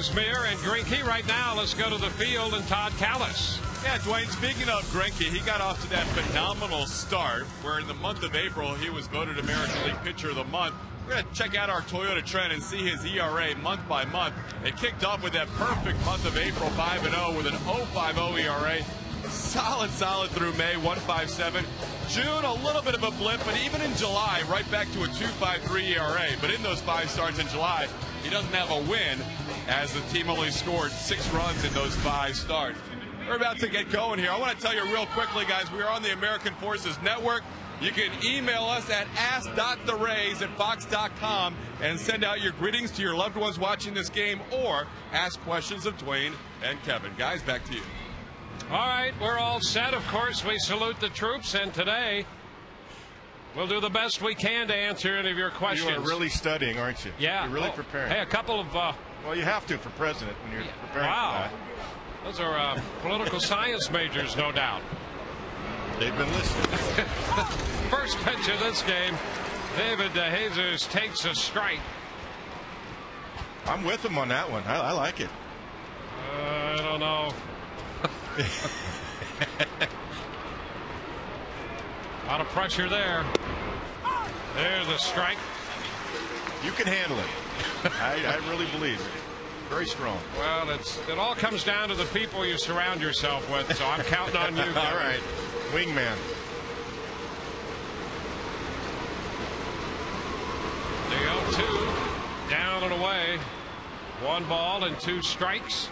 Kazmir and Greinke. Right now, let's go to the field and Todd Callis. Yeah, Dwayne, speaking of Greinke, he got off to that phenomenal start where in the month of April he was voted American League Pitcher of the Month. We're going to check out our Toyota trend and see his ERA month by month. It kicked off with that perfect month of April, 5-0 with an 0.50 ERA. Solid through May, 1.57. June, a little bit of a blip, but even in July, right back to a 2.53 ERA. But in those 5 starts in July, he doesn't have a win as the team only scored 6 runs in those 5 starts. We're about to get going here. I want to tell you real quickly, guys, we are on the American Forces Network. You can email us at ask.therays@fox.com and send out your greetings to your loved ones watching this game or ask questions of Dwayne and Kevin. Guys, back to you. All right, we're all set. Of course, we salute the troops, and today we'll do the best we can to answer any of your questions. You are really studying, aren't you? Yeah. You're really preparing. Hey, a couple of... well, you have to for president when you're preparing for that. Those are political science majors, no doubt. They've been listening. First pitch of this game, David DeJesus takes a strike. I'm with him on that one. I like it. I don't know. A lot of pressure there. There's a strike. You can handle it. I really believe it. Very strong. Well, it all comes down to the people you surround yourself with, so I'm counting on you. All right. Wingman. The 0-2. Down and away. 1 ball and 2 strikes.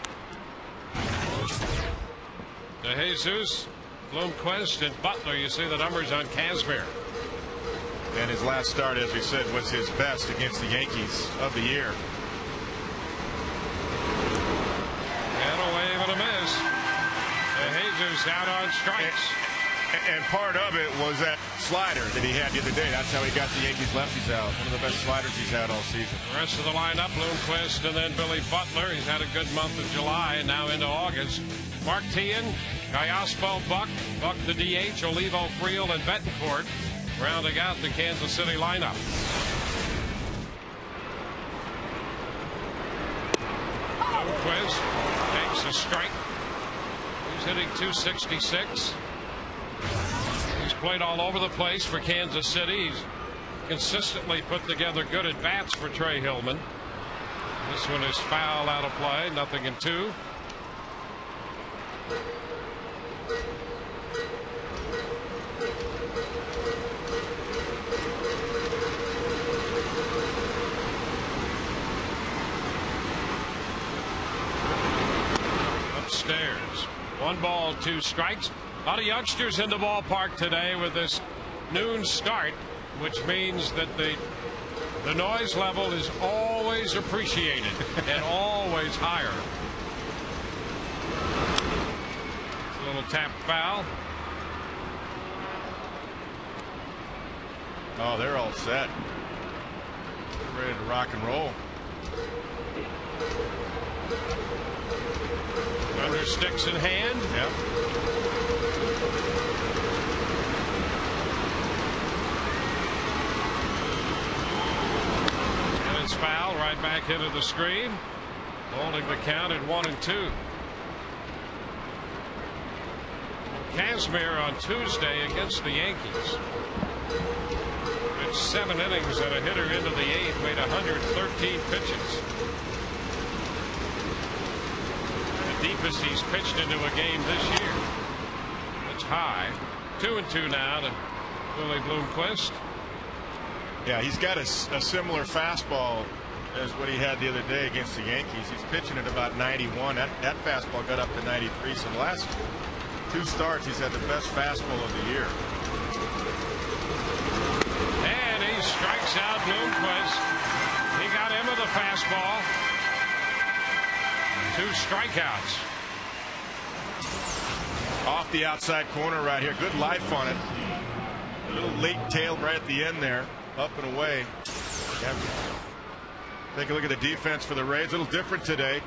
DeJesus, Bloomquist, and Butler. You see the numbers on Kazmir. And his last start, as we said, was his best against the Yankees of the year. And a wave and a miss. DeJesus out on strikes. And part of it was that slider that he had the other day. That's how he got the Yankees lefties out. One of the best sliders he's had all season. The rest of the lineup, Bloomquist and then Billy Butler. He's had a good month of July and now into August. Mark Teahan, Gallaspo, Buck the DH, Olivo, Friel, and Betancourt rounding out the Kansas City lineup. Bloomquist takes a strike. He's hitting .266. He's played all over the place for Kansas City. He's consistently put together good at-bats for Trey Hillman. This one is foul out of play, 0-2. Upstairs. 1 ball, 2 strikes. A lot of youngsters in the ballpark today with this noon start, which means that the noise level is always appreciated and always higher. A little tap foul. Oh, they're all set. Ready to rock and roll. Under sticks in hand. Yep. And it's foul right back into the screen, holding the count at 1-2. Kazmir on Tuesday against the Yankees. It's 7 innings and a hitter into the 8th, made 113 pitches. The deepest he's pitched into a game this year. It's high. 2-2 now to Billy Bloomquist. Yeah, he's got a similar fastball as what he had the other day against the Yankees. He's pitching at about 91. That fastball got up to 93. So the last 2 starts, he's had the best fastball of the year. And he strikes out Bloomquist. He got him with a fastball. 2 strikeouts. Off the outside corner right here. Good life on it. A little late tail right at the end there. Up and away. Take a look at the defense for the Rays. A little different today.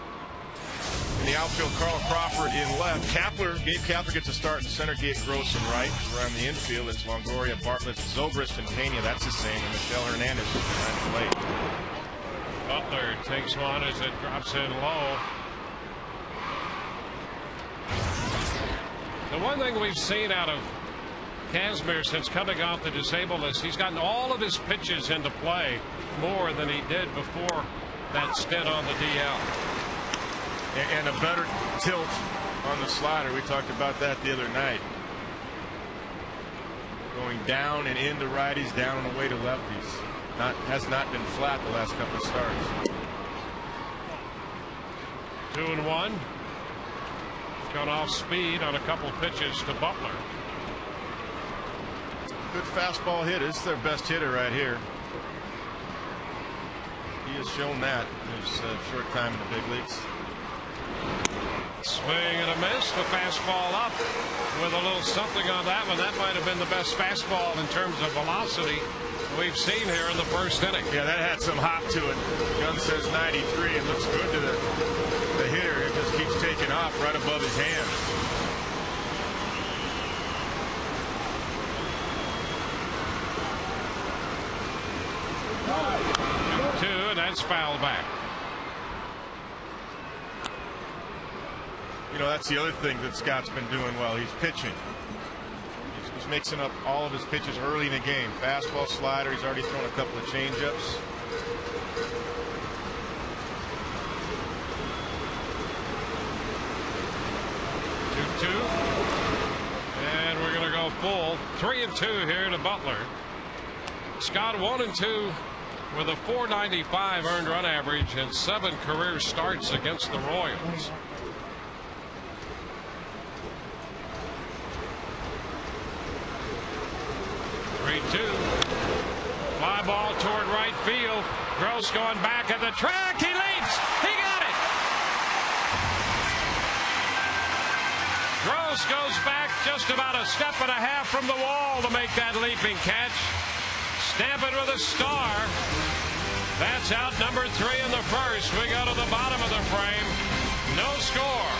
In the outfield, Carl Crawford in left. Gabe Kapler gets a start in center. Gabe Gross in right. Around the infield, it's Longoria, Bartlett, Zobrist, and Pena. That's the same. And Michelle Hernandez is behind the plate. Butler takes one as it drops in low. The one thing we've seen out of Kazmir since coming off the disabled list, he's gotten all of his pitches into play more than he did before that stint on the DL. And a better tilt on the slider. We talked about that the other night. Going down and into righties, down and away to lefties. Has not been flat the last couple of starts. 2-1. Gone off speed on a couple pitches to Butler. Good fastball hit. This is their best hitter right here. He has shown that in his short time in the big leagues. Swing and a miss. The fastball up with a little something on that one. That might have been the best fastball in terms of velocity we've seen here in the first inning. Yeah, that had some hop to it. Gunn says 93. It looks good to the hitter. It just keeps taking off right above his hand. Two, and that's foul back. You know, that's the other thing that Scott's been doing well. He's pitching. He's mixing up all of his pitches early in the game. Fastball, slider. He's already thrown a couple of changeups. Two. And we're going to go full. 3-2 here to Butler. Scott 1-2 with a .495 earned run average and 7 career starts against the Royals. Fly ball toward right field. Gross going back at the track. He leaps. He got it. Gross goes back just about a step and a half from the wall to make that leaping catch. Stamp it with a star. That's out number 3 in the first. We go to the bottom of the frame. No score.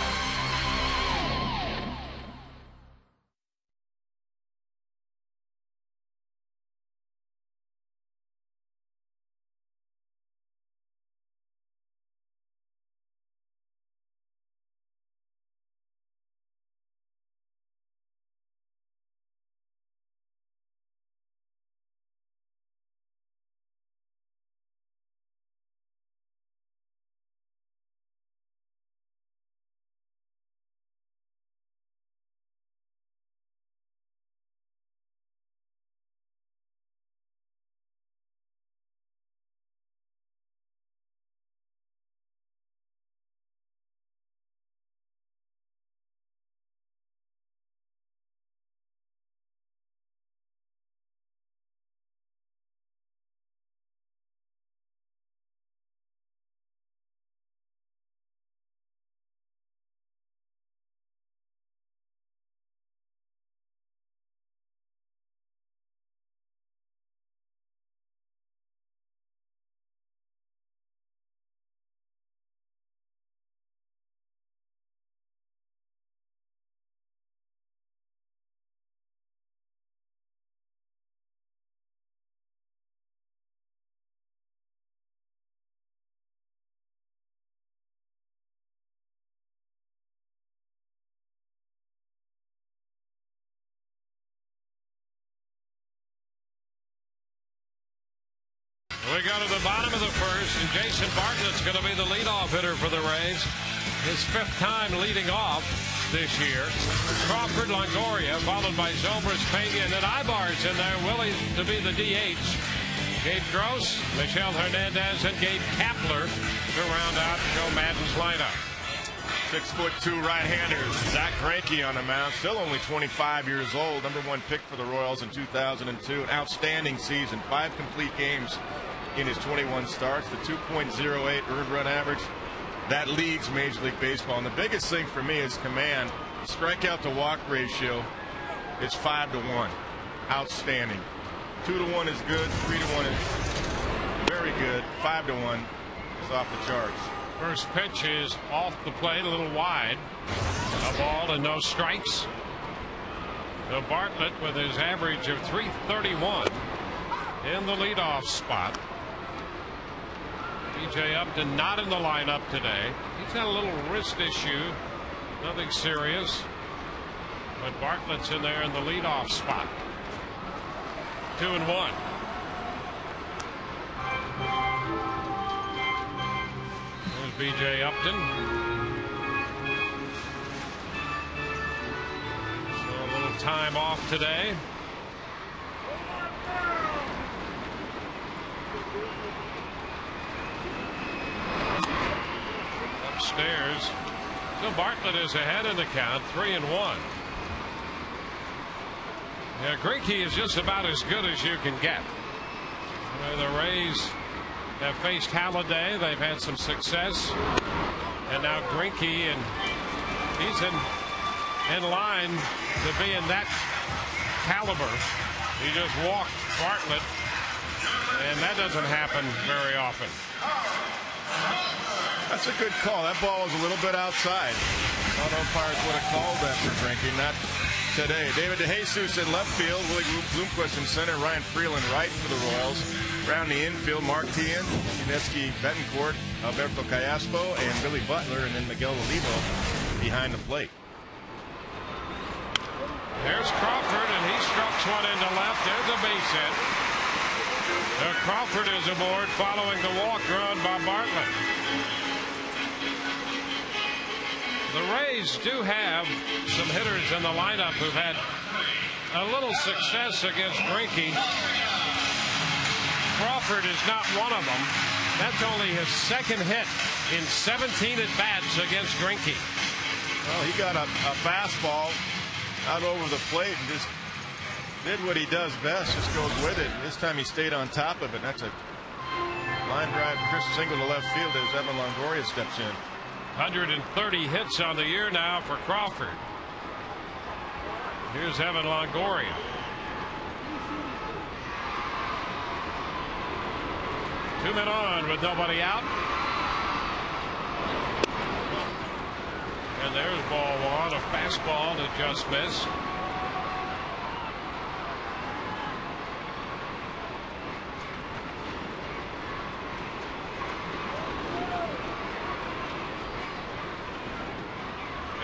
We go to the bottom of the first, and Jason Bartlett's going to be the leadoff hitter for the Rays. His 5th time leading off this year. Crawford, Longoria, followed by Zobrist, Pena, and then Ibar's in there, willing to be the DH. Gabe Gross, Michel Hernandez, and Gabe Kapler to round out Joe Madden's lineup. 6'2" right-hander Zach Greinke on the mound, still only 25 years old. #1 pick for the Royals in 2002. An outstanding season, 5 complete games in his 21 starts. The 2.08 earned run average, that leads Major League Baseball. And the biggest thing for me is command. The strikeout to walk ratio is 5-1. Outstanding. 2-1 is good. 3-1 is very good. 5-1 is off the charts. First pitch is off the plate, a little wide. A ball and no strikes. So Bartlett with his average of .331 in the leadoff spot. B.J. Upton not in the lineup today. He's had a little wrist issue. Nothing serious. But Bartlett's in there in the leadoff spot. 2-1. There's B.J. Upton. So a little time off today. Upstairs. So Bartlett is ahead in the count, 3-1. Yeah, Greinke is just about as good as you can get. The Rays have faced Halladay. They've had some success. And now Greinke, and he's in line to be in that caliber. He just walked Bartlett, and that doesn't happen very often. That's a good call. That ball was a little bit outside. All umpires would have called that for Greinke. Not today. David DeJesus in left field. Willie Bloomquist in center. Ryan Freeland right for the Royals. Around the infield, Mark Tian, Yuniesky Betancourt, Alberto Callaspo, and Billy Butler, and then Miguel Olivo behind the plate. There's Crawford, and he strokes one into left. There's a base hit. Crawford is aboard following the walk run by Bartlett. The Rays do have some hitters in the lineup who've had a little success against Greinke. Crawford is not one of them. That's only his second hit in 17 at-bats against Greinke. Well, he got a fastball out over the plate and just did what he does best, just goes with it. This time he stayed on top of it. That's a line drive, Chris single to left field as Evan Longoria steps in. 130 hits on the year now for Crawford. Here's Evan Longoria. Two men on with nobody out. And there's ball one, a fastball that just missed.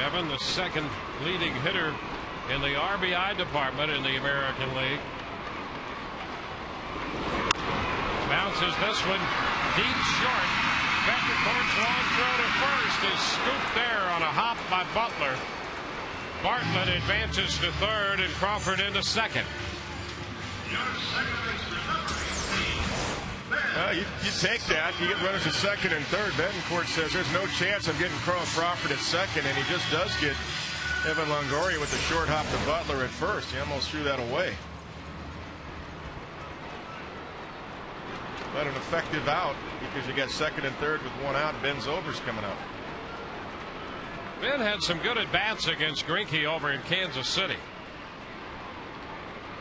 Evan, the second leading hitter in the RBI department in the American League. Bounces this one deep short. Betancourt's long throw to first is scooped there on a hop by Butler. Bartlett advances to third and Crawford into second. You take that. You get runners at second and third. Betancourt says there's no chance of getting Crawford at second, and he just does get Evan Longoria with the short hop to Butler at first. He almost threw that away. But an effective out because you got second and third with one out. Ben Zobrist's coming up. Ben had some good at-bats against Greinke over in Kansas City.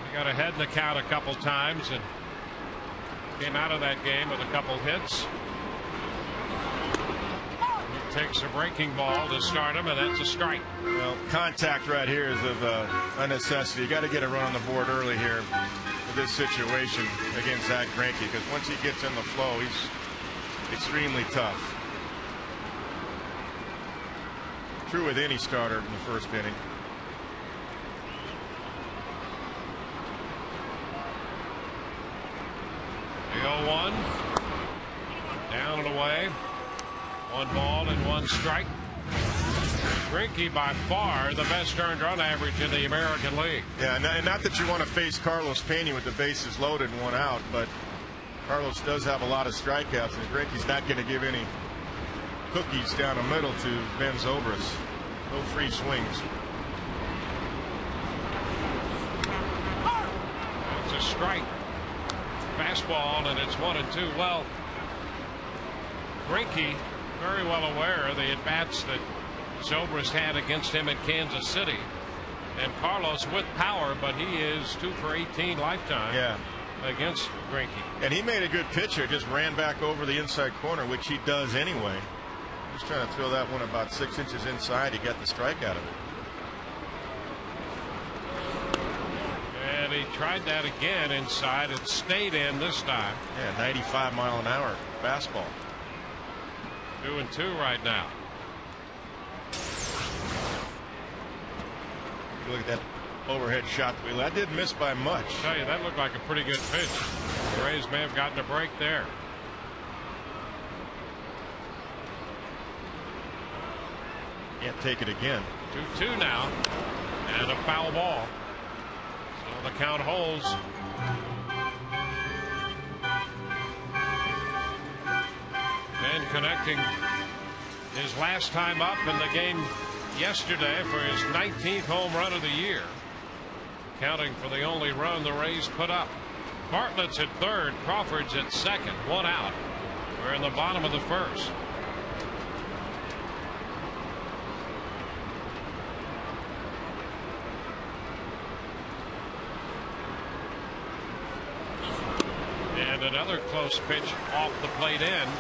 He got ahead in the count a couple times and came out of that game with a couple hits. He takes a breaking ball to start him, and that's a strike. Well, contact right here is of a necessity. You got to get a run on the board early here with this situation against Zach Greinke, because once he gets in the flow, he's extremely tough. True with any starter in the first inning. The 0-1 down and away. One ball and one strike. Greinke by far the best earned run average in the American League. Yeah, and not that you want to face Carlos Pena with the bases loaded and one out, but Carlos does have a lot of strikeouts, and Greinke's not going to give any cookies down the middle to Ben Zobrist. No free swings. It's a strike. Fastball, and it's 1-2. Well, Greinke very well aware of the at-bats that Zobrist had against him in Kansas City. And Carlos with power, but he is 2 for 18 lifetime against Greinke. And he made a good pitcher, just ran back over the inside corner, which he does anyway. Just trying to throw that one about 6 inches inside. He got the strike out of it. And he tried that again inside. It stayed in this time. Yeah, 95 mile an hour fastball. 2-2 right now. Look at that overhead shot. That didn't miss by much. I tell you, that looked like a pretty good pitch. The Rays may have gotten a break there. Can't take it again. 2-2 now, and a foul ball. So the count holds. And connecting his last time up in the game yesterday for his 19th home run of the year, counting for the only run the Rays put up. Bartlett's at third, Crawford's at second, 1 out. We're in the bottom of the first. And another close pitch off the plate end.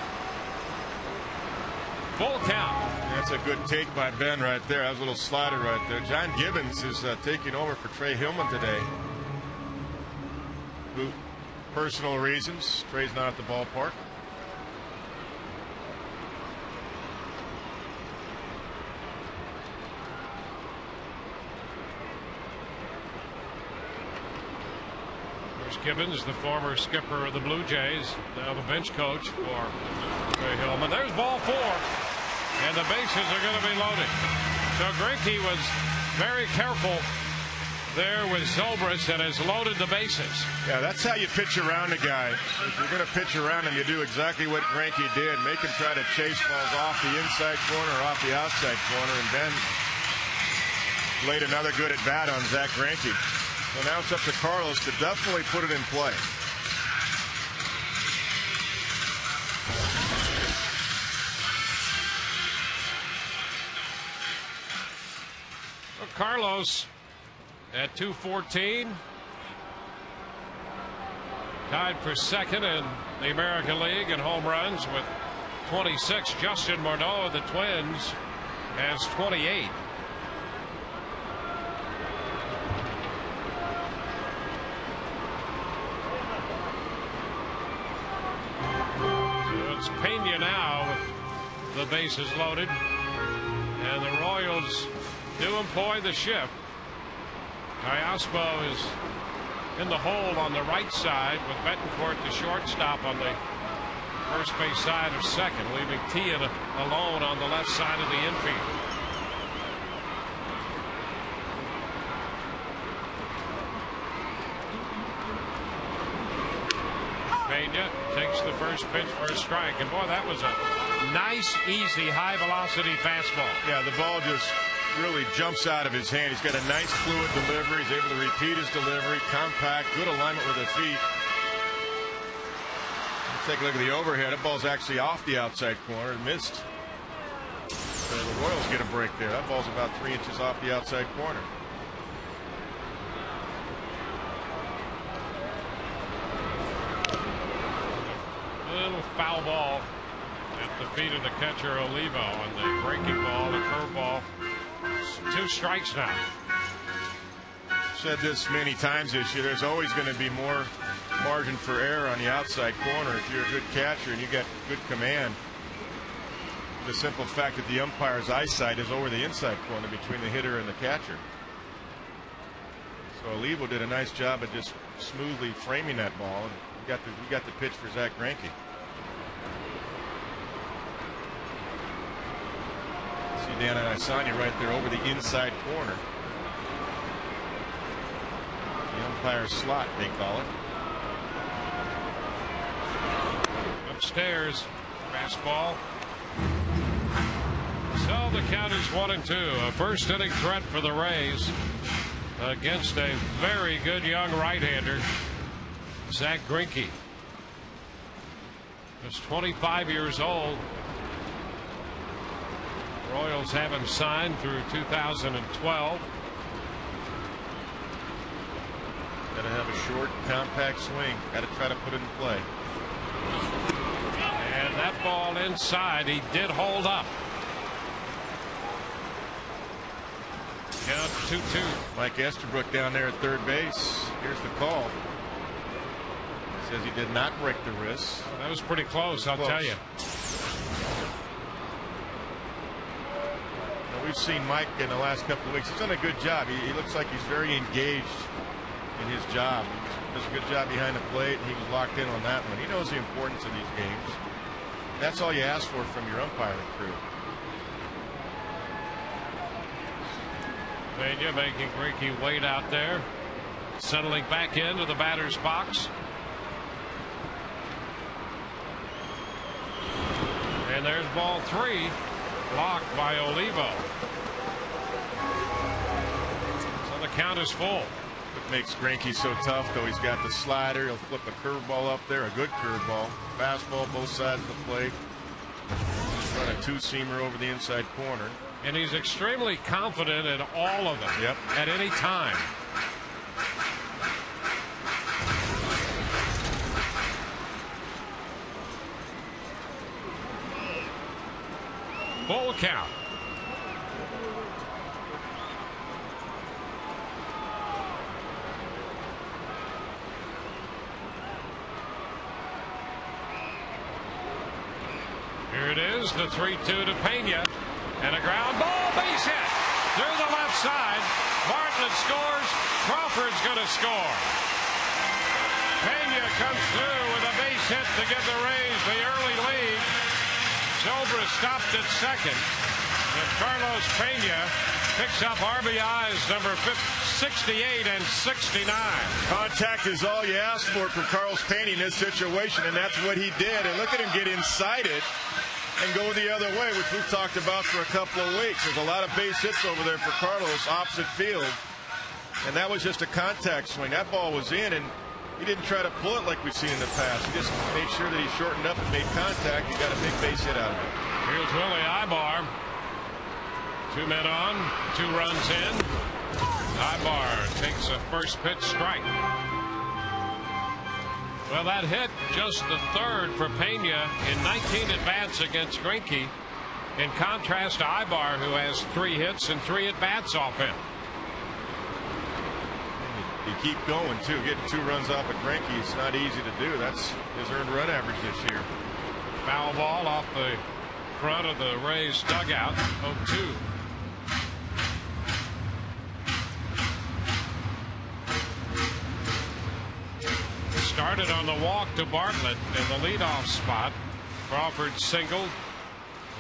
Full count. That's a good take by Ben right there. That was a little slider right there. John Gibbons is taking over for Trey Hillman today. Personal reasons. Trey's not at the ballpark. Gibbons, the former skipper of the Blue Jays, now the bench coach for Trey Hillman. There's ball 4, and the bases are going to be loaded. So Greinke was very careful there with Zobrist and has loaded the bases. Yeah, that's how you pitch around a guy. If you're going to pitch around him, you do exactly what Greinke did. Make him try to chase balls off the inside corner or off the outside corner, and Ben laid another good at bat on Zach Greinke. So now it's up to Carlos to definitely put it in play. Well, Carlos at 214, tied for second in the American League in home runs with 26. Justin Morneau of the Twins has 28. It's Pena now with the bases loaded, and the Royals do employ the shift. Callaspo is in the hole on the right side with Betancourt, the shortstop, on the first base side of second, leaving Tia alone on the left side of the infield. Pena takes the first pitch for a strike, and boy, that was a nice, easy, high-velocity fastball. Yeah, the ball just really jumps out of his hand. He's got a nice fluid delivery. He's able to repeat his delivery. Compact, good alignment with the feet. Let's take a look at the overhead. That ball's actually off the outside corner. It missed. So the Royals get a break there. That ball's about 3 inches off the outside corner. Little foul ball at the feet of the catcher Olivo on the breaking ball, the curveball. 2 strikes now. Said this many times this year. There's always going to be more margin for error on the outside corner if you're a good catcher and you got good command. The simple fact that the umpire's eyesight is over the inside corner between the hitter and the catcher. So Olivo did a nice job of just smoothly framing that ball. And we got the pitch for Zach Greinke. See Dan and Isanya right there over the inside corner. The umpire's slot, they call it. Upstairs, fastball. So the count is 1-2. A first inning threat for the Rays against a very good young right-hander, Zach Greinke. He's 25 years old. Royals have him signed through 2012. Got to have a short, compact swing. Got to try to put it in play. And that ball inside, he did hold up. Count 2-2. Mike Estabrook down there at third base. Here's the call. Says he did not break the wrist. That was pretty close, I'll tell you. we've seen Mike in the last couple of weeks. He's done a good job. He looks like he's very engaged in his job. He does a good job behind the plate. He was locked in on that one. He knows the importance of these games. That's all you ask for from your umpiring crew. Pena making Greinke wait out there, settling back into the batter's box. And there's ball 3, blocked by Olivo. So the count is full. What makes Greinke so tough, though, he's got the slider. He'll flip a curveball up there, a good curveball. Fastball both sides of the plate. Just run a two-seamer over the inside corner. And he's extremely confident in all of them. Yep. At any time. Full count. Here it is, the 3-2 to Pena. And a ground ball, base hit through the left side. Bartlett scores. Crawford's going to score. Pena comes through with a base hit to give the Rays the early lead. Silver stopped at second. And Carlos Pena picks up RBIs number 68 and 69. Contact is all you ask for from Carlos Pena in this situation, and that's what he did. And look at him get inside it and go the other way, which we've talked about for a couple of weeks. There's a lot of base hits over there for Carlos opposite field, and that was just a contact swing. That ball was in, and he didn't try to pull it like we've seen in the past. He just made sure that he shortened up and made contact. He got a big base hit out of it. Here's Willie Ibar. 2 men on, 2 runs in. Ibar takes a first pitch strike. Well, that hit just the 3rd for Pena in 19 at-bats against Greinke, in contrast to Ibar, who has 3 hits and 3 at-bats off him. You keep going, too. Getting 2 runs off of Greinke, it's not easy to do. That's his earned run average this year. Foul ball off the front of the Rays dugout, 0-2. Started on the walk to Bartlett in the leadoff spot. Crawford singled.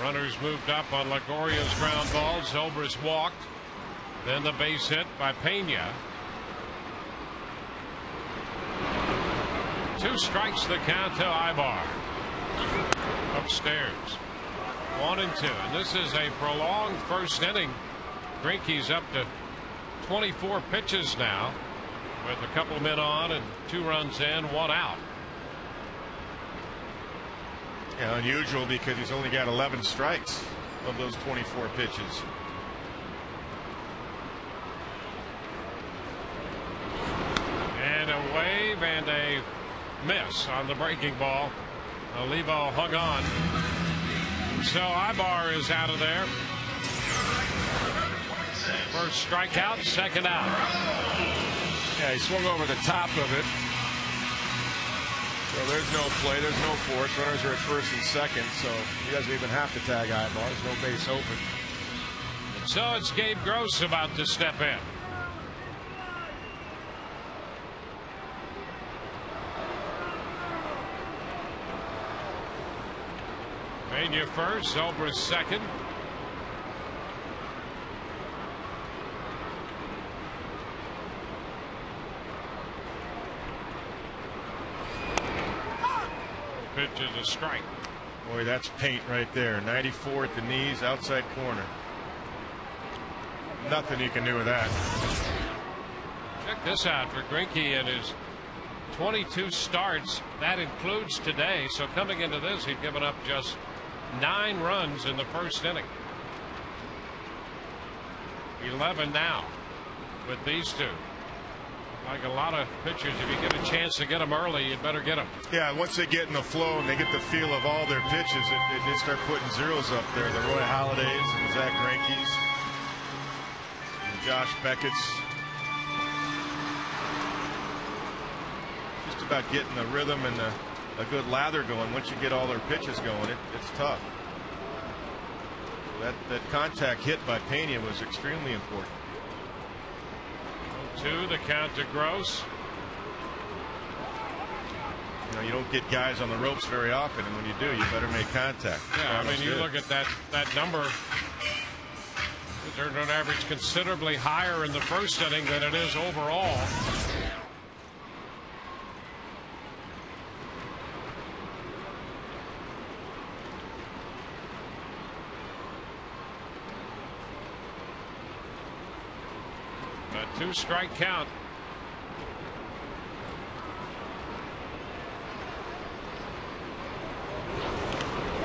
Runners moved up on LONGORIA's ground ball. Zobrist walked. Then the base hit by Pena. 2 strikes the count to Ibar. Upstairs. 1-2. And this is a prolonged first inning. Greinke's up to 24 pitches now, with a couple of men on and 2 runs in, 1 out. Yeah, unusual because he's only got 11 strikes of those 24 pitches. And a wave and a miss on the breaking ball. Olivo hung on. So Ibar is out of there. First strikeout, second out. Yeah, he swung over the top of it. So there's no play, there's no force. Runners are at first and second, so he doesn't even have to tag Ibar. There's no base open. So it's Gabe Gross about to step in. Pena first, Zobrist second. Pitch is a strike. Boy, that's paint right there. 94 at the knees, outside corner. Nothing you can do with that. Check this out for Greinke in his 22 starts. That includes today. So coming into this, he'd given up just 9 runs in the first inning. 11 now with these 2. Like a lot of pitchers, if you get a chance to get them early, you'd better get them. Yeah, once they get in the flow and they get the feel of all their pitches, they start putting zeros up there. The Roy Halladay's and Zach Greinke's and Josh Beckett's. Just about getting the rhythm and a good lather going. Once you get all their pitches going, it's tough. So that contact hit by Pena was extremely important. 2, the count to Gross. You know, you don't get guys on the ropes very often, and when you do, you better make contact. Yeah, I mean, you look at that number. They're on average considerably higher in the first inning than it is overall. A 2-strike count.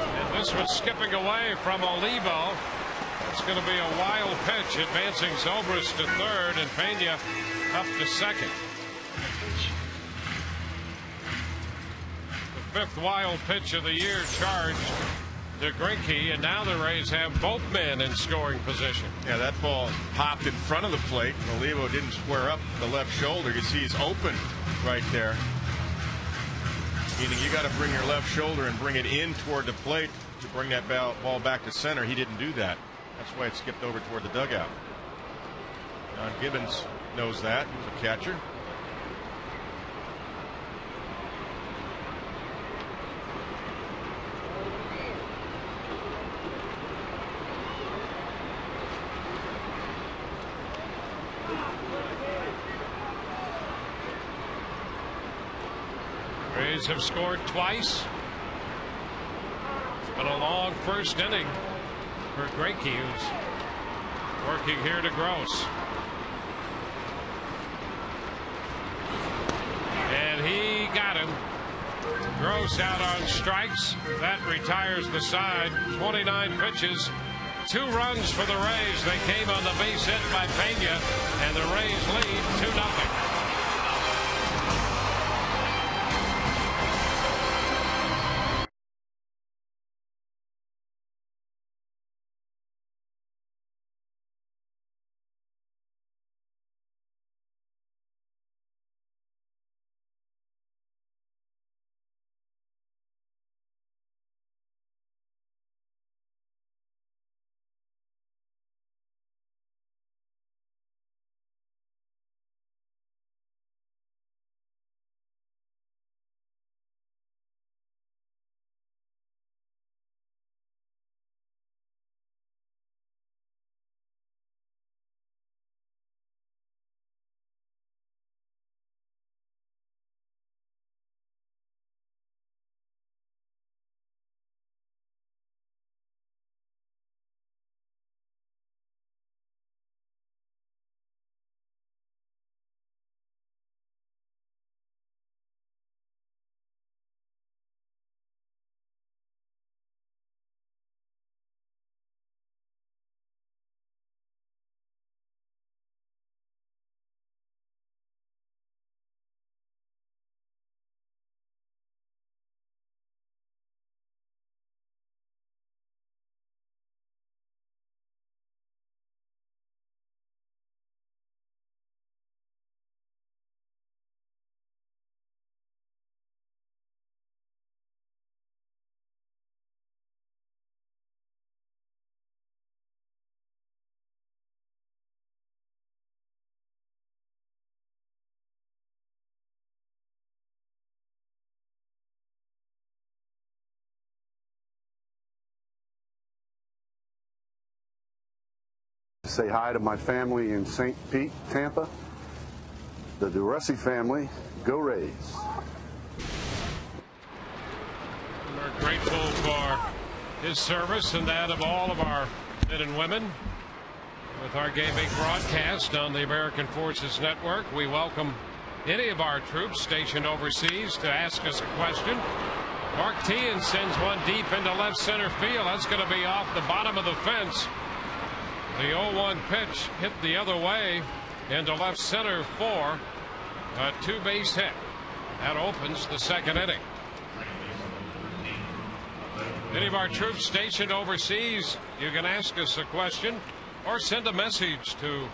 And this was skipping away from Olivo. It's going to be a wild pitch, advancing Zobrist to third and Pena up to second. The 5th wild pitch of the year charged to Greinke, and now the Rays have both men in scoring position. Yeah, that ball popped in front of the plate, and Olivo didn't square up the left shoulder. You see he's open right there. Meaning you got to bring your left shoulder and bring it in toward the plate to bring that ball back to center. He didn't do that. That's why it skipped over toward the dugout. John Gibbons knows that. He was a catcher. Rays have scored twice. It's been a long first inning for Greinke, who's working here to Gross. And he got him. Gross out on strikes. That retires the side. 29 pitches. 2 runs for the Rays. They came on the base hit by Pena, and the Rays lead 2-0. Say hi to my family in St. Pete, Tampa. The DeRussi family, go Rays. We're grateful for his service and that of all of our men and women. With our Game 8 broadcast on the American Forces Network, we welcome any of our troops stationed overseas to ask us a question. Mark Teahan sends one deep into left center field. That's going to be off the bottom of the fence. The 0-1 pitch hit the other way into left center for a 2-base hit. That opens the second inning. Any of our troops stationed overseas, you can ask us a question or send a message to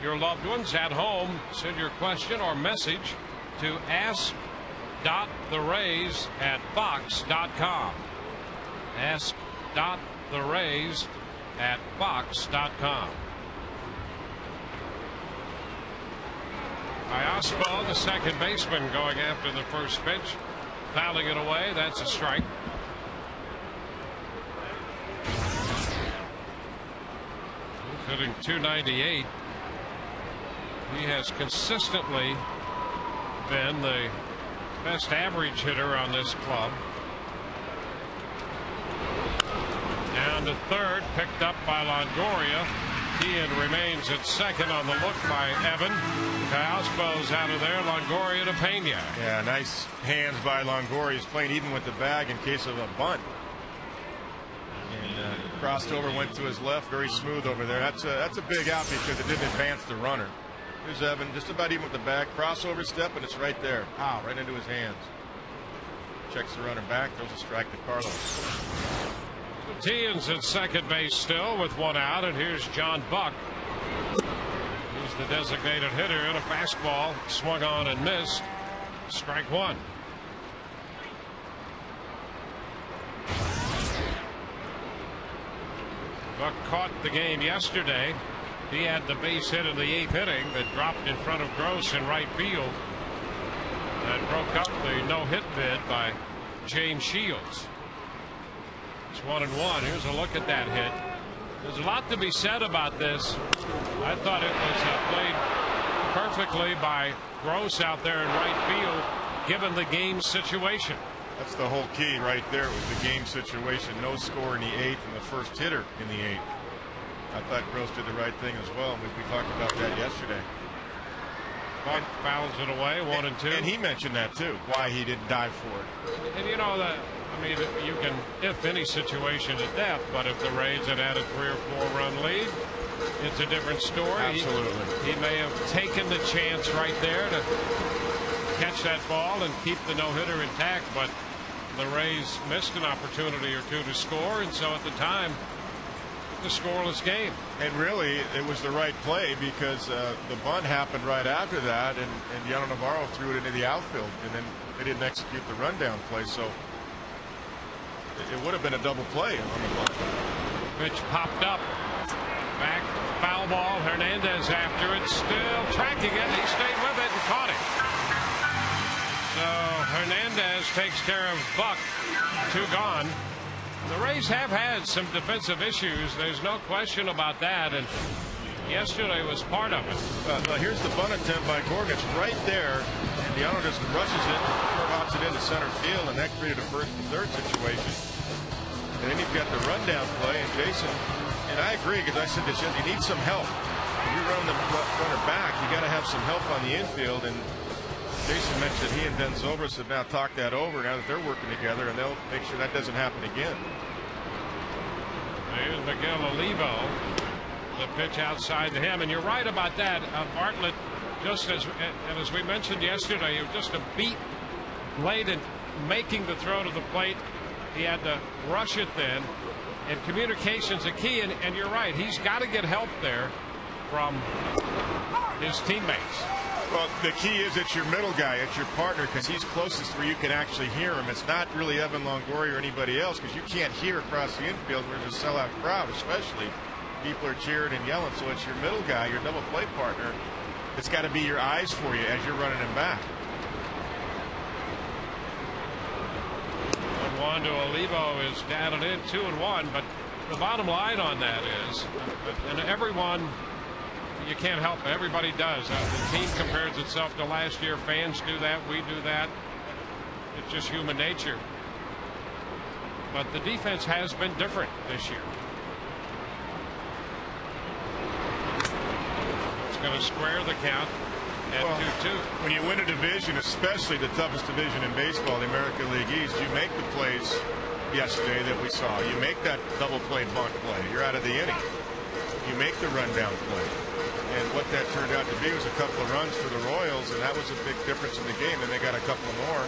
your loved ones at home. Send your question or message to ask.therays@fox.com. Ask.therays@fox.com. at Fox.com. Iospo, the second baseman, going after the first pitch, fouling it away. That's a strike. He's hitting .298. He has consistently been the best average hitter on this club. Down to third, picked up by Longoria. Ian remains at second on the look by Evan. Iospo's out of there. Longoria to Pena. Yeah, nice hands by Longoria. He's playing even with the bag in case of a bunt. And crossed over, went to his left, very smooth over there. That's a big out because it didn't advance the runner. Here's Evan, just about even with the bag. Crossover step, and it's right there. Wow, right into his hands. Checks the runner back, throws a strike to Carlos. Tian's at second base still with one out, and here's John Buck. He's the designated hitter, and a fastball swung on and missed. Strike one. Buck caught the game yesterday. He had the base hit in the 8th inning that dropped in front of Gross in right field. That broke up the no-hit bid by James Shields. It's 1-1. Here's a look at that hit. There's a lot to be said about this. I thought it was played perfectly by Gross out there in right field, given the game situation. That's the whole key right there with the game situation. No score in the 8th and the first hitter in the 8th. I thought Gross did the right thing as well. We talked about that yesterday. Buck fouls it away, 1-2. And he mentioned that too, why he didn't dive for it. And you know that, I mean, you can if any situation to death, but if the Rays had had a 3 or 4 run lead, it's a different story. Absolutely. He may have taken the chance right there to catch that ball and keep the no-hitter intact, but the Rays missed an opportunity or two to score, and so at the time, the scoreless game. And really, it was the right play because the bunt happened right after that, and Yano Navarro threw it into the outfield, and then they didn't execute the rundown play, so it would have been a double play on the bunt. Pitch popped up. Back, foul ball. Hernandez after it, still tracking it. He stayed with it and caught it. So Hernandez takes care of Buck. 2 gone. The Rays have had some defensive issues. There's no question about that, and yesterday was part of it. Here's the bunt attempt by Gorga. It's right there, and Yano just rushes it, hops it into center field, and that created a first and third situation. And then you've got the rundown play, and Jason, and I agree because I said this, you need some help. If you run the runner back, you got to have some help on the infield, and Jason mentioned he and Ben Zobrist said now talk that over now that they're working together, and they'll make sure that doesn't happen again. Here's Miguel Olivo. The pitch outside to him, and you're right about that. Bartlett, just as we mentioned yesterday, just a beat late in making the throw to the plate. He had to rush it then, and communication's a key, and you're right, he's got to get help there from his teammates. Well, the key is it's your middle guy, it's your partner, because he's closest where you can actually hear him. It's not really Evan Longoria or anybody else, because you can't hear across the infield where there's a sellout crowd, especially. People are cheering and yelling, so it's your middle guy, your double play partner. It's got to be your eyes for you as you're running him back. 1-1 to Olivo is down and in, 2-1, but the bottom line on that is, and everyone, you can't help it. Everybody does. The team compares itself to last year. Fans do that. We do that. It's just human nature. But the defense has been different this year. It's going to square the count at 2-2. When you win a division, especially the toughest division in baseball, the American League East, you make the plays yesterday that we saw. You make that double play bunt play. You're out of the inning. You make the rundown play. And what that turned out to be was a couple of runs for the Royals, and that was a big difference in the game. And they got a couple more,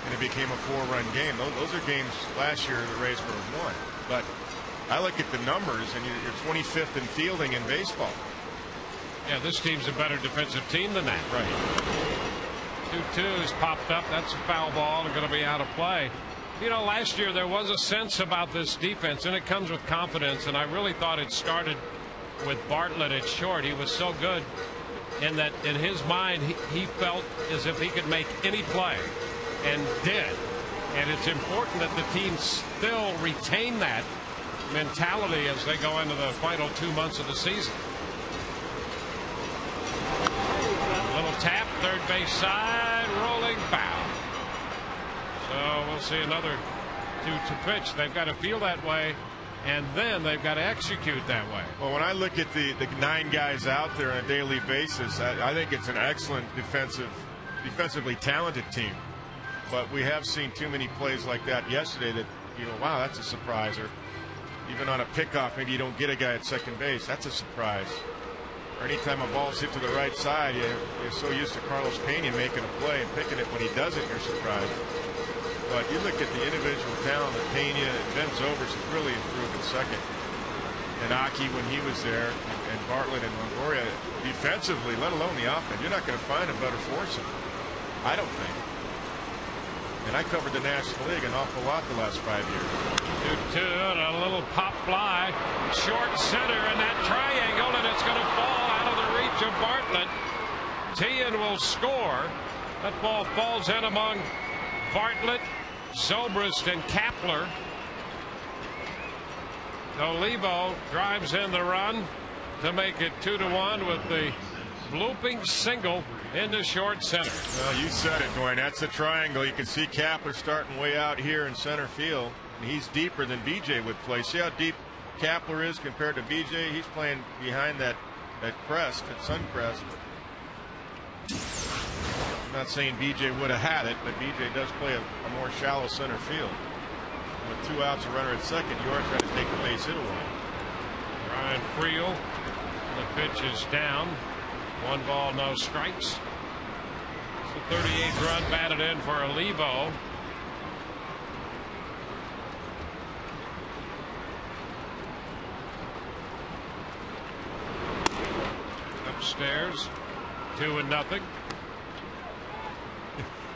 and it became a 4-run game. Those are games last year the Rays would have won. But I look at the numbers, and you're 25th in fielding in baseball. Yeah, this team's a better defensive team than that. Right. 2-2 has popped up. That's a foul ball and going to be out of play. You know, last year there was a sense about this defense, and it comes with confidence, and I really thought it started with Bartlett at short. He was so good in that in his mind he felt as if he could make any play, and did. And it's important that the team still retain that mentality as they go into the final 2 months of the season. Little tap, third base side, rolling foul. So we'll see another 2 to pitch. They've got to feel that way, and then they've got to execute that way. Well, when I look at the 9 guys out there on a daily basis, I think it's an excellent defensively talented team. But we have seen too many plays like that yesterday that, you know, wow, that's a surprise. Or even on a pickoff, maybe you don't get a guy at second base. That's a surprise. Or anytime a ball's hit to the right side, you're so used to Carlos Pena making a play and picking it. When he doesn't, you're surprised. But you look at the individual talent of Pena and Ben Zobrist has really improved in second. And Aki, when he was there, and Bartlett and Longoria, defensively, let alone the offense, you're not going to find a better foursome, I don't think. And I covered the National League an awful lot the last 5 years. 2-2 and a little pop fly, short center, and that triangle, and it's going to fall out of the reach of Bartlett. Tian will score. That ball falls in among Bartlett, Zobrist, and Kapler. Olivo drives in the run to make it 2-1 with the blooping single into short center. Well, you said it, Dwayne. That's the triangle. You can see Kapler starting way out here in center field. And he's deeper than BJ would play. See how deep Kapler is compared to BJ? He's playing behind that crest, that sun crest. I'm not saying BJ would have had it, but BJ does play a more shallow center field. With 2 outs, a runner at second, you are trying to take the base hit away. Ryan Friel, the pitch is down. 1 ball, no strikes. It's a 38th run batted in for Olivo. Upstairs, 2-0.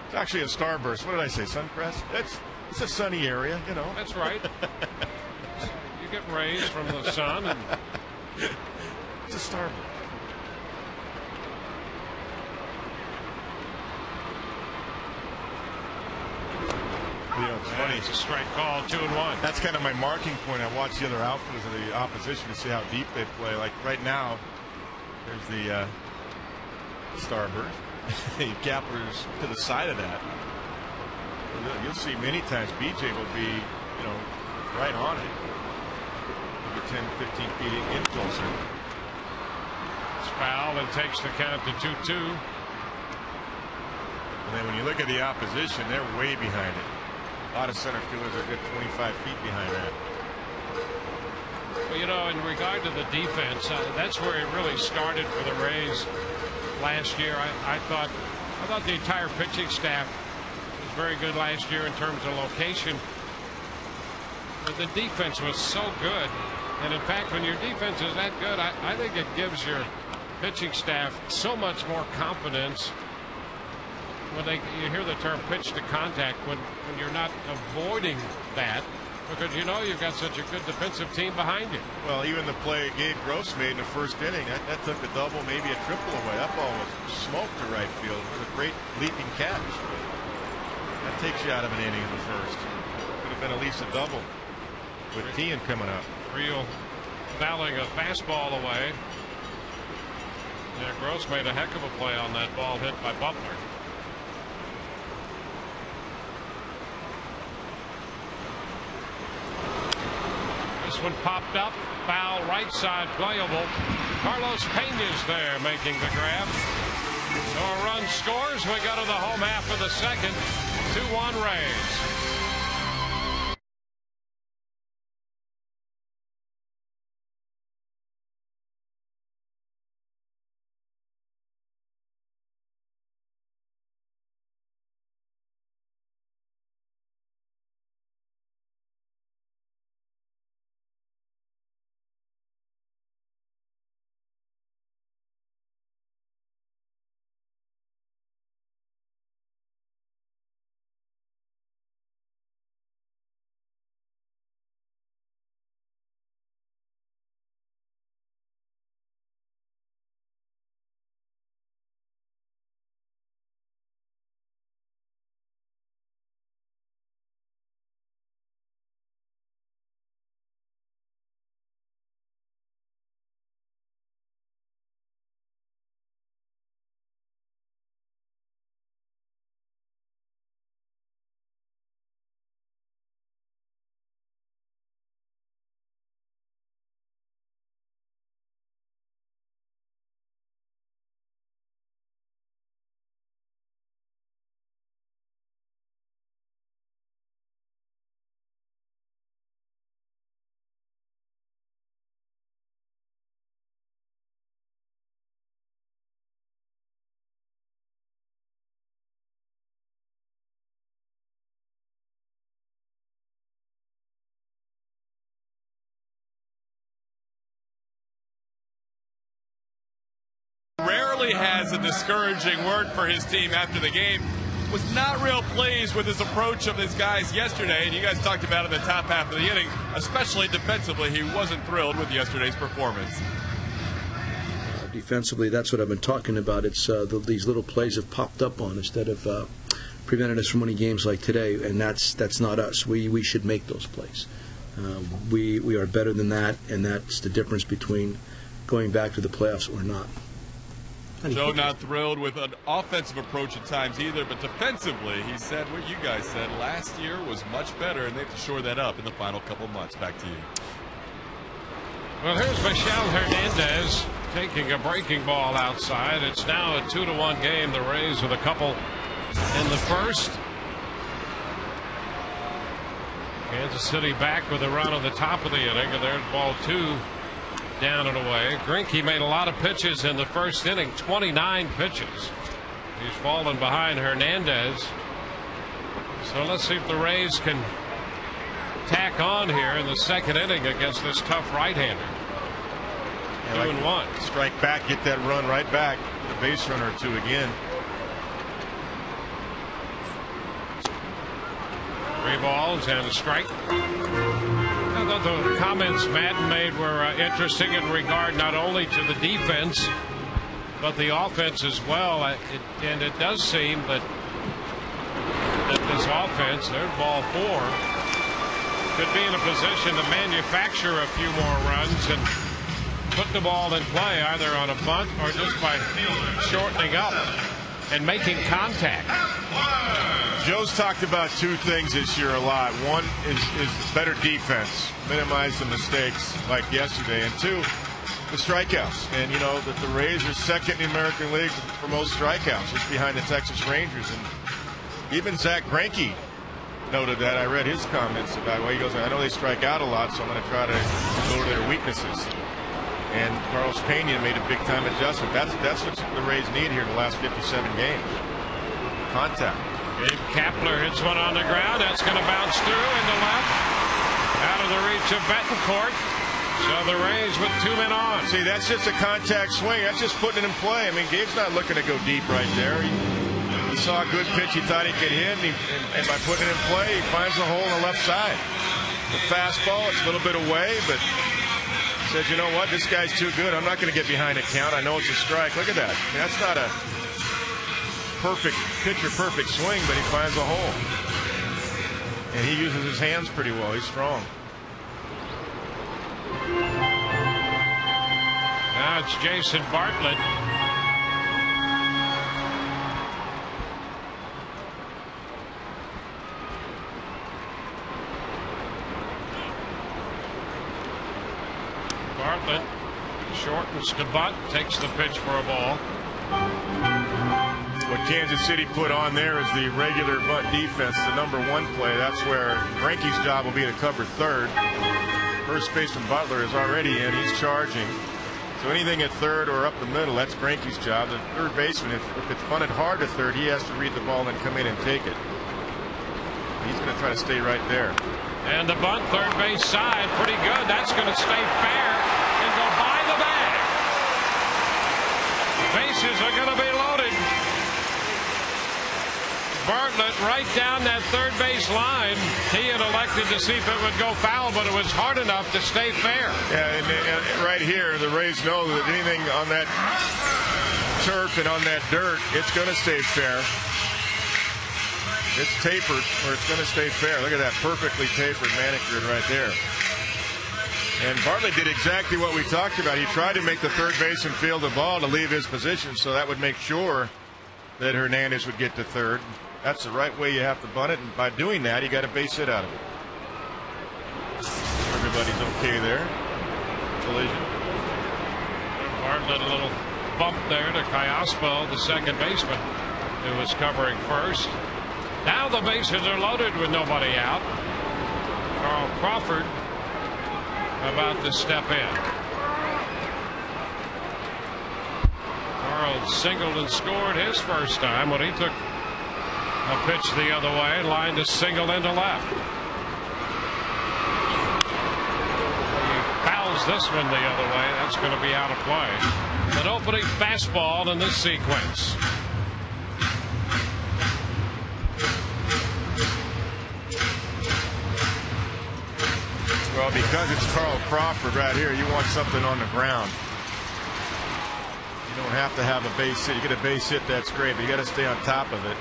It's actually a starburst. What did I say? Suncrest? It's a sunny area, you know. That's right. You get rays from the sun, and it's a starburst. You know, it's funny. It's a strike call, 2-1. That's kind of my marking point. I watch the other outfielders of the opposition to see how deep they play. Like right now, there's the starburst. Kapler's to the side of that. You'll see many times BJ will be, you know, right on it. Maybe 10, 15 feet in closer. It's foul and takes the count to 2-2. And then when you look at the opposition, they're way behind it. A lot of center fielders are good 25 feet behind that. Well, you know, in regard to the defense, that's where it really started for the Rays last year. I thought the entire pitching staff was very good last year in terms of location. But the defense was so good. And in fact, when your defense is that good, I think it gives your pitching staff so much more confidence when you hear the term pitch to contact, when you're not avoiding that, because you know you've got such a good defensive team behind you. Well, even the play Gabe Gross made in the first inning, that took a double, maybe a triple away. That ball was smoked to right field. It was a great leaping catch. That takes you out of an inning in the first. Could have been at least a double with Tian coming up. Real fouling a fastball away. Yeah, Gross made a heck of a play on that ball hit by Butler. This one popped up, foul, right side, playable. Carlos Pena's there making the grab. So a run scores. We go to the home half of the second. 2-1 Rays. really has a discouraging word for his team after the game. Was not real pleased with his approach of his guys yesterday, and you guys talked about in the top half of the inning, especially defensively. He wasn't thrilled with yesterday's performance. Defensively, that's what I've been talking about. It's these little plays have popped up on us that have prevented us from winning games like today, and that's not us. We should make those plays. We are better than that, and that's the difference between going back to the playoffs or not. Joe not thrilled with an offensive approach at times either, but defensively, he said what you guys said. Last year was much better, and they have to shore that up in the final couple months. Back to you. Well, here's Michel Hernandez taking a breaking ball outside. It's now a 2-1 game. The Rays with a couple in the first. Kansas City back with a run on the top of the inning, and there's ball 2. Down and away. Greinke made a lot of pitches in the first inning, 29 pitches. He's fallen behind Hernandez. So let's see if the Rays can tack on here in the second inning against this tough right-hander. 2-1. Strike back, get that run right back. The base runner or two again. 3 balls and a strike. I thought the comments Madden made were interesting in regard not only to the defense but the offense as well. And it does seem that this offense, there's ball 4, could be in a position to manufacture a few more runs and put the ball in play either on a bunt or just by shortening up and making contact. Joe's talked about 2 things this year a lot. One is better defense, minimize the mistakes like yesterday, and 2, the strikeouts. And you know that the Rays are second in the American League for most strikeouts, just behind the Texas Rangers. And even Zach Greinke noted that. I read his comments about, well, he goes, I know they strike out a lot, so I'm going to try to go to their weaknesses. And Carlos Pena made a big-time adjustment. That's what the Rays need here in the last 57 games. Contact. Gabe Kapler hits one on the ground. That's going to bounce through into left. Out of the reach of Betancourt. So the Rays with 2 men on. See, that's just a contact swing. That's just putting it in play. I mean, Gabe's not looking to go deep right there. He saw a good pitch he thought he could hit, and by putting it in play, he finds the hole on the left side. The fastball, it's a little bit away, but says, you know what, this guy's too good. I'm not going to get behind a count. I know it's a strike. Look at that. I mean, that's not a perfect pitcher-perfect swing, but he finds a hole. And he uses his hands pretty well. He's strong. Now it's Jason Bartlett. Bartlett shortens to bunt, takes the pitch for a ball. What Kansas City put on there is the regular bunt defense, the #1 play. That's where Greinke's job will be to cover third. First baseman Butler is already in. He's charging. So anything at third or up the middle, that's Greinke's job. The third baseman, if it's bunted hard to third, he has to read the ball and then come in and take it. He's going to try to stay right there. And the bunt, third base side, pretty good. That's going to stay fair and go by the bag. Bases are going to be loaded. Bartlett right down that third base line. He had elected to see if it would go foul, but it was hard enough to stay fair. Yeah, and right here, the Rays know that anything on that turf and on that dirt, it's going to stay fair. It's tapered, or it's going to stay fair. Look at that, perfectly tapered, manicured right there. And Bartlett did exactly what we talked about. He tried to make the third baseman field the ball to leave his position, so that would make sure that Hernandez would get to third. That's the right way you have to bunt it, and by doing that, you got a base hit out of it. Everybody's okay there. Collision. Bartlett, a little bump there to Callaspo, the second baseman, who was covering first. Now the bases are loaded with nobody out. Carl Crawford about to step in. Carl singled and scored his first time when he took a pitch the other way, lined a single into left. He fouls throws this one the other way. That's going to be out of play. An opening fastball in this sequence. Well, because it's Carl Crawford right here, you want something on the ground. You don't have to have a base hit. You get a base hit, that's great, but you got to stay on top of it.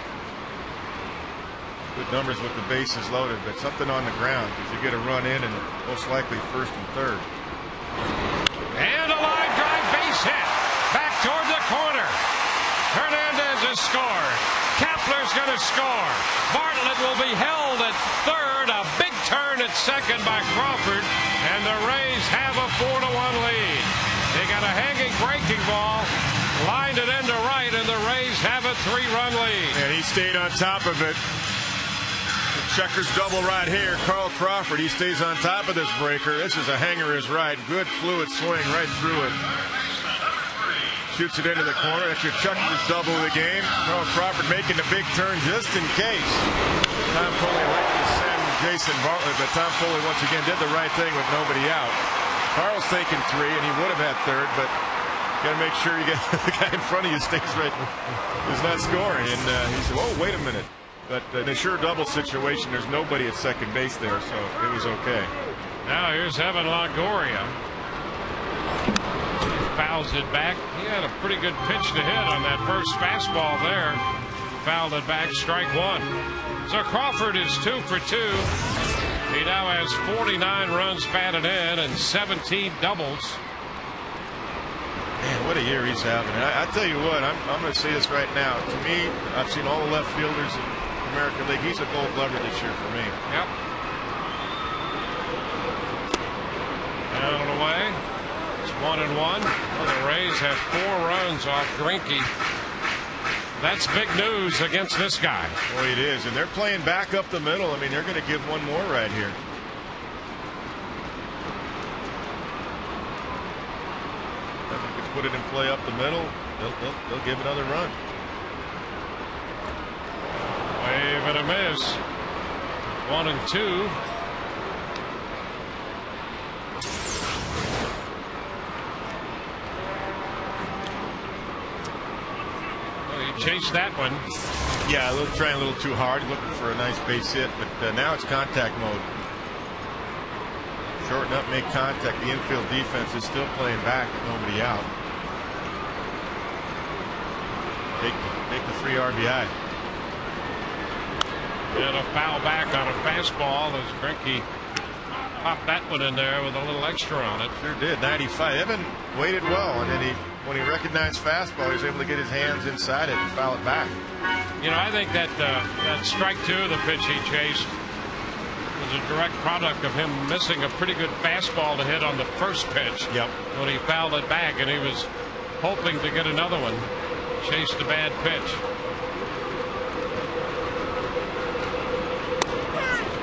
Good numbers with the bases loaded, but something on the ground because you get a run in and most likely first and third. And a line drive base hit back toward the corner. Hernandez has scored. Kapler's going to score. Bartlett will be held at third. A big turn at second by Crawford, and the Rays have a 4-1 lead. They got a hanging breaking ball, lined it into right, and the Rays have a 3-run lead. And he stayed on top of it. Checkers double right here. Carl Crawford, he stays on top of this breaker. This is a hanger is right. Good fluid swing right through it. Shoots it into the corner. That's your Checkers double of the game. Carl Crawford making a big turn just in case. Tom Foley elected to send Jason Bartlett, but Tom Foley once again did the right thing with nobody out. Carl's taking 3, and he would have had third, but you got to make sure you get the guy in front of you stays right. He's not scoring, and he said, "Oh, wait a minute." But in a sure double situation, there's nobody at second base there, so it was okay. Now here's Evan Longoria. He fouls it back. He had a pretty good pitch to hit on that first fastball there. Fouled it back, strike one. So Crawford is 2 for 2. He now has 49 runs batted in and 17 doubles. Man, what a year he's having. I tell you what, I'm going to say this right now. To me, I've seen all the left fielders in American League. He's a gold glover this year for me. Yep. Out of the way. It's 1-1. Well, the Rays have 4 runs off Greinke. That's big news against this guy. Boy, it is. And they're playing back up the middle. I mean, they're going to give one more right here. If they can put it in play up the middle, they'll give another run. Wave and a miss. 1-2. Well, he chased that one. Yeah, trying a little too hard, looking for a nice base hit, but now it's contact mode. Shorten up, make contact. The infield defense is still playing back with nobody out. Take the 3 RBI. And a foul back on a fastball as Greinke popped that one in there with a little extra on it. Sure did. 95. Evan waited well, and then when he recognized fastball, he was able to get his hands inside it and foul it back. You know, I think that that strike 2, the pitch he chased, was a direct product of him missing a pretty good fastball to hit on the first pitch. Yep. When he fouled it back, and he was hoping to get another one. Chased a bad pitch.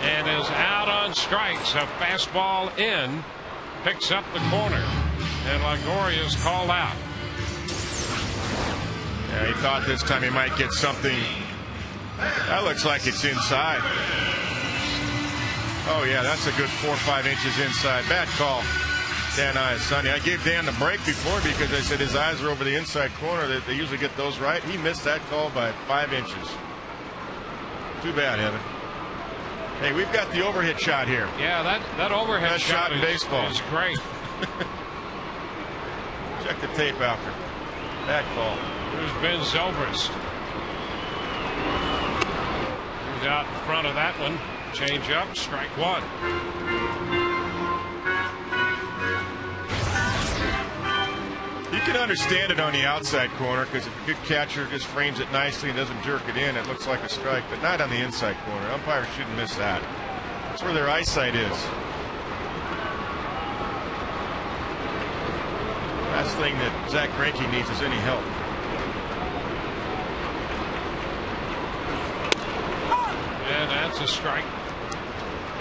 And is out on strikes. A fastball in. Picks up the corner. And Longoria is called out. Yeah, he thought this time he might get something. That looks like it's inside. Oh, yeah, that's a good 4 or 5 inches inside. Bad call. Dan Sonny. I gave Dan the break before because I said his eyes are over the inside corner. They usually get those right. He missed that call by 5 inches. Too bad, Evan. Hey, we've got the overhead shot here. Yeah, that overhead shot in baseball is great. Check the tape after. Bad call. Here's Ben Zobrist. He's out in front of that one. Change up, strike 1. You can understand it on the outside corner because if a good catcher just frames it nicely and doesn't jerk it in, it looks like a strike, but not on the inside corner. Umpires shouldn't miss that. That's where their eyesight is. Last thing that Zach Greinke needs is any help. And that's a strike.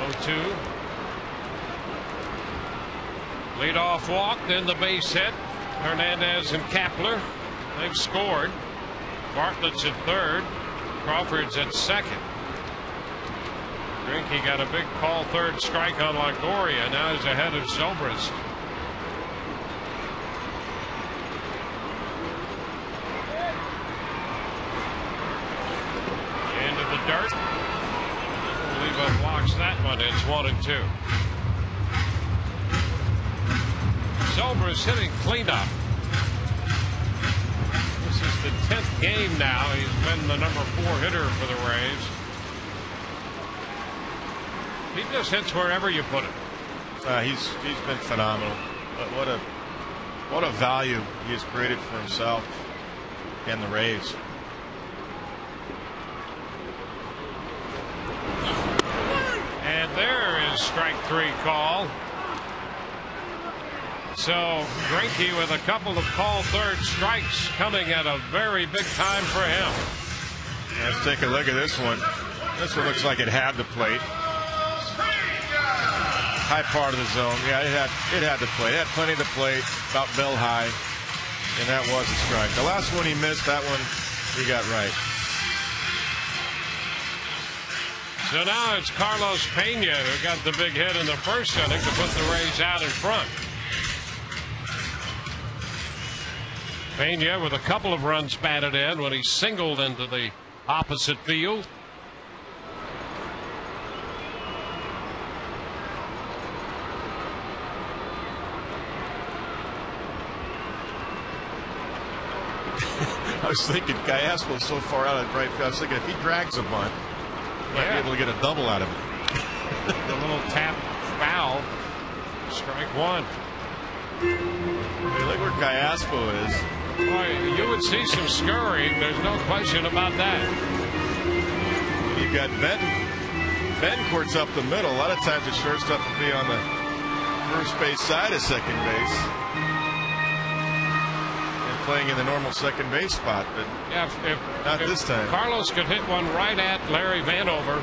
0-2. Leadoff walk, then the base hit. Hernandez and Kapler, they've scored. Bartlett's at third. Crawford's at second. Greinke got a big call third strike on Longoria. Now he's ahead of Zobrist. 1-2. Zobrist hitting cleanup. This is the 10th game now. He's been the number 4 hitter for the Rays. He just hits wherever you put it. He's been phenomenal. But what a value he has created for himself and the Rays. And there is strike 3 call. So Greinke with a couple of called third strikes coming at a very big time for him. Let's take a look at this one. This one looks like it had the plate. High part of the zone. Yeah, it had the plate. It had plenty of the plate, about bell high, and that was a strike. The last one he missed, that one he got right. So now it's Carlos Pena who got the big hit in the first inning to put the Rays out in front. Pena with a couple of runs batted in when he singled into the opposite field. I was thinking Gallasco's so far out of right field. I was thinking if he drags a bunt, he might be able to get a double out of it. A little tap foul. Strike 1. Hey, look where Gallasco is. Boy, you would see some scurrying. There's no question about that. You've got Betancourt's up the middle. A lot of times the shortstop will be on the first base side of second base. Playing in the normal second base spot, but yeah, not this time. Carlos could hit one right at Larry Vanover.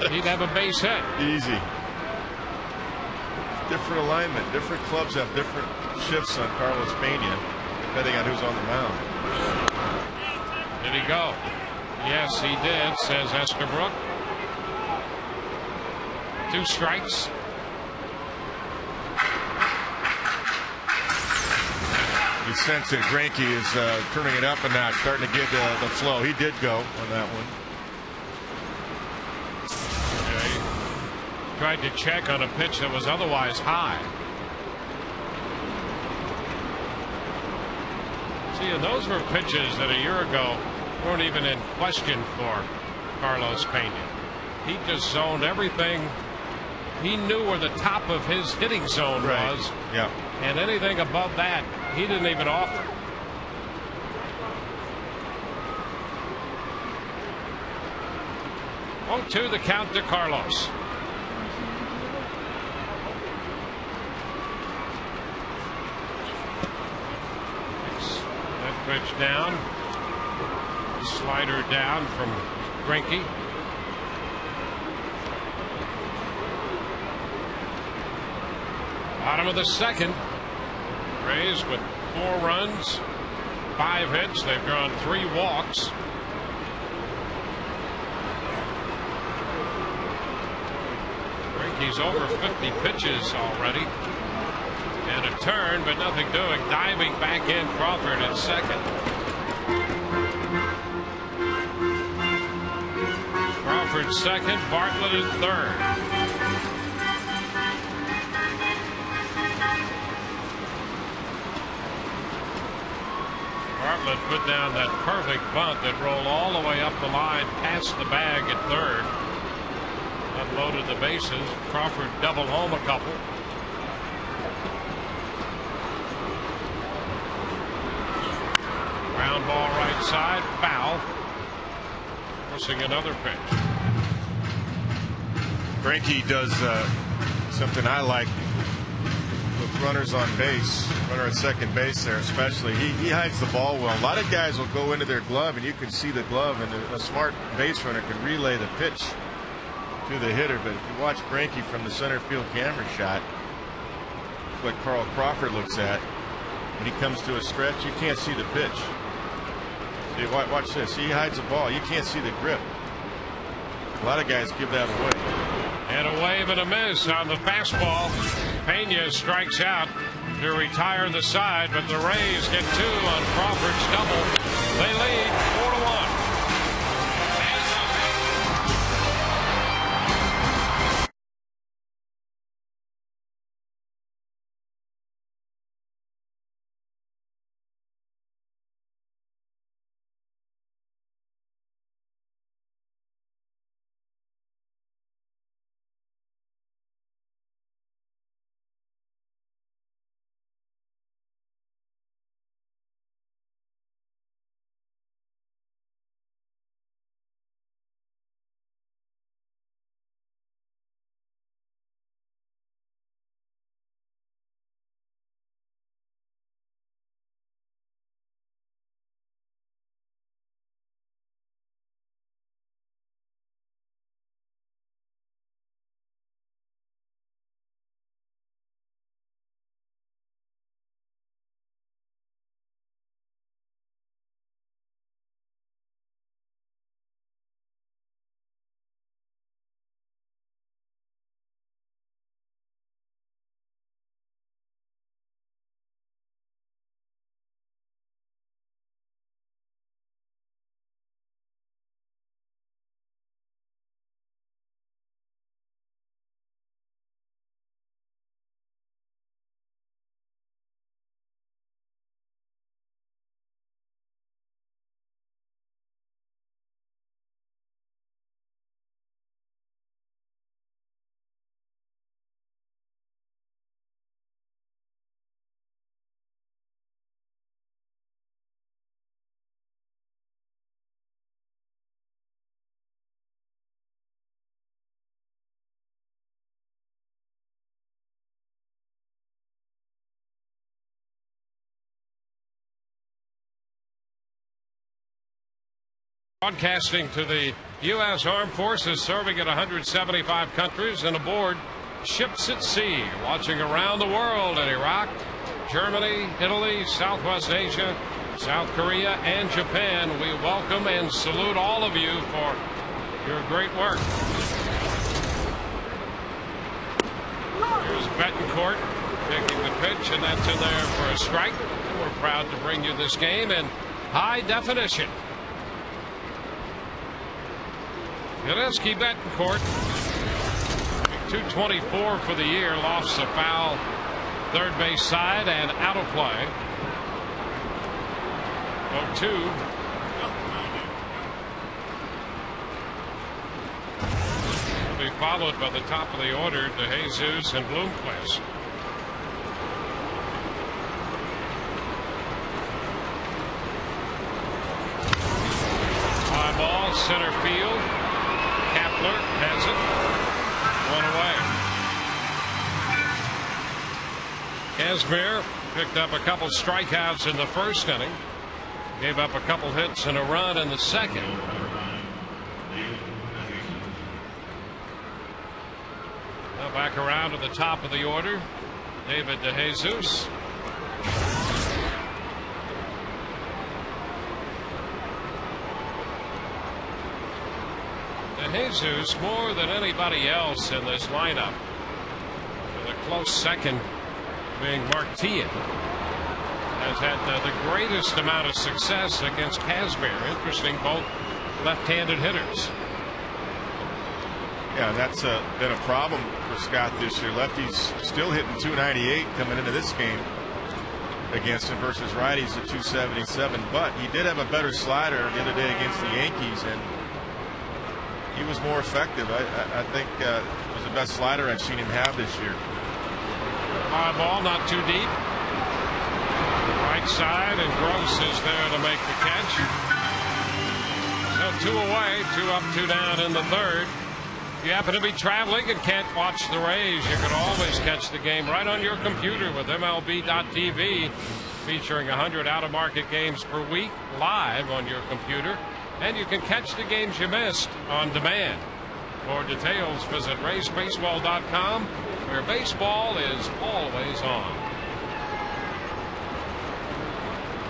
He'd have a base hit. Easy. Different alignment. Different clubs have different shifts on Carlos Pena, depending on who's on the mound. Did he go? Yes, he did, says Estabrook. 2 strikes. You sense that Greinke is turning it up a notch, starting to get the flow. He did go on that one. Okay. Tried to check on a pitch that was otherwise high. See, and those were pitches that a year ago weren't even in question for Carlos Pena. He just zoned everything. He knew where the top of his hitting zone was. Yeah. And anything above that, he didn't even offer. Oh, 2 the count to Carlos. That pitch down. Slider down from Greinke. Bottom of the second. Rays with 4 runs, 5 hits. They've drawn 3 walks. Greinke's over 50 pitches already. And a turn, but nothing doing. Diving back in, Crawford at second. Crawford second, Bartlett at third. Bartlett put down that perfect bunt that rolled all the way up the line past the bag at third. Unloaded the bases. Crawford doubled home a couple. Ground ball right side, foul. Forcing another pitch. Greinke does something I like with runners on base, runner at second base there especially. He hides the ball well. A lot of guys will go into their glove and you can see the glove, and a smart base runner can relay the pitch to the hitter. But if you watch Greinke from the center field camera shot, it's what Carl Crawford looks at. When he comes to a stretch, you can't see the pitch. See, watch this. He hides the ball. You can't see the grip. A lot of guys give that away. And a wave and a miss on the fastball. Pena strikes out to retire the side, but the Rays get 2 on Crawford's double. They lead 4-1. Broadcasting to the U.S. Armed Forces serving in 175 countries and aboard ships at sea, watching around the world in Iraq, Germany, Italy, Southwest Asia, South Korea, and Japan. We welcome and salute all of you for your great work. Here's Betancourt taking the pitch, and that's in there for a strike. We're proud to bring you this game in high definition. Yudinski Betancourt, 224 for the year, lofts a foul third base side and out of play. 0-2. Will be followed by the top of the order to Jesus and Bloomquist. High ball, center field. Kepler has it. One away. Casimir picked up a couple strikeouts in the first inning. Gave up a couple hits and a run in the second. Now back around to the top of the order. David DeJesus. DeJesus, more than anybody else in this lineup, with a close second being Martia, has had the greatest amount of success against Casimir. Interesting, both left-handed hitters. Yeah, that's been a problem for Scott this year. Lefty's still hitting 298 coming into this game against him versus righties at 277. But he did have a better slider the other day against the Yankees, and he was more effective. I think it was the best slider I've seen him have this year. High ball, not too deep. Right side, and Gross is there to make the catch. So 2 away, 2 up, 2 down in the third. If you happen to be traveling and can't watch the Rays, you can always catch the game right on your computer with MLB.tv, featuring 100 out-of-market games per week live on your computer. And you can catch the games you missed on demand. For details, visit RaysBaseball.com, where baseball is always on.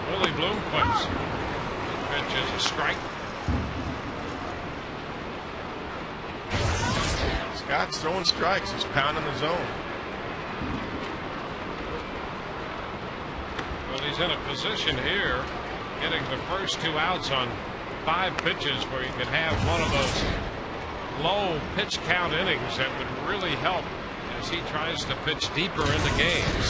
Willie Bloomquist. Pitch is a strike. Scott's throwing strikes. He's pounding the zone. Well, he's in a position here, getting the first 2 outs on 5 pitches, where you could have one of those low pitch count innings that would really help as he tries to pitch deeper into games.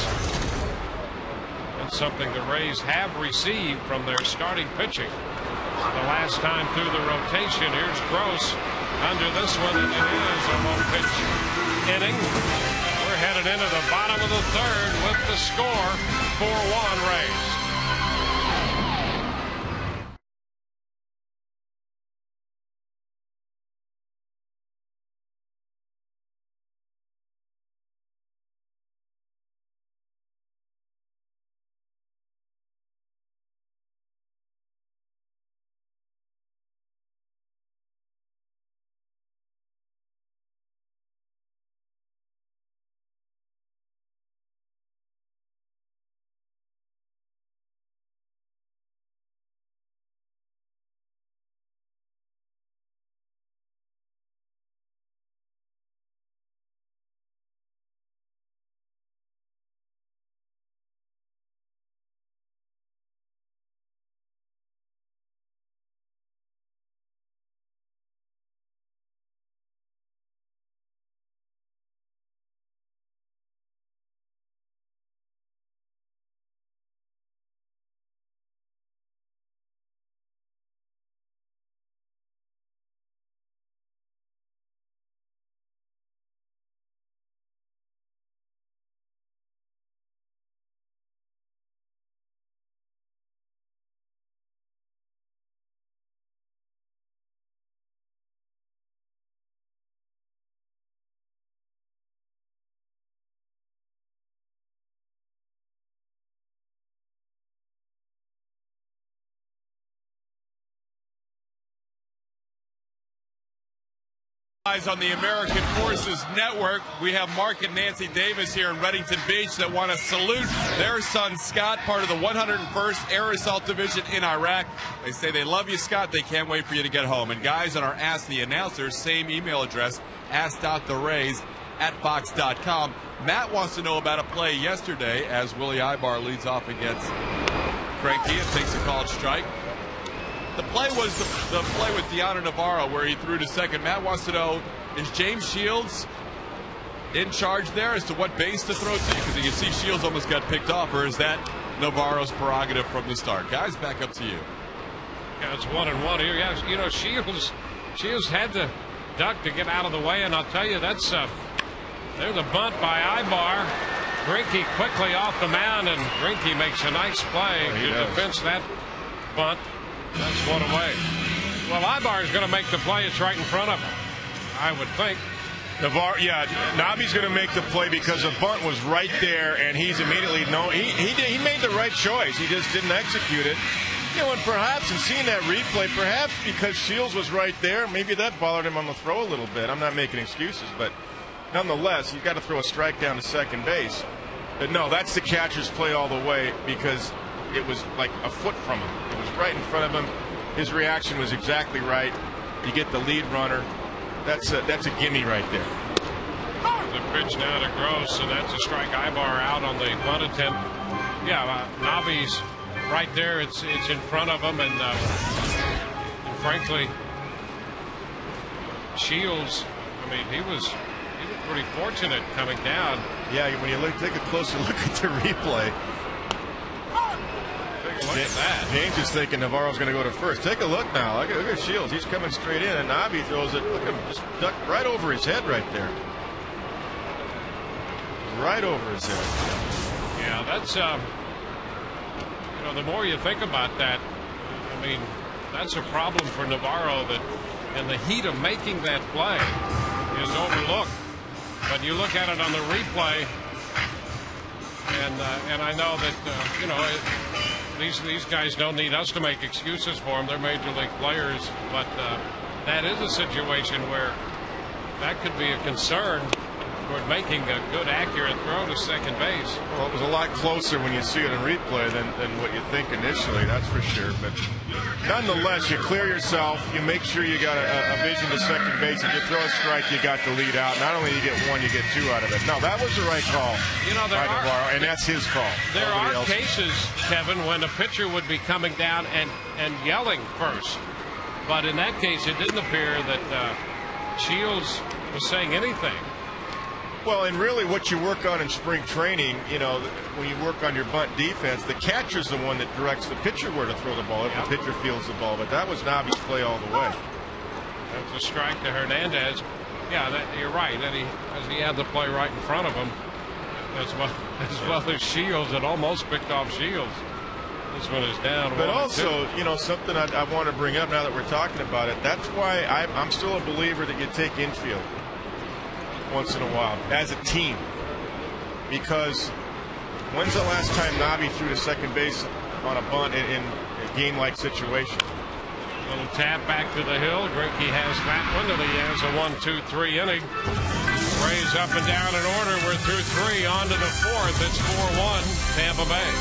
That's something the Rays have received from their starting pitching. The last time through the rotation, here's Gross under this one, and it is a low pitch inning. We're headed into the bottom of the third with the score, 4-1 Rays. Eyes on the American Forces Network. We have Mark and Nancy Davis here in Reddington Beach that want to salute their son Scott, part of the 101st Air Assault Division in Iraq. They say they love you, Scott. They can't wait for you to get home. And guys on our Ask the Announcers, same email address, ask.therays@fox.com. Matt wants to know about a play yesterday as Willie Ibar leads off against Greinke and takes a called strike. The play was the play with Deanna Navarro where he threw to second. Matt wants to know, is James Shields in charge there as to what base to throw to? Because you see Shields almost got picked off, or is that Navarro's prerogative from the start? Guys, back up to you. Yeah, it's 1-1 here. Yeah, you know, Shields had to duck to get out of the way, and I'll tell you, there's a bunt by Ibar. Greinke quickly off the mound, and Greinke makes a nice play to defense that bunt. That's one away. Well, Ibar is going to make the play. It's right in front of him, I would think. Nabi's going to make the play because the bunt was right there, and he's immediately he made the right choice. He just didn't execute it. You know, and perhaps in seeing that replay, perhaps because Shields was right there, maybe that bothered him on the throw a little bit. I'm not making excuses, but nonetheless, you've got to throw a strike down to second base. But no, that's the catcher's play all the way because it was like a foot from him. It was right in front of him. His reaction was exactly right. You get the lead runner. That's a gimme right there. The pitch now to Gross, and that's a strike. Ibar out on the bunt attempt. Yeah, Nabi's right there. It's in front of him, and frankly, Shields. I mean, he was pretty fortunate coming down. Yeah, when you take a closer look at the replay. Look at that. James is thinking Navarro's going to go to first. Take a look now. Look at Shields. He's coming straight in, and Nabi throws it. Look at him, just ducked right over his head right there. Right over his head. Yeah, that's you know, the more you think about that, I mean, that's a problem for Navarro that in the heat of making that play is overlooked. But you look at it on the replay, and I know that you know. These guys don't need us to make excuses for them. They're major league players, but that is a situation where that could be a concern toward making a good, accurate throw to second base. Well, it was a lot closer when you see it in replay than what you think initially, that's for sure. But nonetheless, you clear yourself, you make sure you got a vision to second base. If you throw a strike, you got the lead out. Not only you get one, you get two out of it. No, that was the right call. You know, Navarro, and that's his call. There are cases, Kevin, when a pitcher would be coming down and yelling first. But in that case, it didn't appear that Shields was saying anything. Well, and really what you work on in spring training, you know, when you work on your bunt defense, the catcher's the one that directs the pitcher where to throw the ball if the pitcher fields the ball. But that was Nabi's play all the way. That's a strike to Hernandez. Yeah, you're right. And he had the play right in front of him, as well as Shields. It almost picked off Shields. This one is down. But also, you know, something I want to bring up now that we're talking about it. That's why I'm still a believer that you take infield once in a while as a team, because when's the last time Nabi threw to second base on a bunt in a game-like situation? Little tap back to the hill. Greinke has that one, and he has a 1-2-3 inning. Rays up and down in order. We're through three, on to the fourth. It's 4-1 Tampa Bay.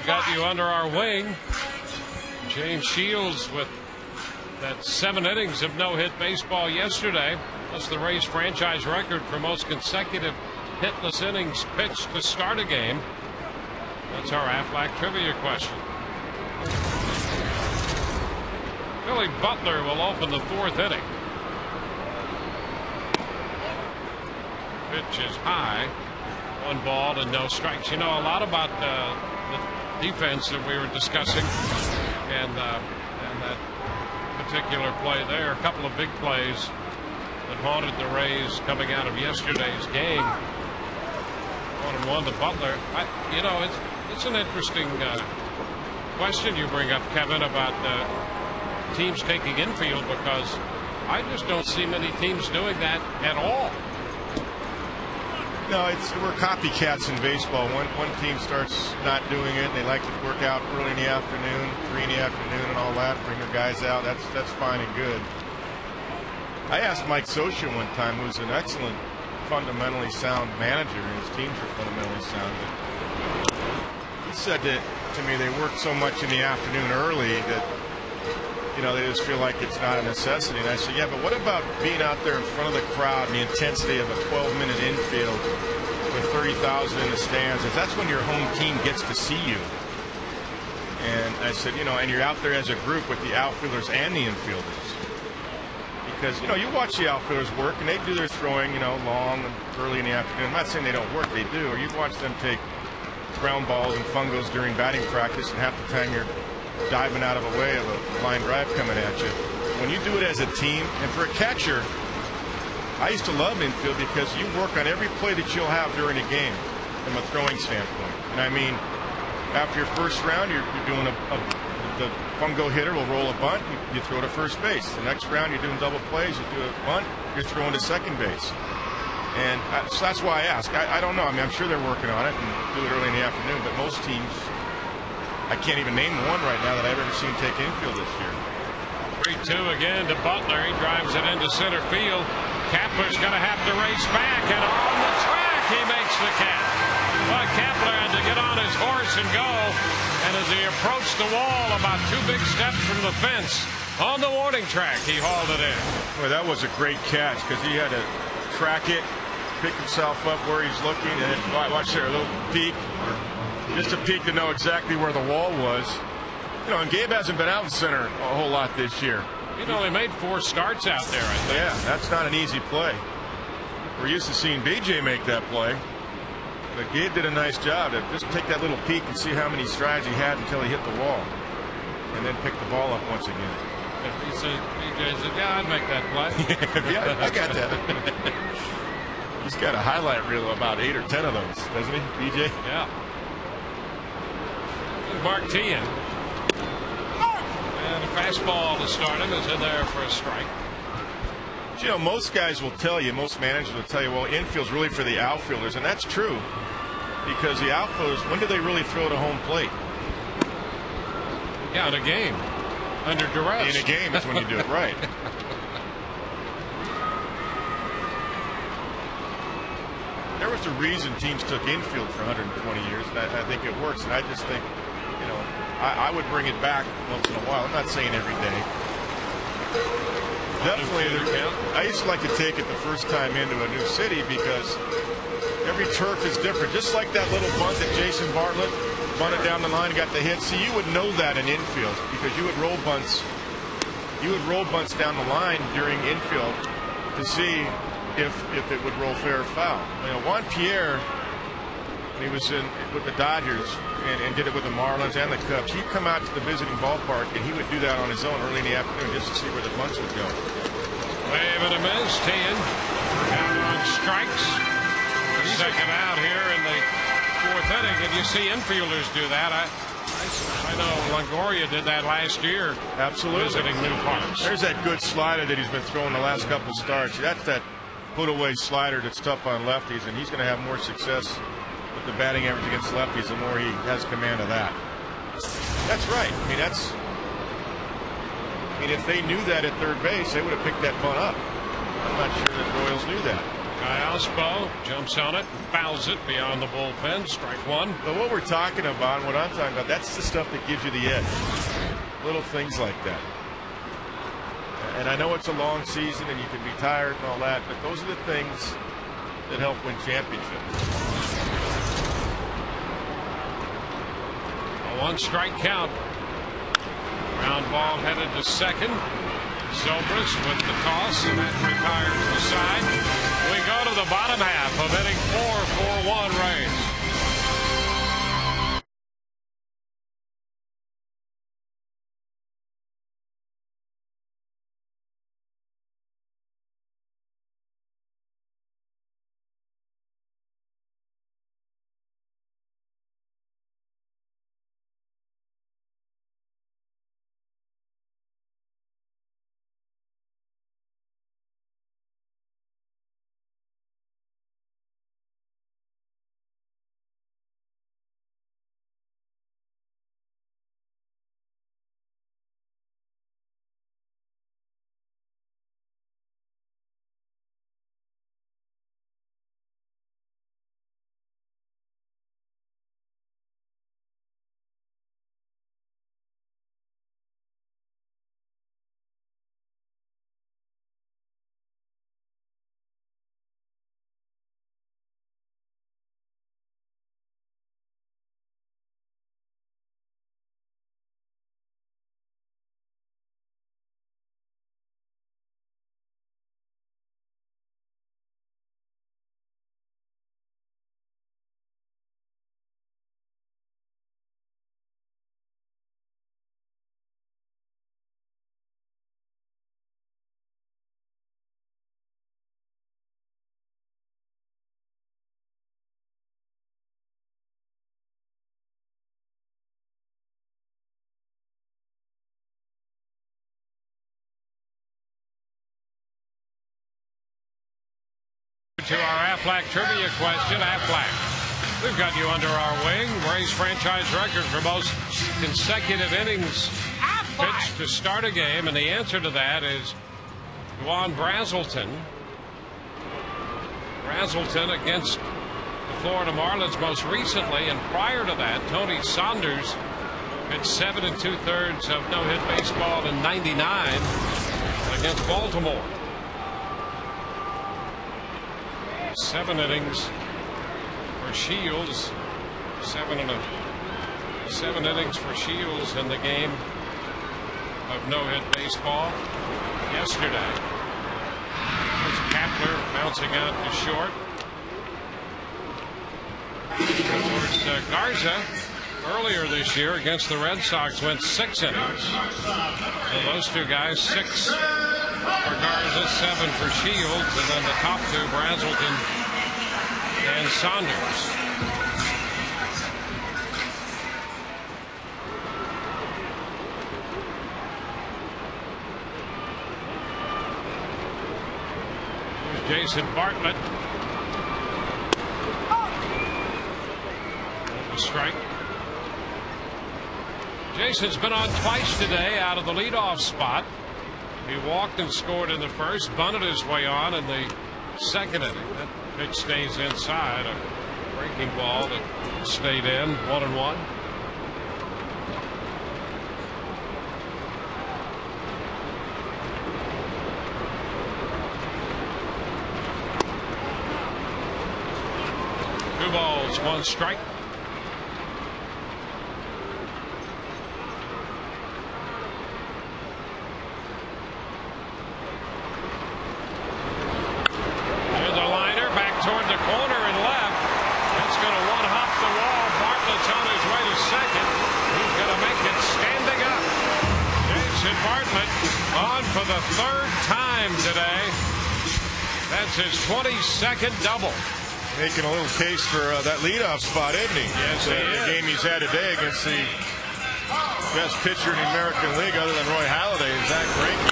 got you under our wing. James Shields with that 7 innings of no-hit baseball yesterday. That's the Rays franchise record for most consecutive hitless innings pitched to start a game. That's our Aflac trivia question. Billy Butler will open the 4th inning. Pitch is high. 1 ball and no strikes. You know a lot about the defense that we were discussing, and that particular play there. A couple of big plays that haunted the Rays coming out of yesterday's game. 1-1 to Butler. You know, it's an interesting question you bring up, Kevin, about teams taking infield, because I just don't see many teams doing that at all. No, we're copycats in baseball. One team starts not doing it, and they like to work out early in the afternoon, 3 in the afternoon, and all that. Bring their guys out. That's fine and good. I asked Mike Socia one time, who's an excellent, fundamentally sound manager, and his teams are fundamentally sound. But he said that to me, they work so much in the afternoon early that, you know, they just feel like it's not a necessity. And I said, yeah, but what about being out there in front of the crowd and the intensity of a 12-minute infield with 30,000 in the stands? That's when your home team gets to see you. And I said, you know, and you're out there as a group with the outfielders and the infielders. Because, you know, you watch the outfielders work, and they do their throwing, you know, long and early in the afternoon. I'm not saying they don't work, they do. Or you watch them take ground balls and fungos during batting practice, and half the time you're diving out of a way of a line drive coming at you. When you do it as a team, and for a catcher, I used to love infield because you work on every play that you'll have during a game from a throwing standpoint. And I mean, after your first round, you're doing the fungo hitter will roll a bunt, you throw to first base. The next round, you're doing double plays, you do a bunt, you're throwing to second base. And so that's why I ask. I don't know. I mean, I'm sure they're working on it and do it early in the afternoon, but most teams, I can't even name one right now that I've ever seen take infield this year. 3-2 again to Butler. He drives it into center field. Kapler's going to have to race back, and on the track he makes the catch. Well, Kapler had to get on his horse and go, and as he approached the wall about 2 big steps from the fence on the warning track, he hauled it in. Boy, that was a great catch because he had to track it, pick himself up where he's looking, and then watch there, a little peek. Just a peek to know exactly where the wall was. You know, and Gabe hasn't been out in center a whole lot this year. He's only made 4 starts out there, I think. Yeah, that's not an easy play. We're used to seeing BJ make that play. But Gabe did a nice job to just take that little peek and see how many strides he had until he hit the wall. And then pick the ball up once again. BJ said, yeah, I'd make that play. Yeah, I got that. He's got a highlight reel of about 8 or 10 of those, doesn't he, BJ? Yeah. Martian. And a fastball to start him is in there for a strike. But, you know, most guys will tell you, most managers will tell you, well, infield's really for the outfielders, and that's true. Because the outfielders, when do they really throw to home plate? Yeah, in a game. Under duress. In a game is when you do it right. There was a reason teams took infield for 120 years, and I think it works. And I just think, you know, I would bring it back once in a while. I'm not saying every day. Definitely, I used to like to take it the first time into a new city because every turf is different. Just like that little bunt that Jason Bartlett bunted down the line and got the hit. See, you would know that in infield because you would roll bunts. You would roll bunts down the line during infield to see if it would roll fair or foul. You know, Juan Pierre, when he was with the Dodgers and did it with the Marlins and the Cubs, he'd come out to the visiting ballpark and he would do that on his own early in the afternoon just to see where the bunts would go. Wave and a miss, 10. Count on strikes. The second out here in the 4th inning, and you see infielders do that. I know Longoria did that last year. Absolutely. Visiting new parks. There's that good slider that he's been throwing the last couple starts. That's that put-away slider that's tough on lefties, and he's going to have more success with the batting average against lefties the more he has command of that. That's right. I mean, if they knew that at third base, they would have picked that bunt up. I'm not sure that Royals knew that. Ospo jumps on it, fouls it beyond the bullpen. Strike one. But what we're talking about, what I'm talking about, that's the stuff that gives you the edge. Little things like that. And I know it's a long season and you can be tired and all that, but those are the things that help win championships. A one strike count. Ground ball headed to second. Zobrist with the toss, and that retires the side. We go to the bottom half of inning 4, 4-1 Rays. To our Aflac trivia question. Aflac, we've got you under our wing. Rays franchise record for most consecutive innings pitched to start a game, and the answer to that is Juan Brazelton. Brazelton against the Florida Marlins most recently, and prior to that, Tony Saunders pitched 7 2/3 of no-hit baseball in '99 against Baltimore. 7 innings for Shields. 7 innings for Shields in the game of no-hit baseball yesterday. There's Kapler bouncing out to short. Of course, Garza earlier this year against the Red Sox went 6 innings. So those two guys, 6 for Garza, 7 for Shields, and then the top two, Brazelton and Saunders. Here's Jason Bartlett. A strike. Jason's been on twice today out of the leadoff spot. He walked and scored in the first, bunted his way on in the second inning. That pitch stays inside. A breaking ball that stayed in, 1-1. Two balls, 1 strike. For the 3rd time today. That's his 22nd double. Making a little case for that leadoff spot, isn't he? Yes, he is. The game he's had today against the best pitcher in the American League other than Roy Halladay is Zach Greinke.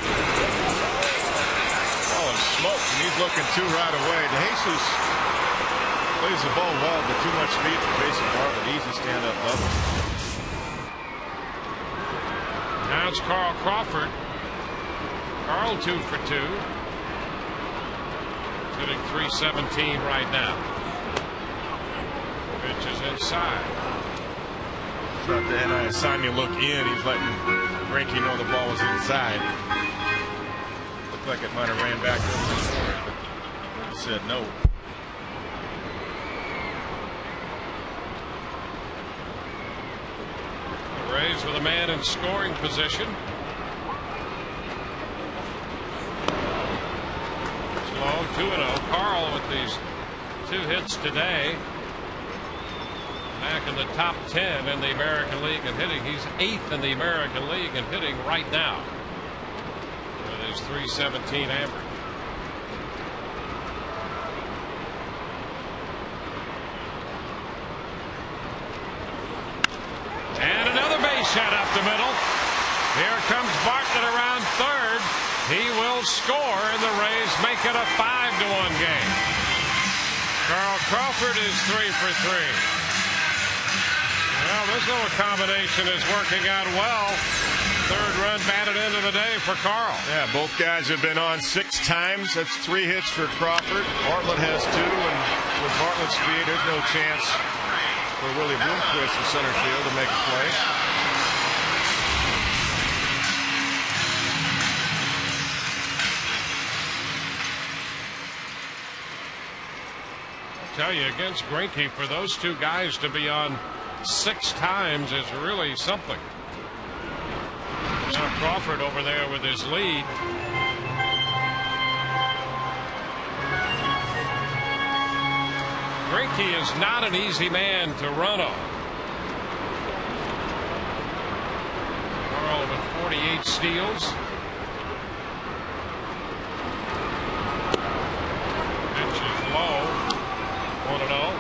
Oh, and smoked, and he's looking 2 right away. DeJesus plays the ball well, but too much speed for Jason Bartlett. Easy stand-up double. Now it's Carl Crawford. Carl 2 for 2. hitting .317 right now. Pitch is inside. So then I assigned you look in. He's letting Greinke know the ball was inside. Looked like it might have ran back over the corner, but he said no. The Rays with a man in scoring position. Slow 2-0. Carl with these 2 hits today. Back in the top 10 in the American League in hitting. He's 8th in the American League in hitting right now with his .317 average. And another base hit up the middle. Here comes Bartlett around third. He will score, and the Rays make it a 5-1 game. Carl Crawford is 3 for 3. Well, this little combination is working out well. Third run batted into the day for Carl. Yeah, both guys have been on 6 times. That's 3 hits for Crawford. Bartlett has 2, and with Bartlett's speed, there's no chance for Willie Bloomquist in center field to make a play. I'll tell you, against Greinke, for those 2 guys to be on 6 times is really something. Now Crawford over there with his lead. Greinke is not an easy man to run on. Carl with 48 steals. Pitch is low. 1-0.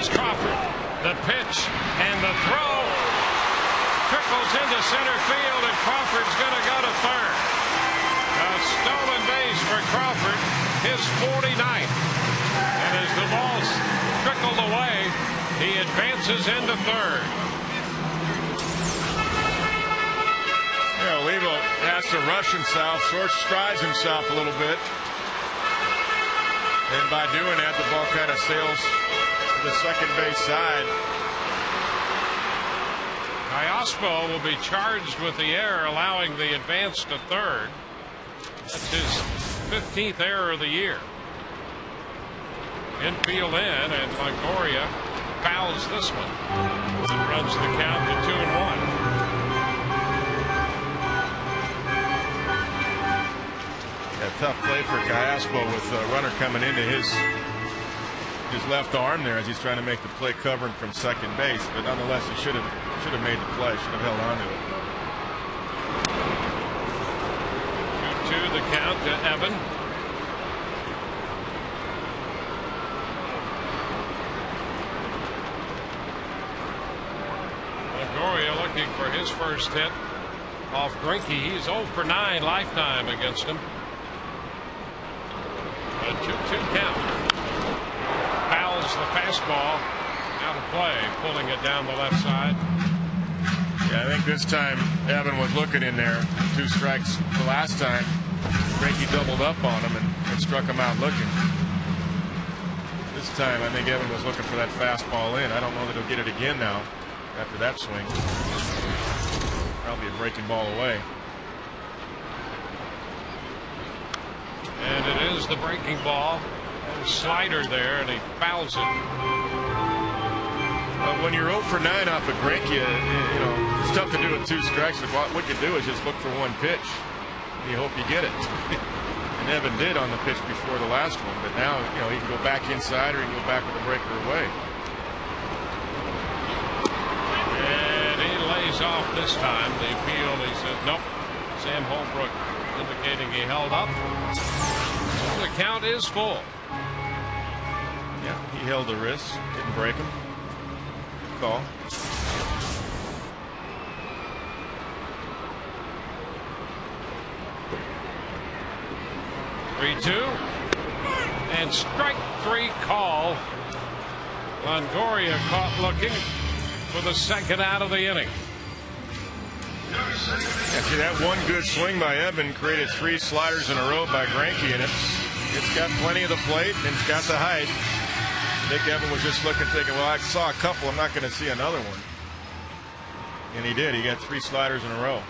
Crawford, the pitch and the throw trickles into center field, and Crawford's going to go to third. A stolen base for Crawford, his 49th, and as the ball's trickled away, he advances into third. Yeah, Levo has to rush himself, short strides himself a little bit, and by doing that, the ball kind of sails the second base side. Iospo will be charged with the error, allowing the advance to third. That's his 15th error of the year. Infield in, and Longoria fouls this one. Runs the count to 2-1. Yeah, tough play for Iospo with a runner coming into his left arm there as he's trying to make the play covering from second base, but nonetheless he should have made the play, should have held on to it. 2-2 the count to Evan. Longoria looking for his first hit off Greinke. He's 0 for 9 lifetime against him. A 2-2 count. The fastball out of play, pulling it down the left side. Yeah, I think this time Evan was looking in there. 2 strikes the last time. Greinke doubled up on him and struck him out looking. This time I think Evan was looking for that fastball in. I don't know that he'll get it again now after that swing. Probably a breaking ball away. And it is the breaking ball. Slider there, and he fouls it. When you're 0 for 9 off of Greinke, you know, it's tough to do with 2 strikes. But what you do is just look for 1 pitch. And you hope you get it. And Evan did on the pitch before the last one. But now, you know, he can go back inside or he can go back with the breaker away. And he lays off this time. The appeal, he says, nope. Sam Holbrook indicating he held up. So the count is full. Yeah, he held the wrist, didn't break him. Good call. 3-2. And strike 3 call. Longoria caught looking for the second out of the inning. Yeah, see, that one good swing by Evan created 3 sliders in a row by Greinke, and it's got plenty of the plate and it's got the height. Nick Evan was just looking, thinking, well, I saw a couple, I'm not going to see another one. And he did. He got 3 sliders in a row.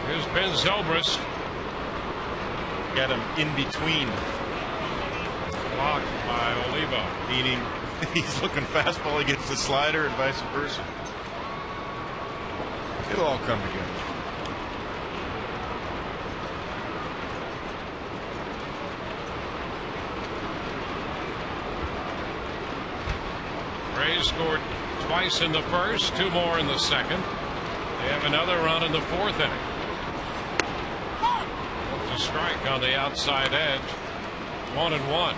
Here's Ben Zobrist. Got him in between. Blocked by Olivo. Meaning he's looking fastball, he gets the slider, and vice versa. It'll all come together. Rays scored twice in the first, 2 more in the second. They have another run in the 4th inning. A strike on the outside edge. 1-1.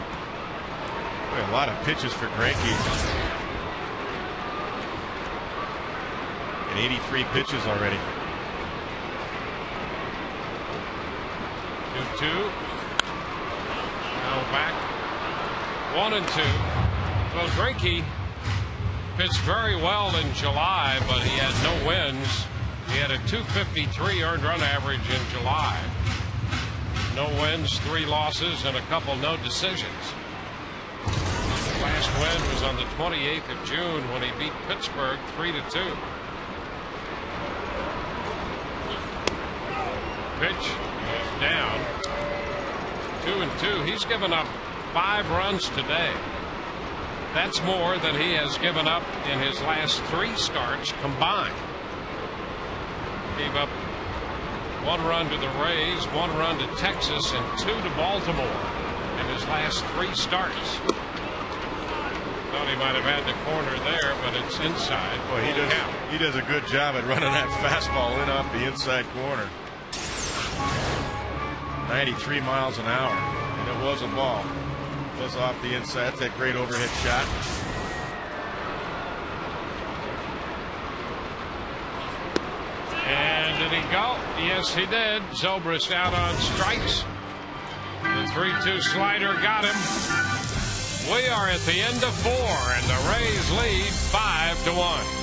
A lot of pitches for Greinke. And 83 pitches already. 2-2. Now back. 1-2. Well, Greinke pitched very well in July, but he had no wins. He had a .253 earned run average in July. No wins, 3 losses, and a couple no decisions. His last win was on the 28th of June when he beat Pittsburgh 3-2. Pitch is down. 2-2. He's given up 5 runs today. That's more than he has given up in his last 3 starts combined. Gave up 1 run to the Rays, 1 run to Texas, and 2 to Baltimore in his last 3 starts. Thought he might have had the corner there, but it's inside. Boy, he does a good job at running that fastball in off the inside corner. 93 miles an hour, and it was a ball. It was off the inside. That's a great overhead shot. And did he go? Yes, he did. Zobrist out on strikes. The 3-2 slider got him. We are at the end of 4, and the Rays lead 5-1.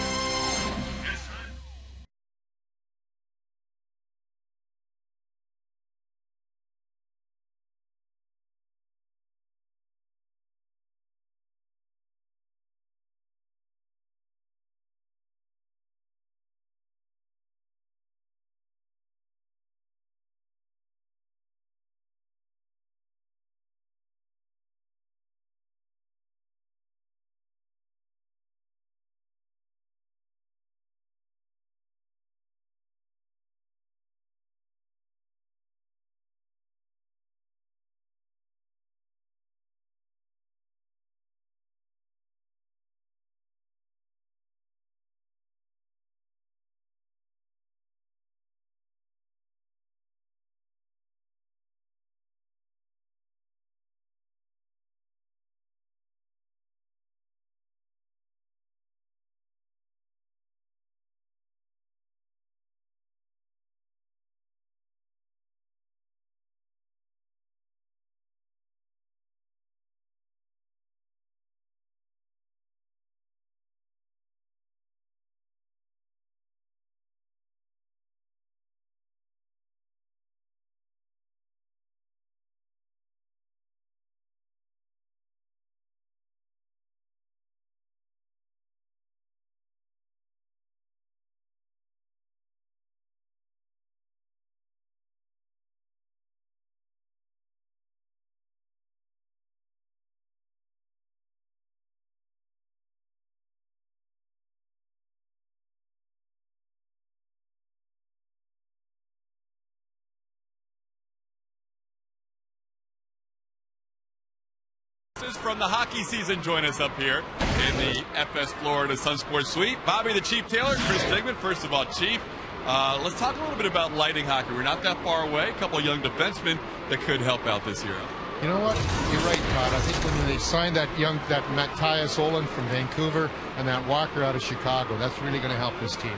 From the hockey season, join us up here in the FS Florida Sun Sports Suite. Bobby the Chief Taylor, Chris Stigman. First of all, Chief, let's talk a little bit about lighting hockey. We're not that far away. A couple of young defensemen that could help out this year. You know what? You're right, Todd. I think when they signed that Matthias Oland from Vancouver and that Walker out of Chicago, that's really going to help this team.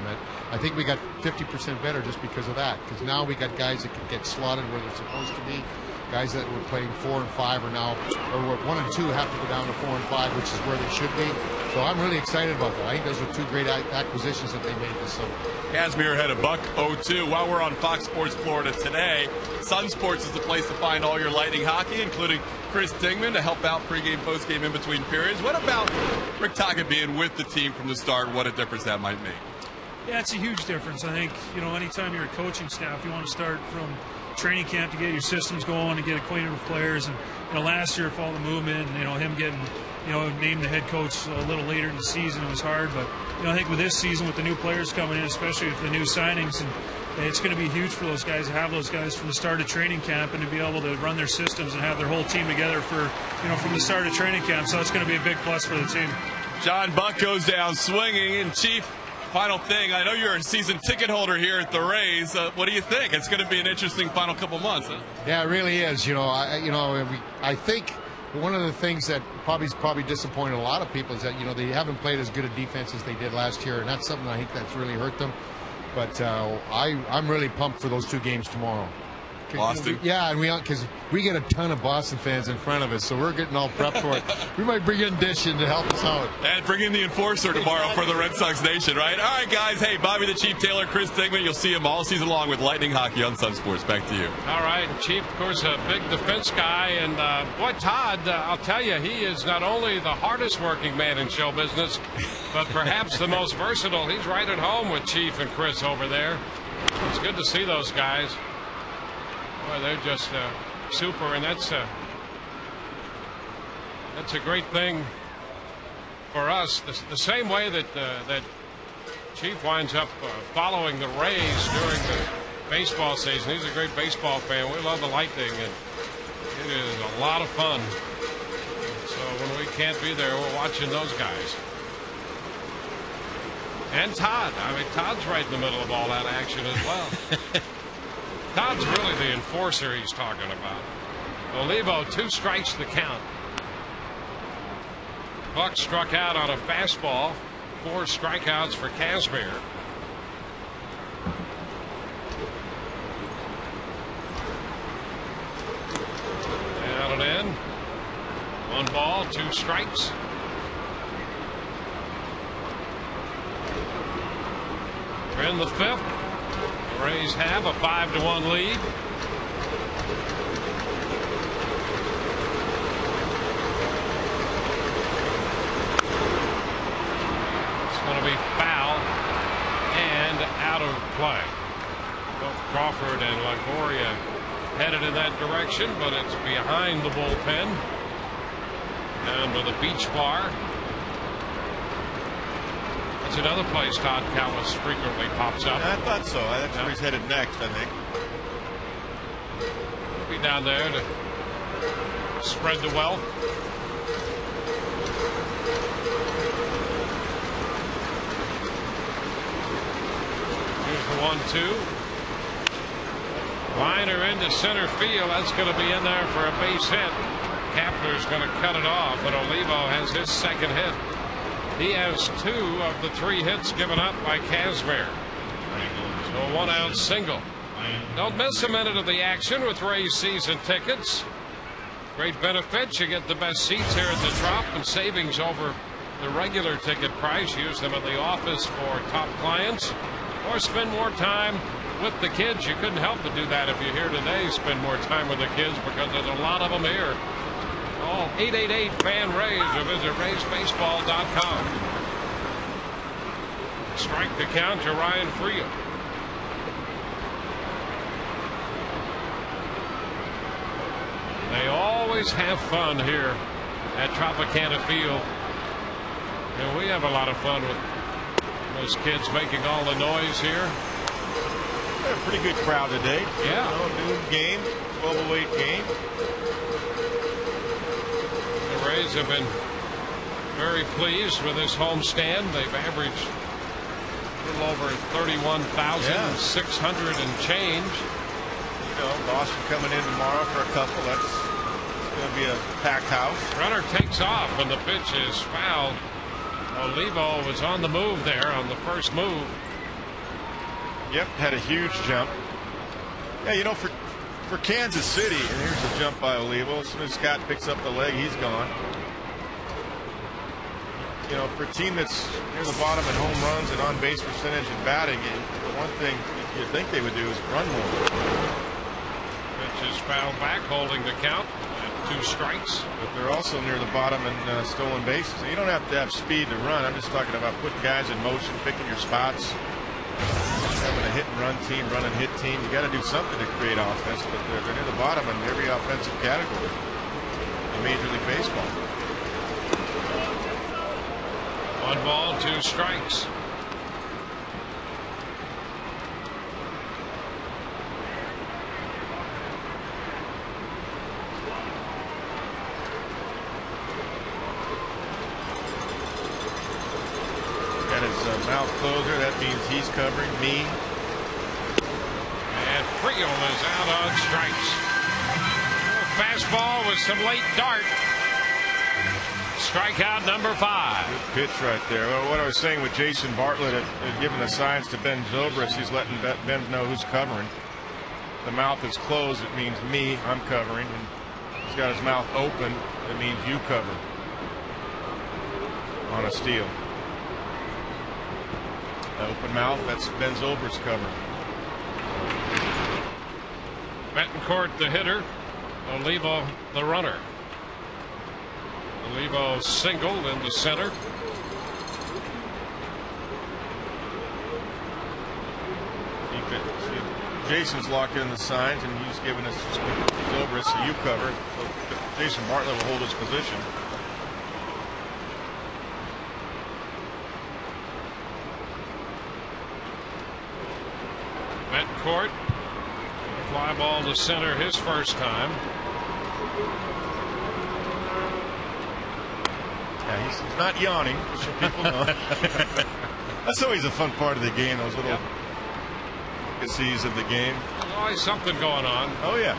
I think we got 50% better just because of that. Because now we got guys that can get slotted where they're supposed to be. Guys that were playing 4 and 5 are now, or 1 and 2 have to go down to 4 and 5, which is where they should be. So I'm really excited about that. I think those are 2 great acquisitions that they made this summer. Casimir had a $1.02. While we're on Fox Sports Florida today, Sun Sports is the place to find all your Lightning hockey, including Chris Dingman to help out pregame, postgame, in between periods. What about Rick Tocchet being with the team from the start? What a difference that might make. Yeah, it's a huge difference. I think, anytime you're a coaching staff, you want to start from training camp to get your systems going and get acquainted with players. And last year, for all the movement, and him getting named the head coach a little later in the season, it was hard. But I think with this season, with the new players coming in, especially with the new signings, and it's going to be huge for those guys to have those guys from the start of training camp and to be able to run their systems and have their whole team together for from the start of training camp. So it's going to be a big plus for the team. John Buck goes down swinging, and Chief, final thing, I know you're a season ticket holder here at the Rays. What do you think? It's going to be an interesting final couple months, huh? Yeah, it really is. I think one of the things that probably disappointed a lot of people is that they haven't played as good a defense as they did last year, and that's something I think that's really hurt them. But I'm really pumped for those 2 games tomorrow. Boston? Yeah, and because we get a ton of Boston fans in front of us, so we're getting all prepped for it. We might bring in Dish in to help us out. And bring in the enforcer tomorrow for the Red Sox Nation, right? All right, guys. Hey, Bobby the Chief Taylor, Chris Dingman. You'll see him all season long with Lightning Hockey on Sun Sports. Back to you. All right, Chief, of course, a big defense guy. And, boy, Todd, I'll tell you, he is not only the hardest working man in show business, but perhaps the most versatile. He's right at home with Chief and Chris over there. It's good to see those guys. Boy, they're just super, and that's a great thing for us. The same way that that Chief winds up following the Rays during the baseball season. He's a great baseball fan. We love the Lightning, and it is a lot of fun. So when we can't be there, we're watching those guys. And Todd. I mean, Todd's right in the middle of all that action as well. Todd's really the enforcer he's talking about. Olivo, 2 strikes the count. Buck struck out on a fastball. 4 strikeouts for Casimir. Out and in. 1 ball, 2 strikes. We're in the 5th. The Rays have a 5-1 lead. It's going to be foul and out of play. Both Crawford and Longoria headed in that direction, but it's behind the bullpen. Down to the beach bar. It's another place Todd Callis frequently pops up. I thought so. That's where he's headed next, I think. Be down there to spread the wealth. Here's the 1-2. Liner into center field. That's going to be in there for a base hit. Kapler's going to cut it off, and Olivo has his 2nd hit. He has 2 of the 3 hits given up by Casimir. So a 1-out single. Don't miss a minute of the action with Rays season tickets. Great benefits. You get the best seats here at the Trop and savings over the regular ticket price. Use them at the office for top clients, or spend more time with the kids. You couldn't help but do that if you're here today. Spend more time with the kids because there's a lot of them here. Call 888-FAN-RAYS or visit RaysBaseball.com. Strike the count to Ryan Friel. They always have fun here at Tropicana Field. And we have a lot of fun with those kids making all the noise here. They're a pretty good crowd today. Yeah. Noon game, 12:08 game. The Rays have been very pleased with this homestand. They've averaged a little over 31,600 and change. Boston coming in tomorrow for a couple. That's going to be a packed house. Runner takes off, and the pitch is fouled. Olivo was on the move there on the first move. Yep, had a huge jump. Yeah, you know, for Kansas City, and here's a jump by Olivo. As soon as Scott picks up the leg, he's gone. You know, for a team that's near the bottom in home runs and on base percentage and batting, the one thing you'd think they would do is run more. Pitch is fouled back, holding the count at 2 strikes. But they're also near the bottom in stolen bases. So you don't have to have speed to run. I'm just talking about putting guys in motion, picking your spots, having a hit and run team, run and hit team. You got to do something to create offense. But they're near the bottom in every offensive category in Major League Baseball. 1 ball, 2 strikes. Got his mouth closer. That means he's covering me. And Friel is out on strikes. Fastball with some late dart. Strikeout number 5. Good pitch right there. Well, what I was saying with Jason Bartlett had given the signs to Ben Zobrist. He's letting Ben know who's covering. The mouth is closed. It means me. I'm covering. And he's got his mouth open. It means you cover on a steal. Open mouth. That's Ben Zobrist covering. Betancourt the hitter. Olivo the runner. Olivo singled in the center. Jason's locked in the signs, and he's giving us Zobrist, so you cover. So Jason Bartlett will hold his position. Betancourt, fly ball to center his first time. Yeah, he's not yawning, so people know. That's always a fun part of the game, those little intricacies of the game. There's always something going on. Oh, yeah.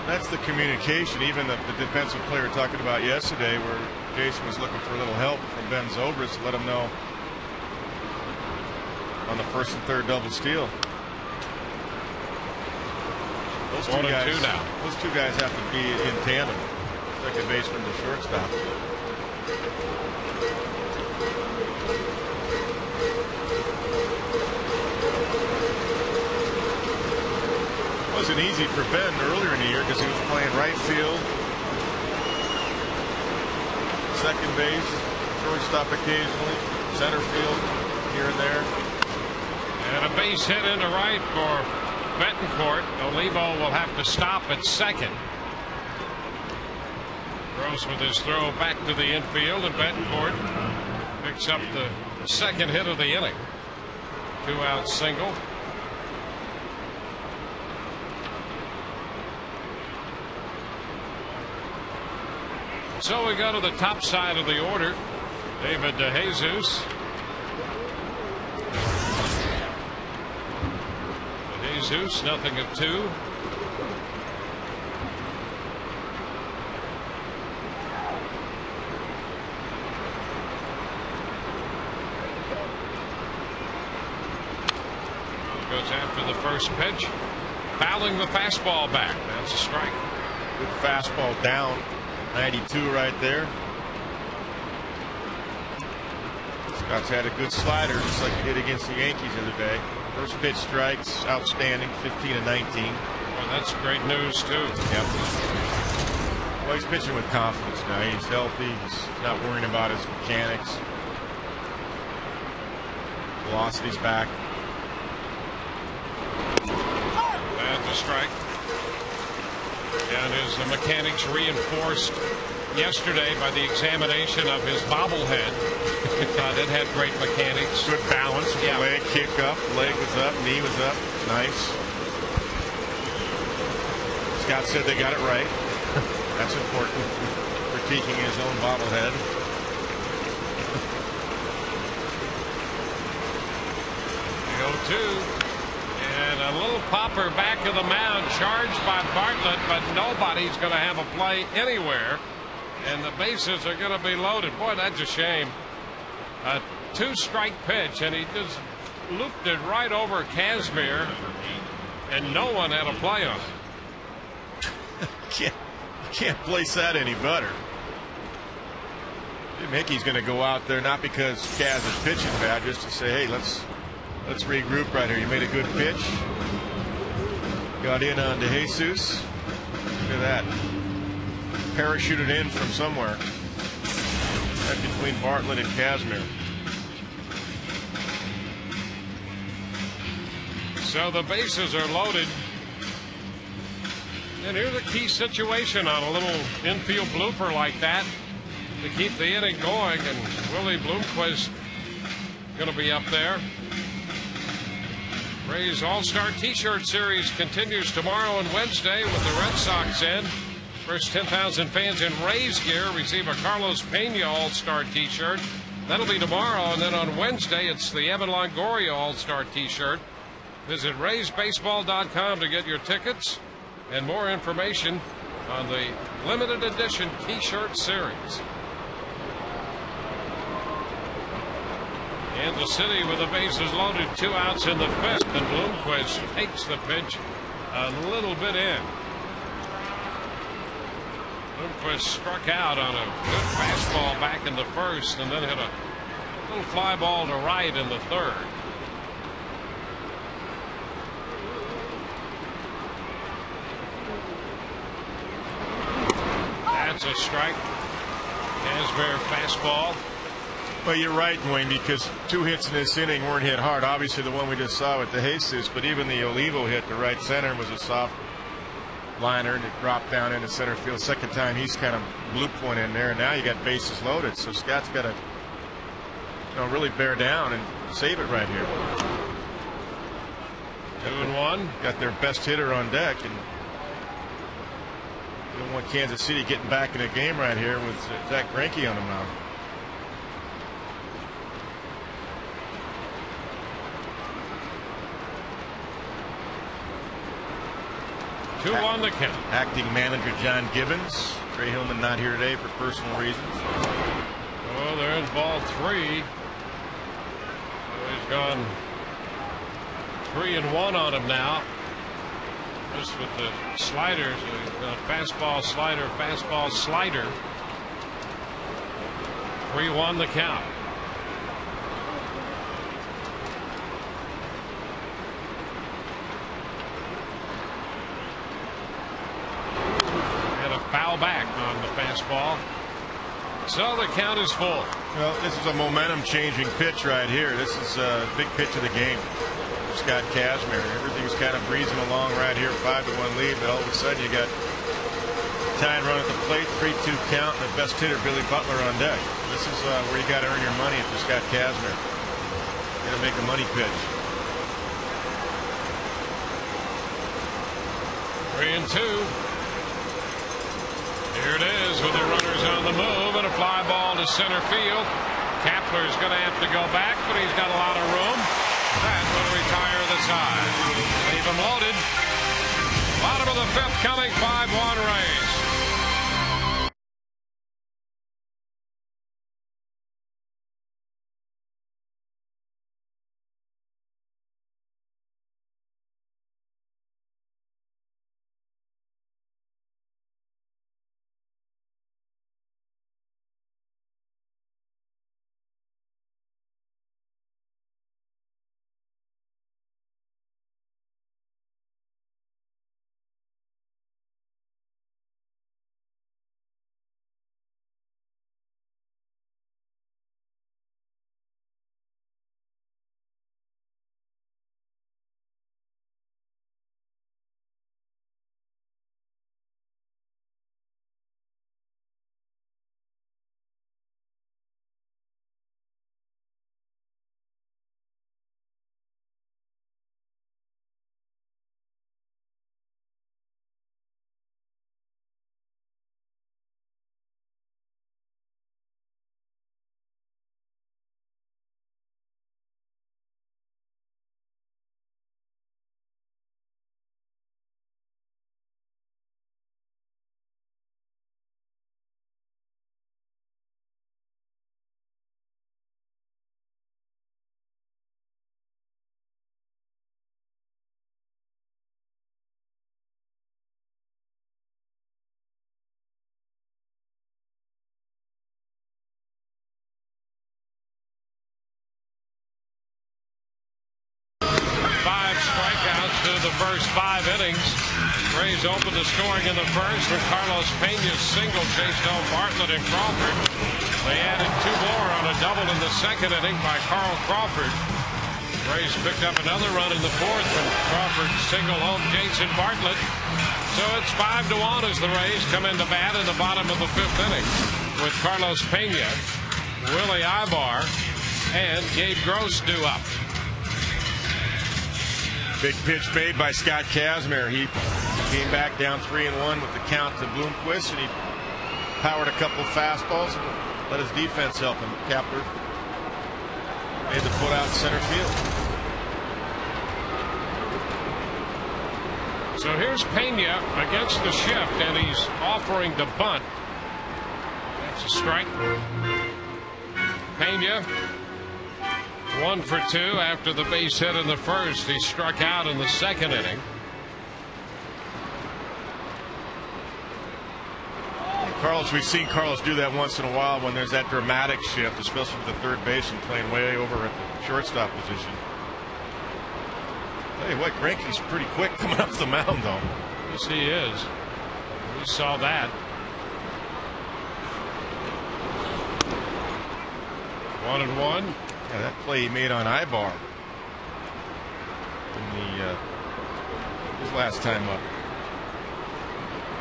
That's the communication, even the defensive player talking about yesterday, where Jason was looking for a little help from Ben Zobrist to let him know on the first and third double steal. Those two guys, those two guys have to be in tandem, second baseman to shortstop. It wasn't easy for Ben earlier in the year because he was playing right field, second base, shortstop occasionally, center field here and there. And a base hit into right for Betancourt. Olivo will have to stop at second. Gross with his throw back to the infield, and Betancourt picks up the second hit of the inning. 2-out single. So we go to the top side of the order. David DeJesus. DeJesus, nothing of 2. Goes after the first pitch, fouling the fastball back. That's a strike. Good fastball down. 92 right there. Scott's had a good slider, just like he did against the Yankees the other day. First pitch strikes, outstanding, 15-19. Well, that's great news too. Yep. Well, he's pitching with confidence now. He's healthy. He's not worrying about his mechanics. Velocity's back. That's a strike. And his mechanics reinforced yesterday by the examination of his bobblehead. It had great mechanics. Good balance. Yeah. Leg kick up, leg was up, knee was up. Nice. Scott said they got it right. That's important. Critiquing his own bobblehead. The 0-2. And a little popper back of the mound, charged by Bartlett, but nobody's going to have a play anywhere. And the bases are going to be loaded. Boy, that's a shame. A 2-strike pitch, and he just looped it right over Kazmir, and no one had a play on it. Can't place that any better. Mickey's going to go out there not because Kaz is pitching bad, just to say, hey, let's regroup right here. You made a good pitch. Got in on De Jesus. Look at that. Parachuted in from somewhere. Right between Bartlett and Kazmir. So the bases are loaded. And here's a key situation on a little infield blooper like that to keep the inning going. And Willie Bloomquist going to be up there. Rays All-Star T-shirt series continues tomorrow and Wednesday with the Red Sox in. First 10,000 fans in Rays gear receive a Carlos Pena All-Star T-shirt. That'll be tomorrow, and then on Wednesday it's the Evan Longoria All-Star T-shirt. Visit RaysBaseball.com to get your tickets and more information on the limited edition T-shirt series. Kansas City with the bases loaded, 2 outs in the 5th, and Bloomquist takes the pitch a little bit in. Bloomquist struck out on a good fastball back in the 1st, and then hit a little fly ball to right in the 3rd. That's a strike. Kazmir fastball. Well, you're right, Wayne, because 2 hits in this inning weren't hit hard. Obviously, the one we just saw with the Jesus, but even the Olivo hit to right center was a soft liner, and it dropped down into center field. Second time he's kind of blooped one in there, and now you got bases loaded. So Scott's got to, really bear down and save it right here. 2-1. Got their best hitter on deck, and you don't want Kansas City getting back in a game right here with Zach Greinke on the mound. 2-1 the count. Acting manager John Gibbons. Trey Hillman not here today for personal reasons. Oh, they're in ball 3. So he's gone 3-1 on him now. Just with the sliders, fastball, slider, fastball, slider. 3-1 the count. Foul back on the fastball. So the count is full. Well, this is a momentum changing pitch right here. This is a big pitch of the game. Scott Kazmir. Everything's kind of breezing along right here. 5-1 lead, but all of a sudden you got tying run at the plate, 3-2 count, and the best hitter Billy Butler on deck. This is where you got to earn your money if you're Scott Kazmir. You got to make a money pitch. 3-2. Here it is with the runners on the move and a fly ball to center field. Kapler's going to have to go back, but he's got a lot of room. That will retire the side. Leave him loaded. Bottom of the 5th coming, 5-1 Rays. the first 5 innings. Rays opened the scoring in the first when Carlos Pena's single chased home Bartlett and Crawford. They added 2 more on a double in the second inning by Carl Crawford. Rays picked up another run in the fourth when Crawford singled home Jason Bartlett. So it's 5-1 as the Rays come into bat in the bottom of the 5th inning with Carlos Pena, Willie Ibar, and Gabe Gross due up. Big pitch made by Scott Kazmir. He came back down 3-1 with the count to Bloomquist, and he powered a couple fastballs and let his defense help him. Kepler made the put out center field. So here's Pena against the shift, and he's offering to bunt. That's a strike. Pena 1 for 2 after the base hit in the first. He struck out in the second inning. Carlos, we've seen Carlos do that once in a while when there's that dramatic shift, especially with the third baseman playing way over at the shortstop position. Tell you what, Greinke's pretty quick coming up the mound, though. Yes, he is. We saw that. 1-1. Yeah, that play he made on Ibar in his last time up.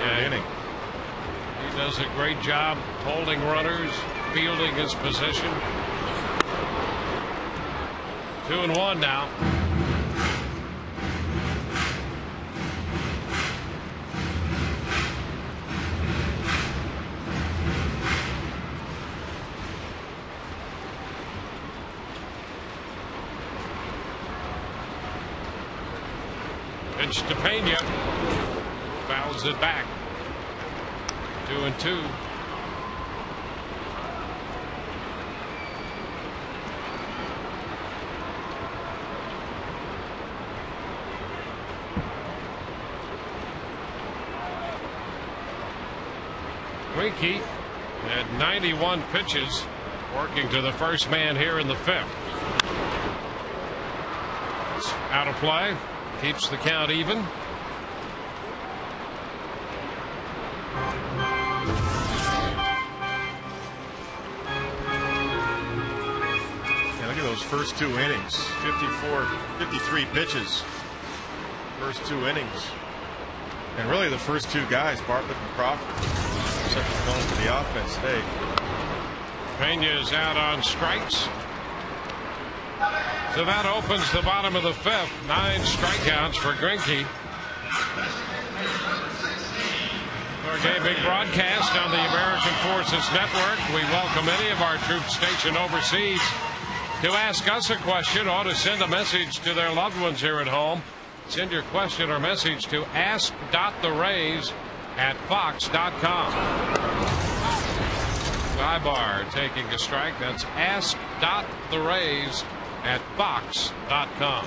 Yeah, Inning. He does a great job holding runners, fielding his position. 2-1 now. Pitch to Pena. Fouls it back. 2-2. Greinke had 91 pitches, working to the first man here in the 5th. It's out of play. Keeps the count even. Yeah, look at those first 2 innings. 53 pitches. First 2 innings. And really the first 2 guys, Bartlett and Crawford, second going to the offense. Hey. Pena is out on strikes. So that opens the bottom of the 5th. 9 strikeouts for Greinke. Okay, big broadcast on the American Forces Network. We welcome any of our troops stationed overseas to ask us a question or to send a message to their loved ones here at home. Send your question or message to ask.therays@fox.com. Ibar taking a strike. That's ask.therays@fox.com.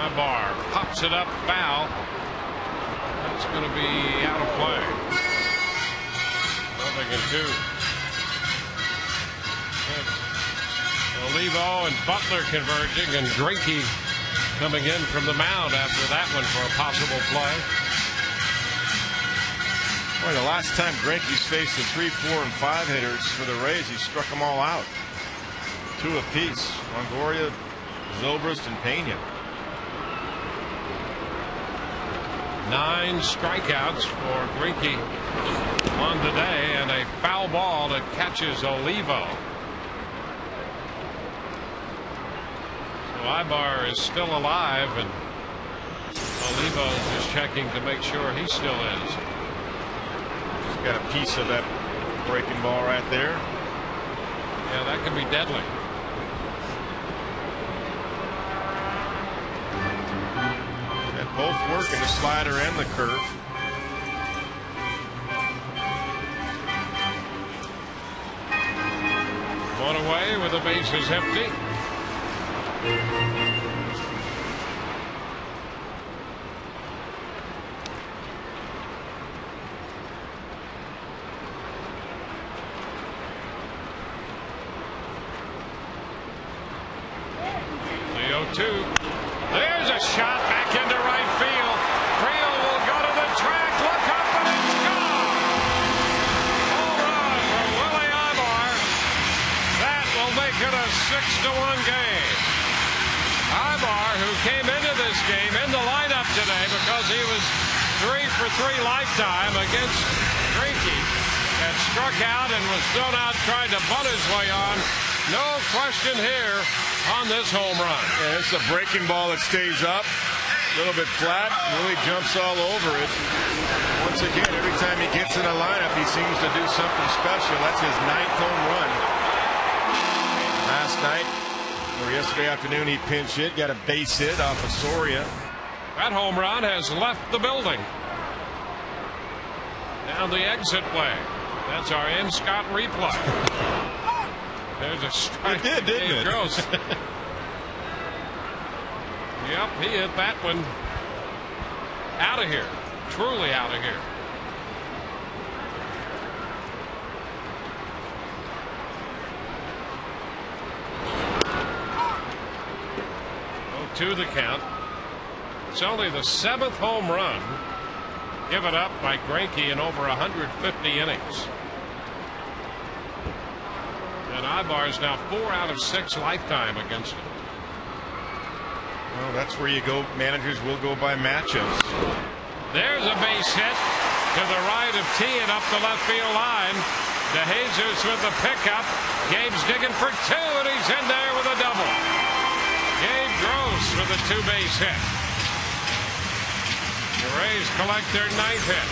Ibar pops it up, foul. That's going to be out of play. 0-2. Olivo and Butler converging, and Greinke coming in from the mound after that one for a possible play. Boy, the last time Greinke's faced the 3, 4, and 5 hitters for the Rays, he struck them all out. 2 apiece. Longoria, Zobrist, and Pena. 9 strikeouts for Greinke on today, and a foul ball that catches Olivo. So Ibar is still alive, and Olivo is just checking to make sure he still is. He's got a piece of that breaking ball right there. Yeah, that could be deadly. Both working, the slider and the curve. One away with the bases empty. There's a shot back into right field. Creel will go to the track. Look up and it's gone. Home run for Willie Ibar. That will make it a 6-1 game. Ibar, who came into this game in the lineup today because he was 3 for 3 lifetime against Greinke, had struck out and was thrown out trying to bunt his way on. No question here on this home run. Yeah, it's a breaking ball that stays up, a little bit flat. Willie jumps all over it. Once again, every time he gets in a lineup, he seems to do something special. That's his 9th home run. Last night, or yesterday afternoon, he pinch hit, got a base hit off of Soria. That home run has left the building. Down the exit way. That's our M. Scott replay. There's a strike. It did, didn't it? Gross. Yep, he hit that one out of here. Truly out of here. To the count. It's only the 7th home run given up by Greinke in over 150 innings. And Ibar's now 4 out of 6 lifetime against him. Well, that's where you go. Managers will go by matchups. There's a base hit to the right of T and up the left field line. DeJesus with the pickup. Gabe's digging for 2 and he's in there with a double. Gabe Gross with a 2-base hit. The Rays collect their 9th hit.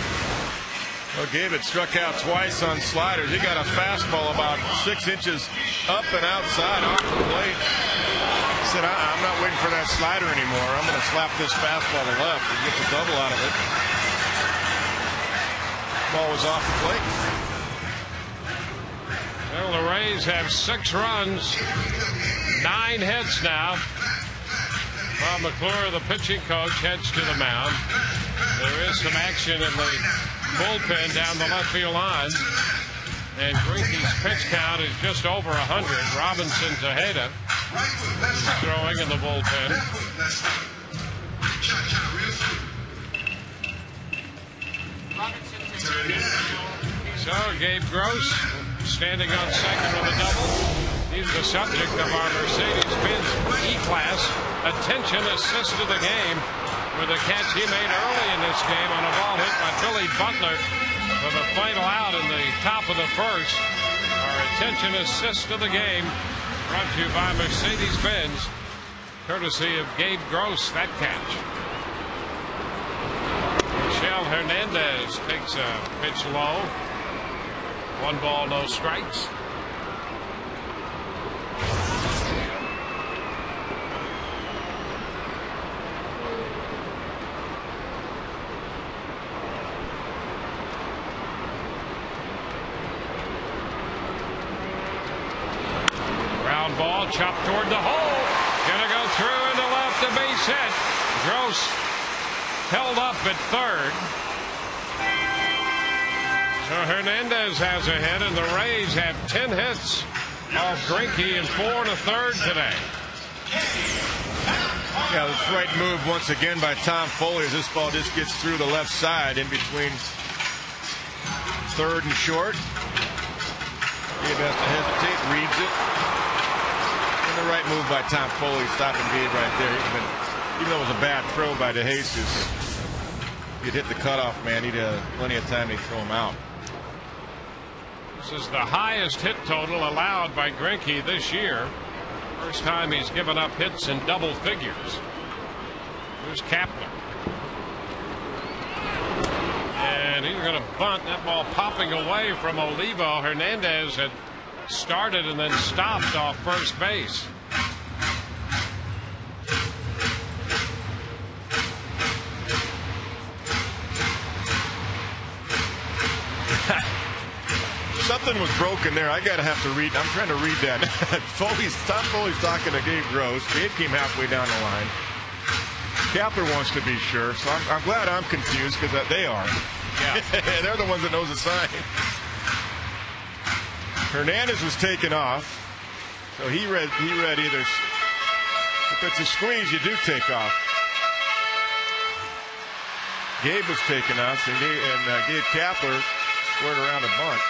Well, Gabe had struck out twice on sliders. He got a fastball about 6 inches up and outside off the plate. He said, I'm not waiting for that slider anymore. I'm going to slap this fastball to left and get the double out of it. Ball was off the plate. Well, the Rays have 6 runs, 9 hits now. Bob McClure, the pitching coach, heads to the mound. There is some action in the bullpen down the left field line. And Greinke's pitch count is just over 100. Robinson Tejeda throwing in the bullpen. So Gabe Gross standing on second with a double. He's the subject of our Mercedes-Benz E-Class Attention Assist of the Game with a catch he made early in this game on a ball hit by Billy Butler for the final out in the top of the first. Our Attention Assist of the Game brought to you by Mercedes-Benz, courtesy of Gabe Gross, that catch. Michel Hernandez takes a pitch low. 1 ball, no strikes. Ground ball chopped toward the hole. Gonna go through into left, a base hit. Gross held up at third. So Hernandez has a hit, and the Rays have 10 hits off Greinke and 4 1/3 today. Yeah, this right move once again by Tom Foley as this ball just gets through the left side in between third and short. Gabe has to hesitate, reads it. And the right move by Tom Foley, stopping Gabe right there. Even though it was a bad throw by DeJesus, he'd hit the cutoff man. He'd have plenty of time to throw him out. This is the highest hit total allowed by Greinke this year. First time he's given up hits in double figures. Here's Kapler. And he's going to bunt. That ball popping away from Olivo. Hernandez had started and then stopped off first base. Something was broken there. I gotta have to read. I'm trying to read that. Tom Foley's talking to Gabe Gross. Gabe came halfway down the line. Kapler wants to be sure, so I'm glad I'm confused because they are. Yeah, they're the ones that knows the sign. Hernandez was taken off, so he read either If it's a squeeze, you do take off. Gabe was taken out, and Gabe Kapler squared around a bunt.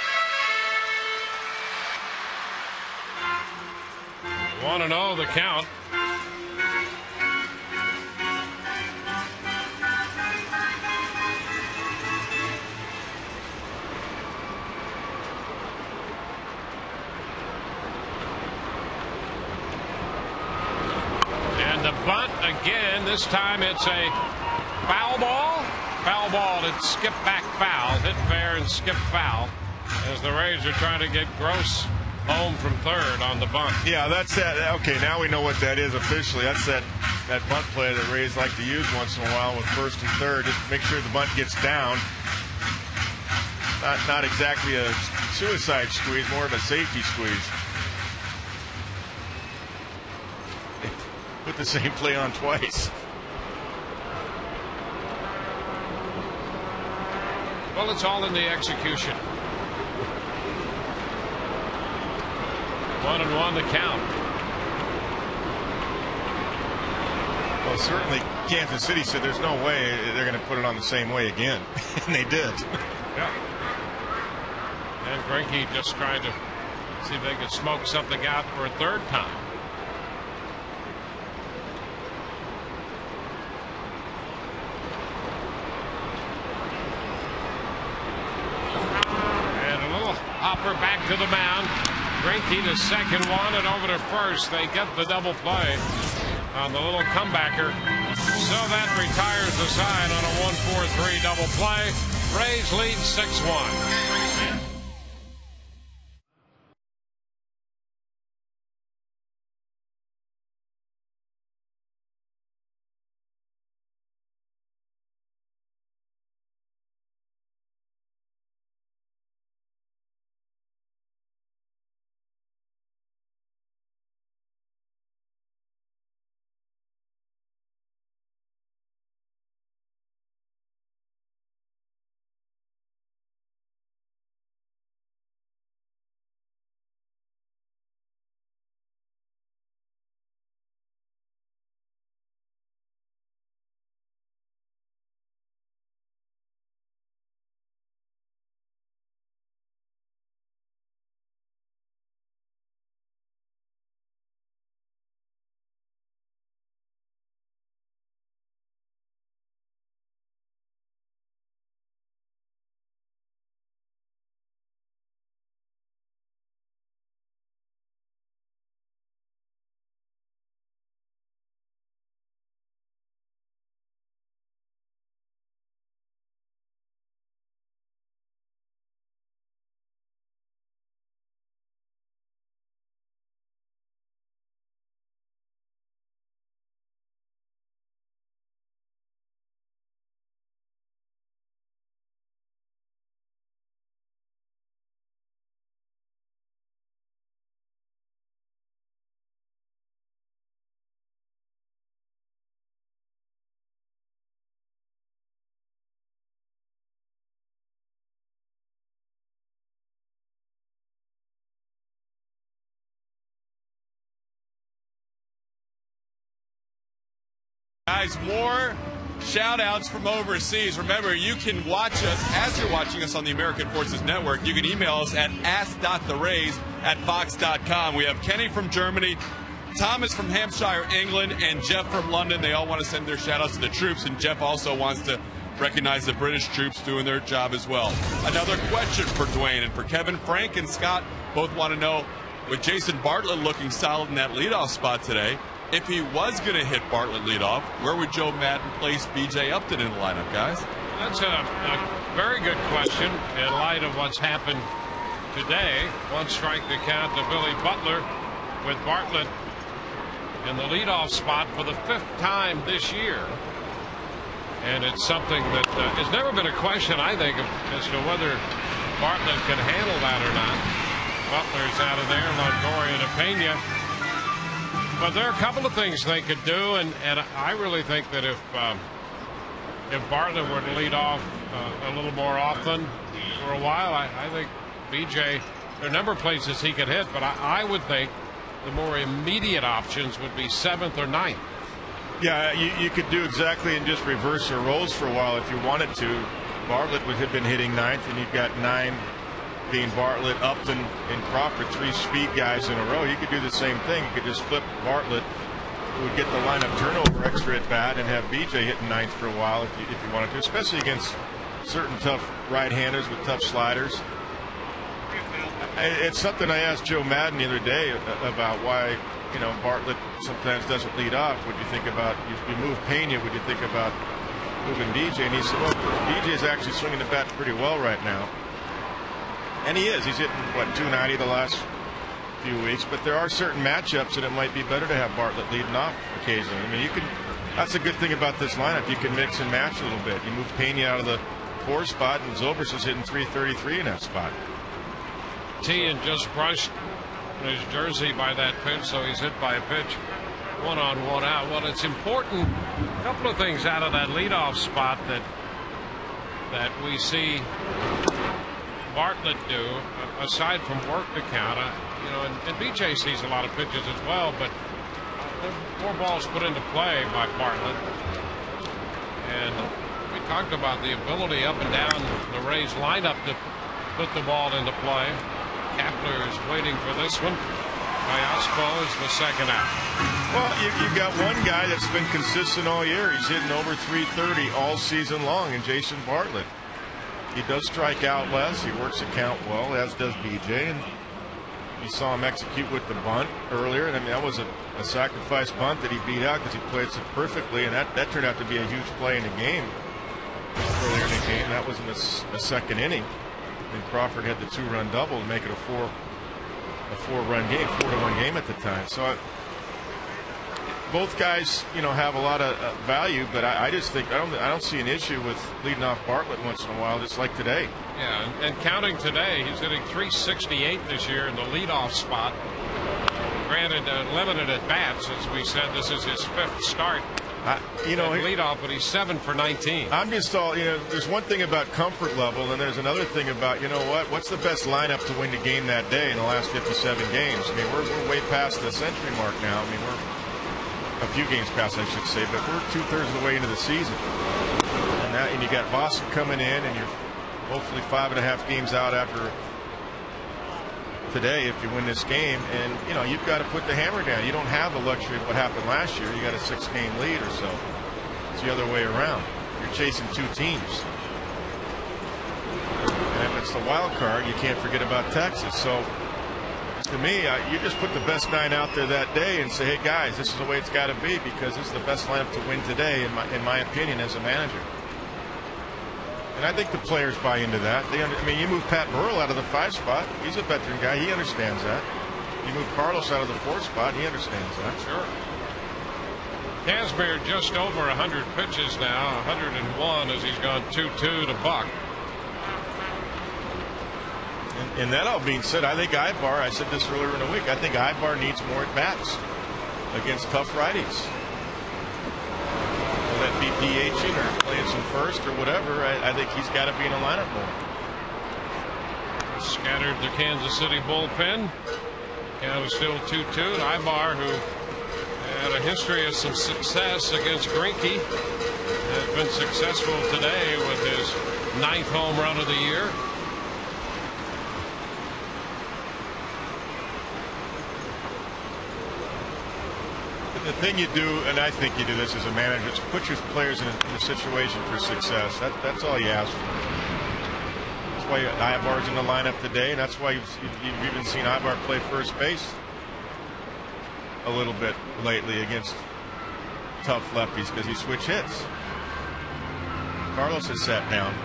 1-0 the count. And the bunt again. This time it's a foul ball. Foul ball. It skipped back foul. Hit fair and skipped foul as the Rays are trying to get Gross home from third on the bunt. Yeah, that's that. Okay, now we know what that is officially. That's that bunt play that Rays like to use once in a while with first and third, just to make sure the bunt gets down. Not exactly a suicide squeeze, more of a safety squeeze. They put the same play on twice. Well, it's all in the execution. 1-1 the count. Well, certainly Kansas City said there's no way they're going to put it on the same way again. And they did. Yeah. And Greinke just trying to see if they could smoke something out for a third time. And a little hopper back to the mound. Greinke to second one and over to first. They get the double play on the little comebacker. So that retires the side on a 1-4-3 double play. Rays lead 6-1. Guys, more shout outs from overseas. Remember, you can watch us as you're watching us on the American Forces Network. You can email us at ask.therays@fox.com. We have Kenny from Germany, Thomas from Hampshire, England, and Jeff from London. They all want to send their shout outs to the troops, and Jeff also wants to recognize the British troops doing their job as well. Another question for Dwayne and for Kevin. Frank and Scott both want to know, with Jason Bartlett looking solid in that leadoff spot today, if he was going to hit Bartlett leadoff, where would Joe Madden place B.J. Upton in the lineup, guys? That's a very good question in light of what's happened today. One strike to count to Billy Butler with Bartlett in the leadoff spot for the 5th time this year. And it's something that has never been a question, I think, as to whether Bartlett can handle that or not. Butler's out of there, Longoria to PENA. But there are a couple of things they could do, and I really think that if Bartlett were to lead off a little more often for a while, I think BJ, there are a number of places he could hit, but I would think the more immediate options would be 7th or 9th. Yeah, you could do exactly and just reverse their roles for a while if you wanted to. Bartlett would have been hitting 9th, and you've got 9 being Bartlett, Upton, and Crawford, 3 speed guys in a row. You could do the same thing. You could just flip Bartlett, who would get the lineup turnover extra at bat, and have BJ hitting 9th for a while if you wanted to, especially against certain tough right-handers with tough sliders. It's something I asked Joe Madden the other day about why, you know, Bartlett sometimes doesn't lead off. What do you think about, you move PENA, what do you think about moving BJ? And he said, well, BJ is actually swinging the bat pretty well right now. And he is. He's hitting, what, 290 the last few weeks. But there are certain matchups that it might be better to have Bartlett leading off occasionally. I mean, you can, that's a good thing about this lineup. You can mix and match a little bit. You move PENA out of the 4 spot, and Zobrist is hitting 333 in that spot. Tian just brushed his jersey by that pitch, so he's hit by a pitch. 1 on, 1 out. Well, it's important. A couple of things out of that leadoff spot that we see Bartlett do, aside from work the count. You know, and BJ sees a lot of pitches as well, but more balls put into play by Bartlett. And we talked about the ability up and down the Rays lineup to put the ball into play. Kapler is waiting for this one. Ayaspo is the second out. Well, you've got one guy that's been consistent all year. He's hitting over 330 all season long, and Jason Bartlett. He does strike out less. He works the count well, as does BJ. And you saw him execute with the bunt earlier. And I mean, that was a sacrifice bunt that he beat out because he played so perfectly, and that turned out to be a huge play in the game. Earlier in the game, that was in the second inning. And Crawford had the 2-run double to make it a 4-run game, 4-1 game at the time. So both guys, you know, have a lot of value, but I just think I don't see an issue with leading off Bartlett once in a while, just like today. Yeah, and counting today, he's hitting 368 this year in the leadoff spot. Granted, limited at bats, as we said. This is his 5th start. You know, leadoff, but he's 7 for 19. I'm just all, you know, there's one thing about comfort level, and there's another thing about, you know what's the best lineup to win the game that day in the last 57 games? I mean, we're way past the century mark now. I mean, we're a few games past, I should say, but we're 2/3 of the way into the season. And you got Boston coming in, and you're hopefully 5.5 games out after today if you win this game, and you know you've got to put the hammer down. You don't have the luxury of what happened last year. You got a 6-game lead or so. It's the other way around. You're chasing 2 teams, and if it's the wild card, you can't forget about Texas. So to me, you just put the best 9 out there that day and say, hey guys, this is the way it's got to be, because this is the best lineup to win today, in my opinion, as a manager. And I think the players buy into that. I mean, you move Pat Burrell out of the 5 spot. He's a veteran guy. He understands that. You move Carlos out of the 4 spot. He understands that. Sure. Kazmir just over 100 pitches now, 101 as he's gone 2-2 to Buck. And that all being said, I think Ibar, I said this earlier in the week, I think Ibar needs more at-bats against tough righties. Will that be DHing or playing some first or whatever? I think he's got to be in the lineup more. Scattered the Kansas City bullpen. Count is still 2-2. Ibar, who had a history of some success against Greinke, has been successful today with his 9th home run of the year. The thing you do, and I think you do this as a manager, is put your players in a situation for success. That's all you ask for. That's why Ibar's in the lineup today, and that's why you've even seen Ibar play first base a little bit lately against tough lefties, because he switch hits. Carlos has sat down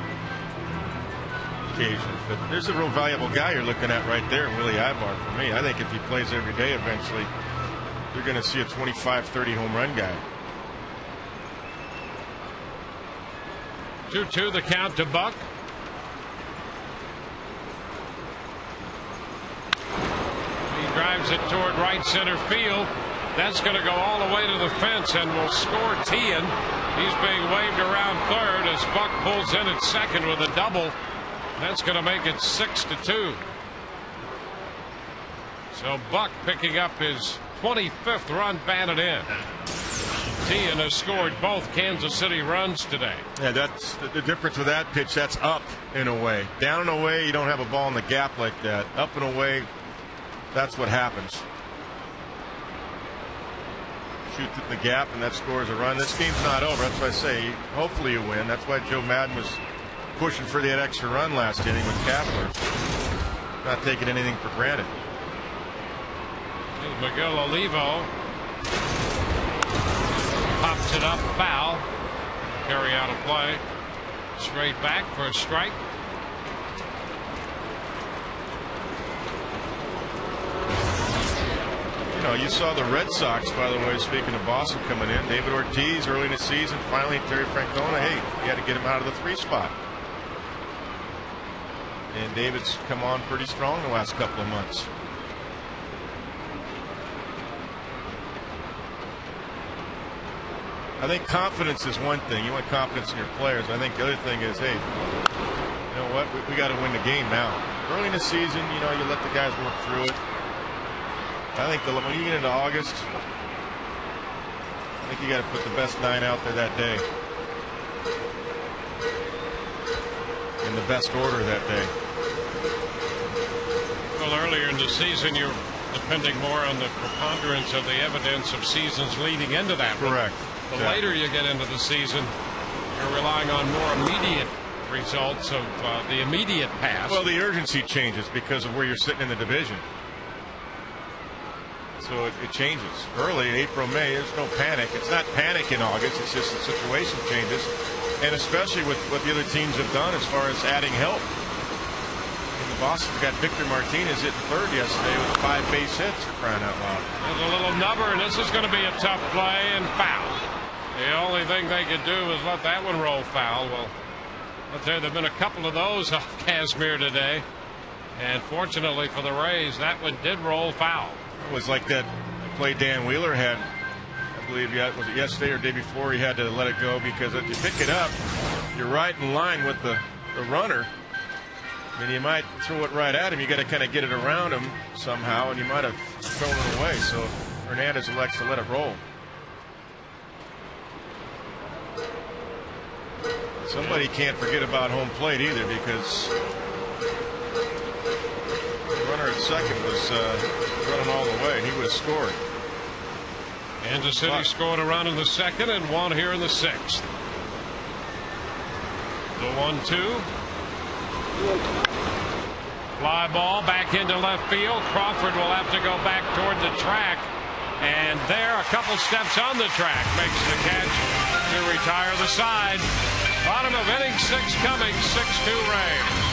occasionally, but there's a real valuable guy you're looking at right there, Willie Ibar, for me. I think if he plays every day eventually, you're going to see a 25-30 home run guy. 2-2 the count to Buck. He drives it toward right center field. That's going to go all the way to the fence and will score Tian. He's being waved around third as Buck pulls in at second with a double. That's going to make it 6-2. So Buck picking up his 25th run batted in. Tian has scored both Kansas City runs today. Yeah, that's the difference with that pitch. That's up and away. Down and away, you don't have a ball in the gap like that. Up and away, that's what happens. Shoot in the gap, and that scores a run. This game's not over. That's why I say, hopefully you win. That's why Joe Madden was pushing for that extra run last inning with Kapler. Not taking anything for granted. Here's Miguel Olivo. Pops it up, foul. Carry out a play. Straight back for a strike. You know, you saw the Red Sox, by the way, speaking of Boston coming in. David Ortiz early in the season. Finally, Terry Francona, hey, you had to get him out of the 3 spot. And David's come on pretty strong the last couple of months. I think confidence is one thing. You want confidence in your players. I think the other thing is, hey, you know what? We got to win the game now. Early in the season, you know, you let the guys work through it. I think when you get into August, I think you got to put the best 9 out there that day. In the best order that day. Well, earlier in the season, you're depending more on the preponderance of the evidence of seasons leading into that. Correct. The later you get into the season, you're relying on more immediate results of the immediate past. Well, the urgency changes because of where you're sitting in the division. So it changes. Early in April, May, there's no panic. It's not panic in August. It's just the situation changes. And especially with what the other teams have done as far as adding help. Boston's got Victor Martinez hitting third yesterday with 5 base hits, for crying out loud. There's a little number, and this is going to be a tough play and foul. The only thing they could do is let that one roll foul. Well, I'll tell you, there have been a couple of those off Kazmir today. And fortunately for the Rays, that one did roll foul. It was like that play Dan Wheeler had, I believe, was it yesterday or day before, he had to let it go because if you pick it up, you're right in line with the runner. I mean, you might throw it right at him. You got to kind of get it around him somehow, and you might have thrown it away. So Hernandez elects to let it roll. Somebody can't forget about home plate either, because the runner at second was running all the way, and he would have scored. Kansas City scored a run in the second and one here in the 6th. The 1-2. Fly ball back into left field. Crawford will have to go back toward the track. And there, a couple steps on the track, makes the catch to retire the side. Bottom of inning 6 coming, 6-2 Rays.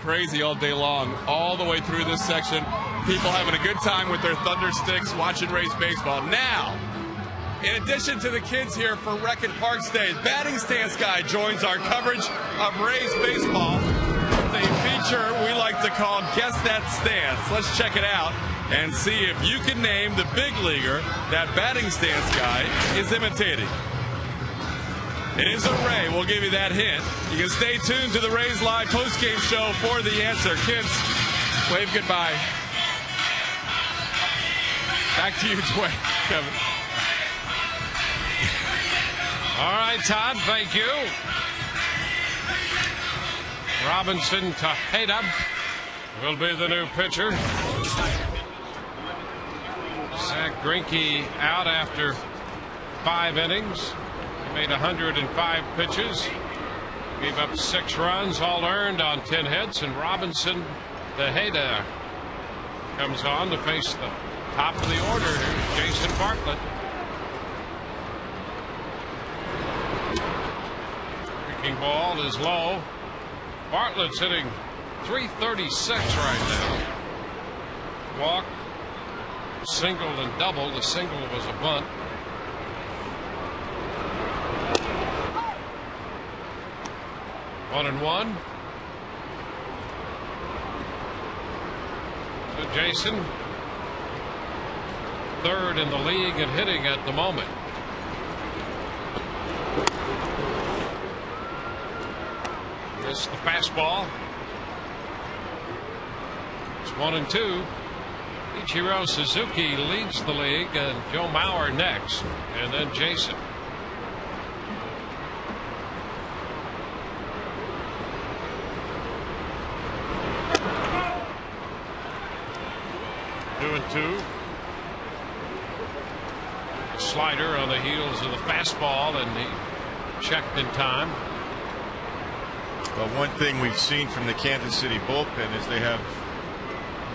crazy all day long, all the way through this section. People having a good time with their thunder sticks, watching Rays baseball. Now, in addition to the kids here for Reckitt Park Stage, batting stance guy joins our coverage of Rays baseball. It's a feature we like to call Guess That Stance. Let's check it out and see if you can name the big leaguer that batting stance guy is imitating. It is a Ray. We'll give you that hint. You can stay tuned to the Rays Live postgame show for the answer. Kids, wave goodbye. Back to you, Dwayne. Kevin. All right, Todd, thank you. Robinson Tejeda will be the new pitcher. Zach Greinke out after 5 innings. He made 105 pitches. Gave up 6 runs, all earned on 10 hits. And Robinson Tejeda comes on to face the top of the order. Here's Jason Bartlett. Breaking ball is low. Bartlett's hitting .336 right now. Walk, single, and double. The single was a bunt. One and one. So Jason, third in the league in hitting at the moment. This the fastball. It's 1 and 2. Ichiro Suzuki leads the league, and Joe Mauer next, and then Jason. Two and two. A slider on the heels of the fastball, and he checked in time. Well, one thing we've seen from the Kansas City bullpen is they have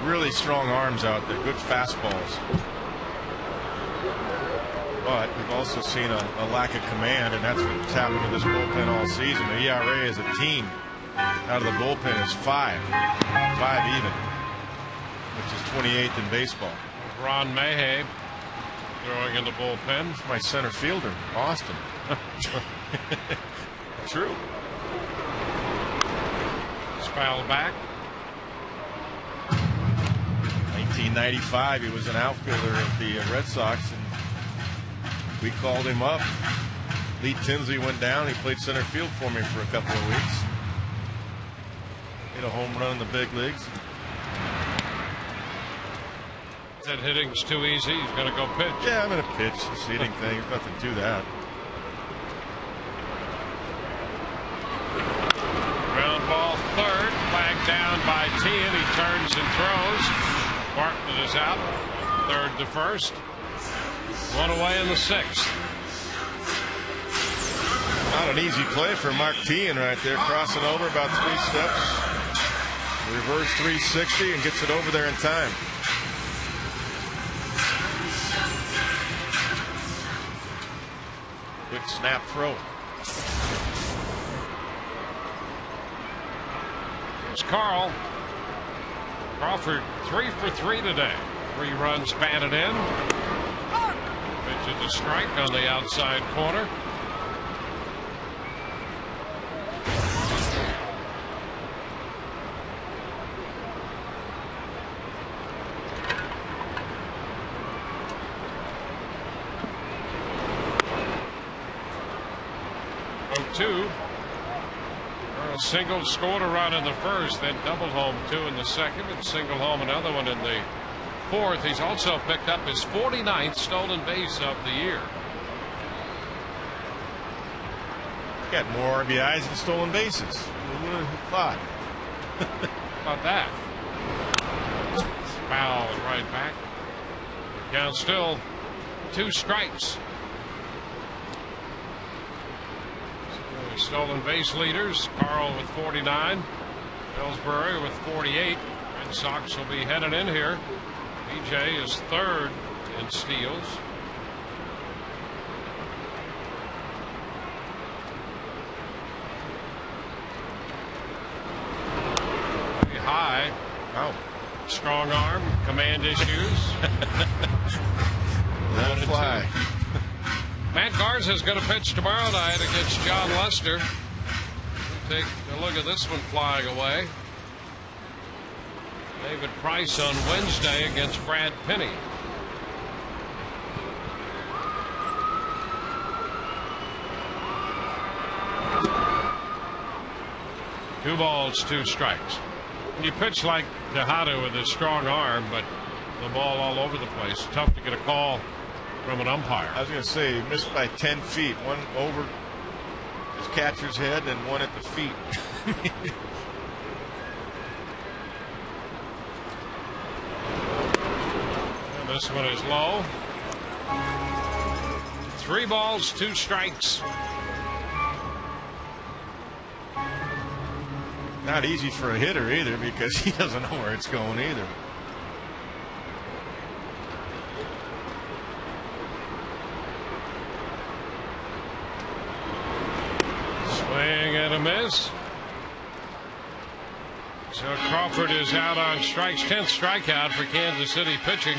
really strong arms out there, good fastballs. But we've also seen a lack of command, and that's what's happened to this bullpen all season. The ERA as a team out of the bullpen is 5 even, which is 28th in baseball. Ron Mayhay throwing in the bullpen. It's my center fielder, Austin. True. Foul back. 1995, he was an outfielder at the Red Sox, and we called him up. Lee Tinsley went down. He played center field for me for a couple of weeks. Hit a home run in the big leagues. That hitting's too easy. He's going to go pitch. Yeah, I'm going to pitch. The seating thing, there's nothing to that. Ground ball third, flagged down by Tien. He turns and throws. Bartlett is out. Third to first. One away in the 6th. Not an easy play for Mark Tien right there, crossing over about 3 steps. Reverse 360 and gets it over there in time. Quick snap throw. It's Carl. Crawford 3 for 3 today. 3 runs batted in. Pitch is a strike on the outside corner. Two. Single, scored a run in the first, then doubled home 2 in the second, and single home another one in the fourth. He's also picked up his 49th stolen base of the year. Got more RBIs than stolen bases. Who would have thought? How about that? Foul and right back. Count still 2 strikes. Stolen base leaders, Carl with 49, Ellsbury with 48. Red Sox will be headed in here. BJ is 3rd in steals. Oh. Strong arm, command issues. Not fly. Matt Garza is going to pitch tomorrow night against John Lester. Take a look at this one flying away. David Price on Wednesday against Brad Penny. Two balls, two strikes. You pitch like Tejada with his strong arm, but the ball all over the place. Tough to get a call from an umpire. I was going to say, he missed by 10 feet. One over his catcher's head and one at the feet. And this one is low. 3 balls, 2 strikes. Not easy for a hitter either, because he doesn't know where it's going either. Swing and a miss. So Crawford is out on strikes. 10th strikeout for Kansas City pitching.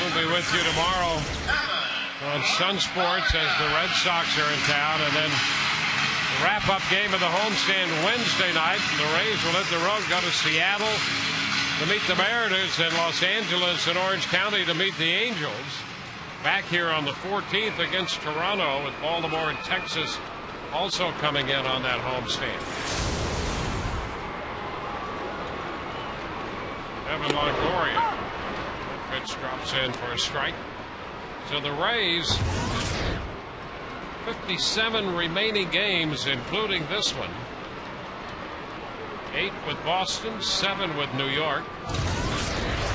We'll be with you tomorrow on Sun Sports as the Red Sox are in town, and then the wrap-up game of the homestand Wednesday night. The Rays will hit the road, go to Seattle to meet the Mariners, and Los Angeles and Orange County to meet the Angels. Back here on the 14th against Toronto, with Baltimore and Texas also coming in on that homestand. Evan Longoria. That pitch drops in for a strike. So the Rays, 57 remaining games, including this one. 8 with Boston, 7 with New York.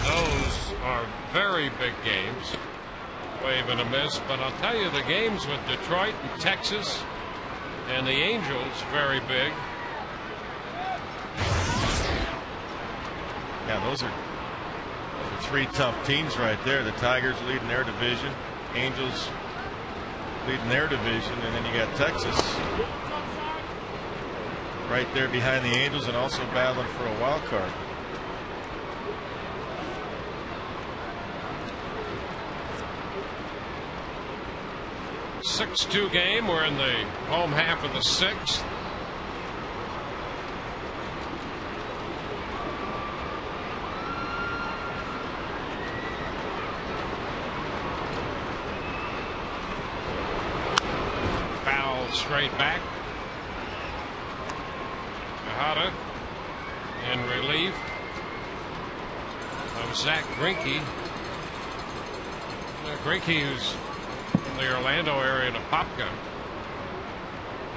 Those are very big games. Wave and a miss, but I'll tell you, the games with Detroit and Texas and the Angels, very big. Yeah, those are 3 tough teams right there. The Tigers leading their division, Angels leading their division, and then you got Texas right there behind the Angels and also battling for a wild card. A 6-2 game. We're in the home half of the 6th. Straight back. Tejada in relief of Zach Greinke. Greinke, who's from the Orlando area in Apopka,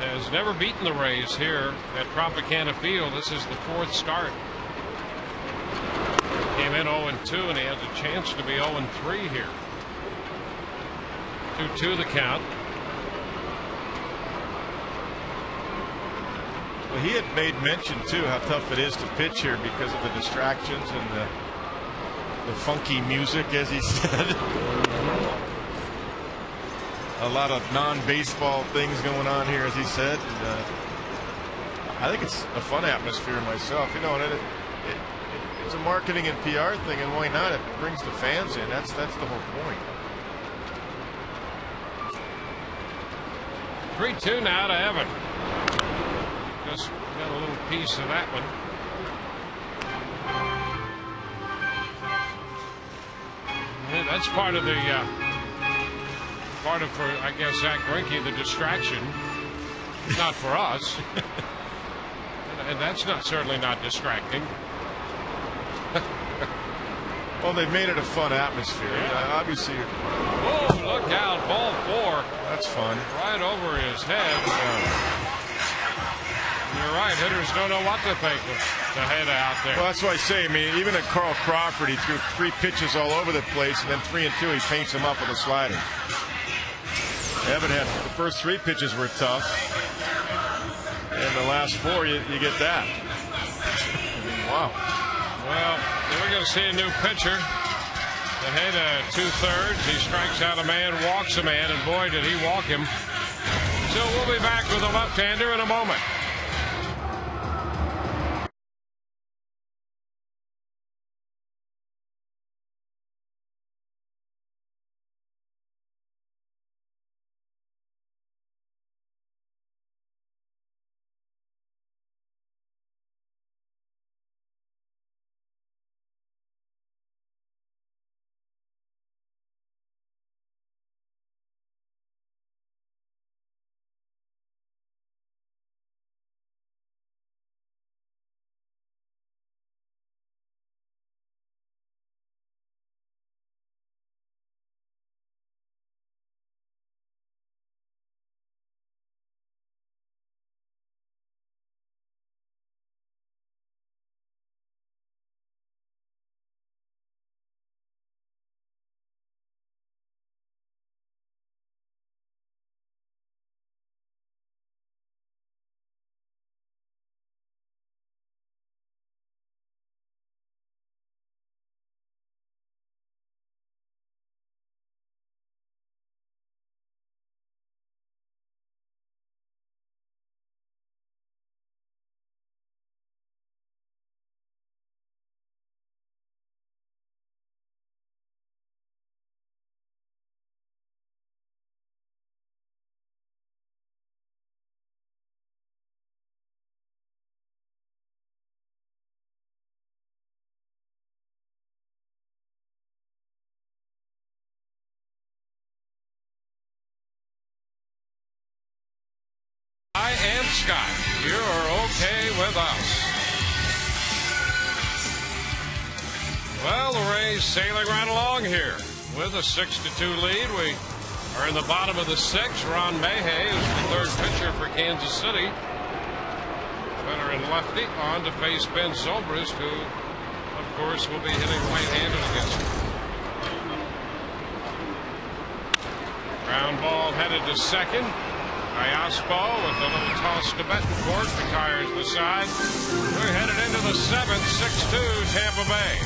has never beaten the Rays here at Tropicana Field. This is the 4th start. Came in 0-2, and he has a chance to be 0-3 here. 2-2 the count. Well, he had made mention too how tough it is to pitch here because of the distractions and the funky music, as he said. A lot of non-baseball things going on here, as he said. And, I think it's a fun atmosphere myself, you know, and it's a marketing and PR thing, and why not? It brings the fans in. That's the whole point. 3-2 now to Evan. Just got a little piece of that one. Yeah, that's part of the for, I guess, Zach Greinke, the distraction. Not for us. And that's certainly not distracting. Well, they've made it a fun atmosphere. Yeah. Obviously. Oh, look out. Ball 4. That's fun. Right over his head. You're right. Hitters don't know what to think of the head out there. Well, that's why I say, I mean, even at Carl Crawford, he threw 3 pitches all over the place, and then 3 and 2, he paints them up with a slider. Evan had the first 3 pitches were tough, and the last 4, you get that. Wow. Well, we're going to see a new pitcher. The head 2/3. He strikes out a man, walks a man, and boy, did he walk him. So we'll be back with a left-hander in a moment. Scott. You're okay with us. Well, the Rays sailing right along here with a 6-2 lead. We are in the bottom of the sixth. Ron Mayhay is the third pitcher for Kansas City. Veteran lefty on to face Ben Zobrist, who, of course, will be hitting right-handed against him. Ground ball headed to second. Ayaspo with a little toss to Betancourt retires the side. We're headed into the seventh, 6-2 Tampa Bay.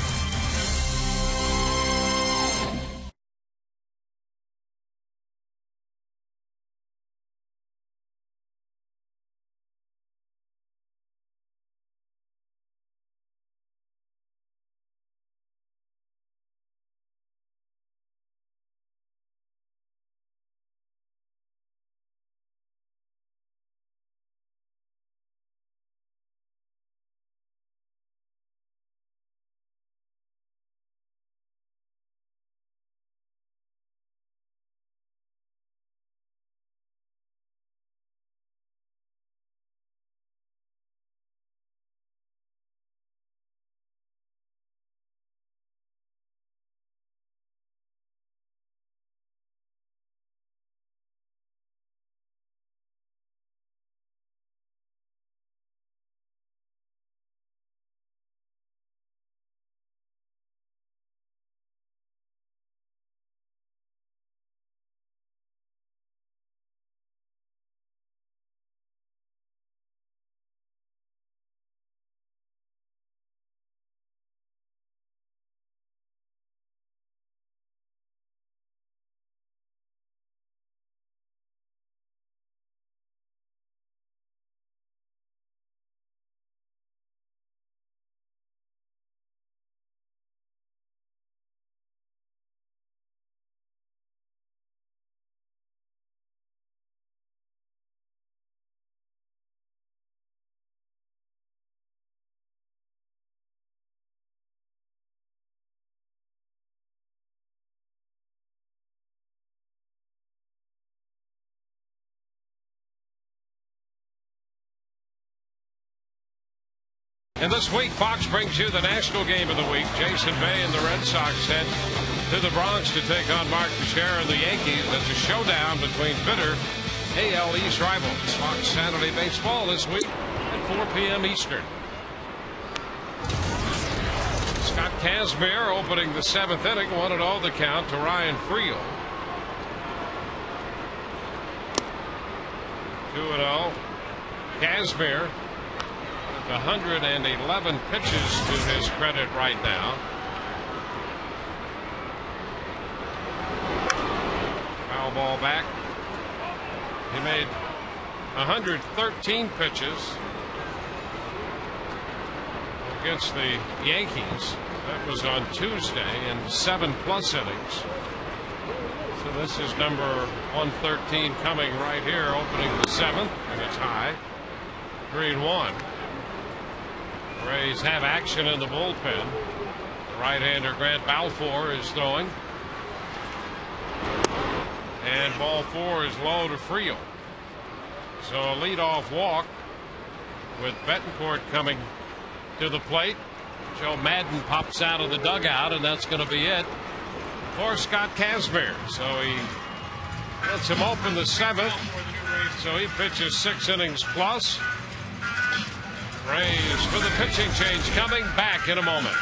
And this week, Fox brings you the national game of the week. Jason Bay and the Red Sox head to the Bronx to take on Mark Teixeira and the Yankees. That's a showdown between bitter AL East rivals. Fox Saturday Baseball this week at 4 p.m. Eastern. Scott Kazmir opening the seventh inning, 1-0 the count to Ryan Friel. 2-0. Kazmir. 111 pitches to his credit right now. Foul ball back. He made 113 pitches against the Yankees. That was on Tuesday in 7+ innings. So this is number 113 coming right here, opening the seventh, and a tie. 3-1. Rays have action in the bullpen. The right-hander Grant Balfour is throwing. And ball four is low to Friel. So a leadoff walk with Betancourt coming to the plate. Joe Madden pops out of the dugout, and that's going to be it for Scott Kazmir. So he lets him open the seventh. So he pitches 6 innings plus. Rays for the pitching change coming back in a moment.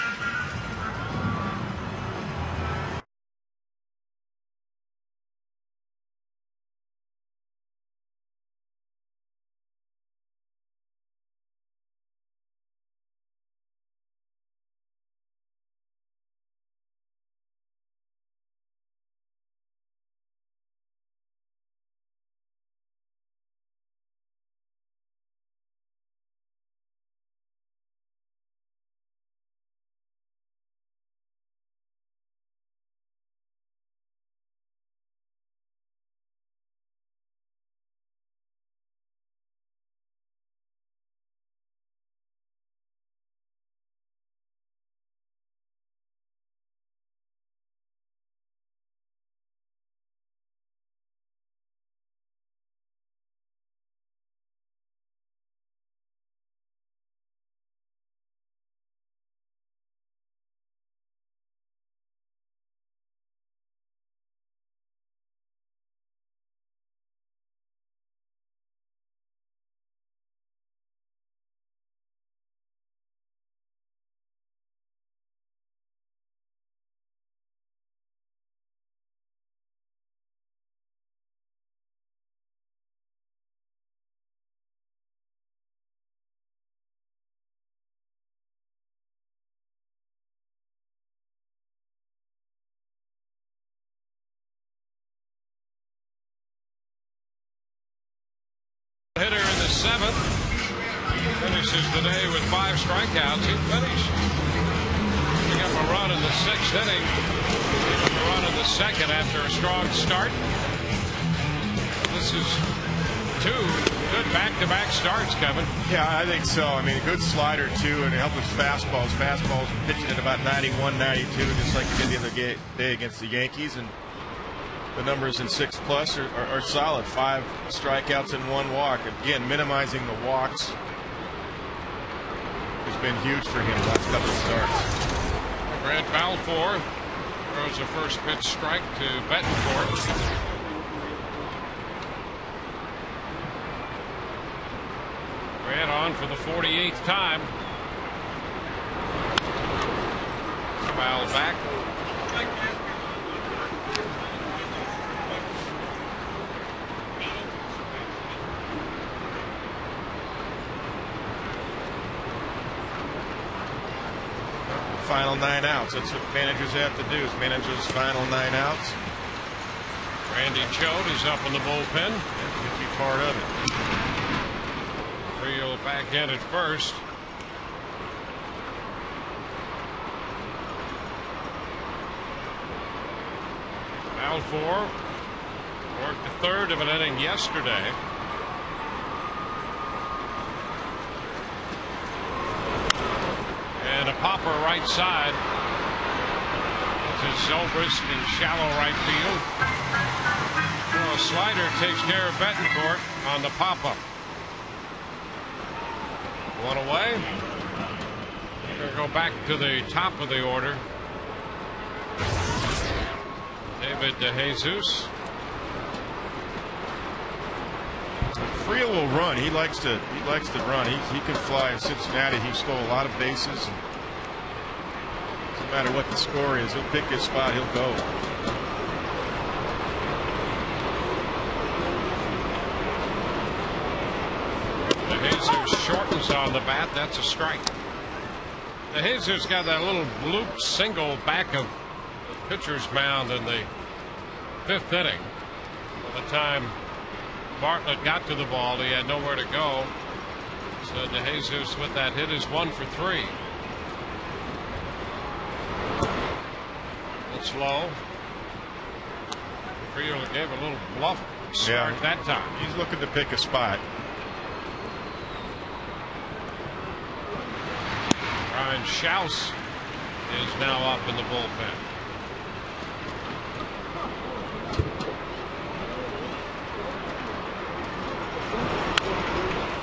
7th. Finishes the day with 5 strikeouts. He finished. Pick up a run in the 6th inning. Pick up a run in the 2nd after a strong start. This is 2 good back-to-back starts, Kevin. Yeah, I think so. I mean, a good slider, too, and it helped with fastballs. Fastballs pitching at about 91, 92, just like he did the other day against the Yankees. And the numbers in 6+ are solid. 5 strikeouts and 1 walk. Again, minimizing the walks has been huge for him the last couple of starts. Brad Balfour throws a first pitch strike to Betancourt. Brad on for the 48th time. Foul back. Final 9 outs. That's what managers have to do, is manage those final 9 outs. Randy Choate is up in the bullpen. That could be part of it. Real back in at first. Balfour worked the 3rd of an inning yesterday. And a popper right side. This is Zobrist in shallow right field. So a slider takes care of Betancourt on the pop-up. 1 away. We're going to go back to the top of the order. David DeJesus. Friel will run. He likes to run. He can fly. In Cincinnati, he stole a lot of bases. Doesn't matter what the score is. He'll pick his spot. He'll go. DeJesus shortens on the bat. That's a strike. DeJesus got that little bloop single back of the pitcher's mound in the 5th inning. By the time Bartlett got to the ball, he had nowhere to go. So DeJesus with that hit is 1 for 3. It's low. Friel gave a little bluff start that time. He's looking to pick a spot. Ryan Schaus is now up in the bullpen.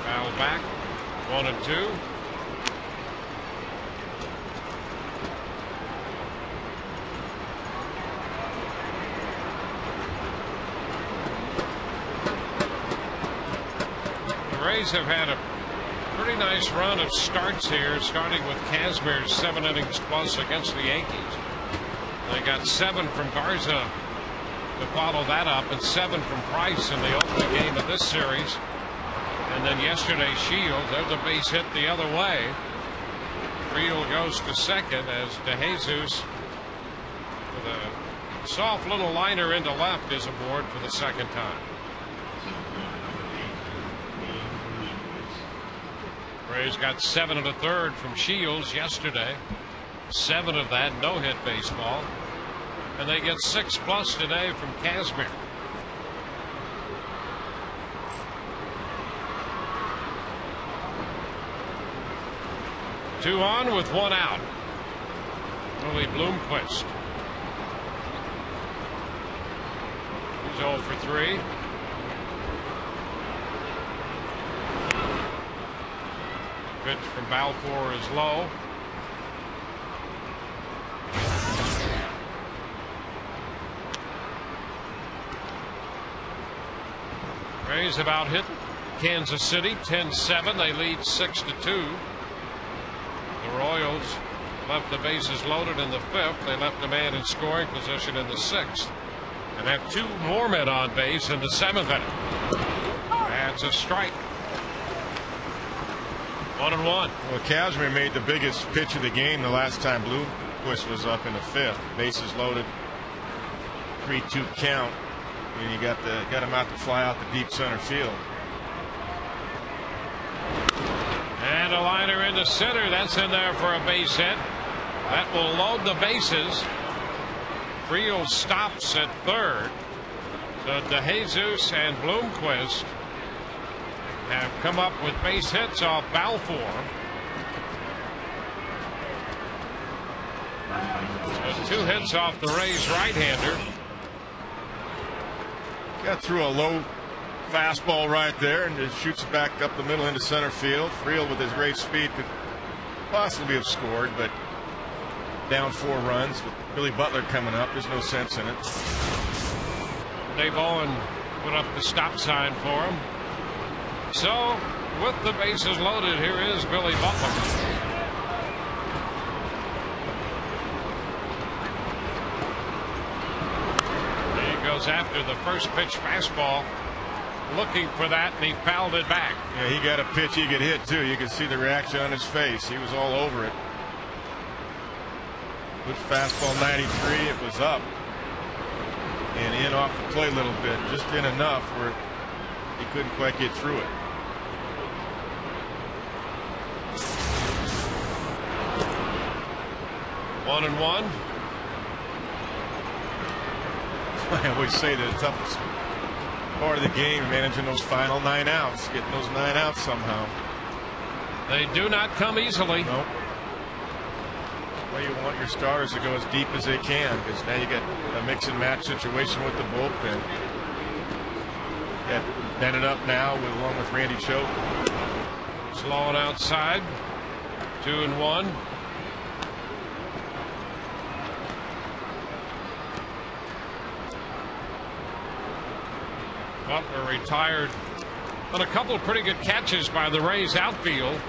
Foul back. 1 and 2. The Rays have had a pretty nice run of starts here, starting with Kazmir's 7 innings plus against the Yankees. They got 7 from Garza to follow that up, and 7 from Price in the opening game of this series. And then yesterday, Shields, there's a base hit the other way. Friel goes to second as DeJesus, with a soft little liner into left, is aboard for the 2nd time. Rays got 7 1/3 from Shields yesterday. 7 of that no-hit baseball. And they get 6+ today from Kazmir. Two on with 1 out. Willie Bloomquist. He's 0 for 3. Pitch from Balfour is low. Rays about hit Kansas City 10-7. They lead 6-2. The Royals left the bases loaded in the 5th. They left a man in scoring position in the 6th and have 2 more men on base in the 7th inning. That's a strike. 1-1. Well, Kazmir made the biggest pitch of the game the last time Bloomquist was up in the 5th. Bases loaded, 3-2 count, and you got him out to fly out the deep center field. And a liner into center. That's in there for a base hit. That will load the bases. Friel stops at third. So DeJesus and Bloomquist have come up with base hits off Balfour. So 2 hits off the Rays right-hander. Got through a low fastball right there and just shoots it back up the middle into center field. Friel with his great speed could possibly have scored, but down 4 runs with Billy Butler coming up. There's no sense in it. Dave Owen put up the stop sign for him. So with the bases loaded, here is Billy Butler. He goes after the first pitch fastball, looking for that, and he fouled it back. Yeah, he got a pitch he could hit too. You could see the reaction on his face. He was all over it. Good fastball, 93. It was up and in off the plate a little bit, just in enough where he couldn't quite get through it. One and one. I always say the toughest part of the game, managing those final 9 outs, getting those 9 outs somehow. They do not come easily. Nope. Well, you want your starters to go as deep as they can, because now you get a mix and match situation with the bullpen. Got Bennett up now along with Randy Choate. Slowing outside. 2 and 1. Butler retired on a couple of pretty good catches by the Rays outfield.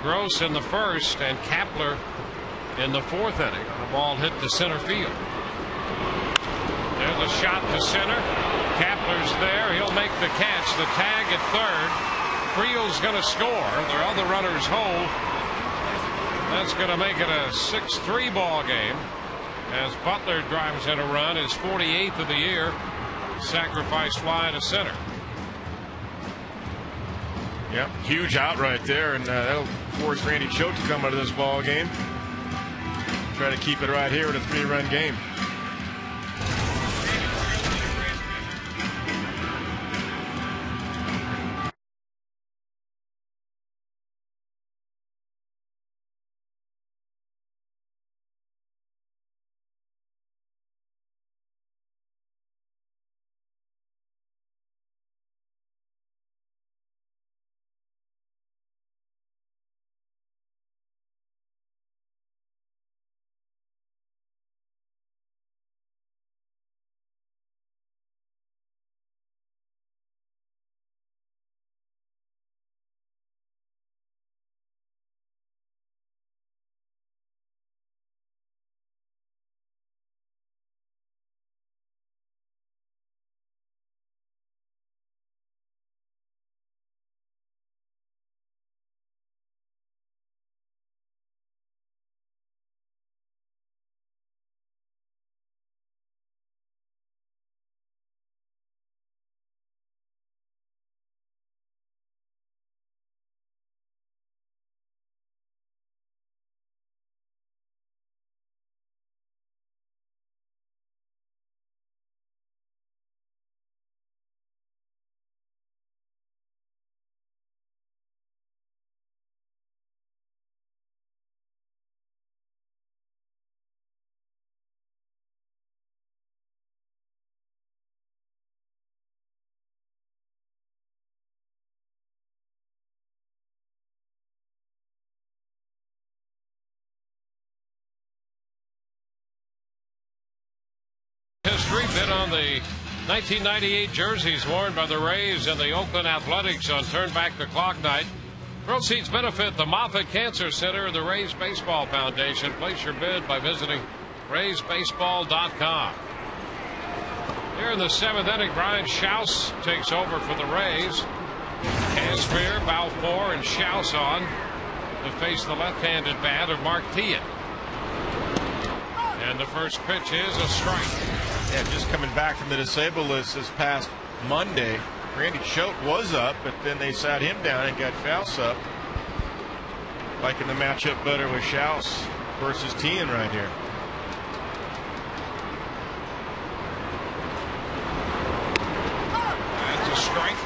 Gross in the first and Kapler in the 4th inning. The ball hit to center field. There's a shot to center. Kapler's there. He'll make the catch. The tag at third. Friel's going to score. Their other runners hold. That's going to make it a 6-3 ball game as Butler drives in a run, his 48th of the year. Sacrifice fly to center. Yep, huge out right there, and that'll force Randy Choate to come out of this ball game. Try to keep it right here with a 3-run game. History been on the 1998 jerseys worn by the Rays and the Oakland Athletics on Turn Back the Clock night. Proceeds benefit the Moffitt Cancer Center and the Rays Baseball Foundation. Place your bid by visiting RaysBaseball.com. Here in the 7th inning, Brian Schaus takes over for the Rays. Casimir, Balfour, and Schaus on to face the left-handed bat of Mark Teahan. And the first pitch is a strike. Yeah, just coming back from the disabled list this past Monday. Randy Choate was up, but then they sat him down and got Faust up. Liking the matchup better with Schaus versus Tien right here. That's a strike.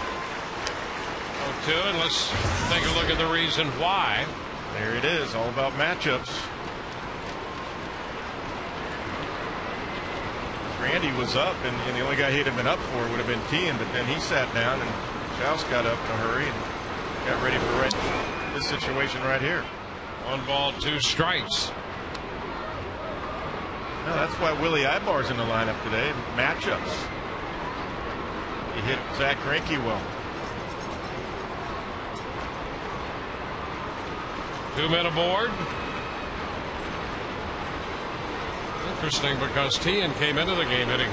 0-2, and let's take a look at the reason why. There it is, all about matchups. Randy was up, and the only guy he'd have been up for would have been Tien, but then he sat down, and Schaus got up in a hurry and got ready for this situation right here. 1 ball, 2 strikes. No, that's why Willie Ibar's in the lineup today. Matchups. He hit Zach Greinke well. 2 men aboard. Interesting, because Tien came into the game hitting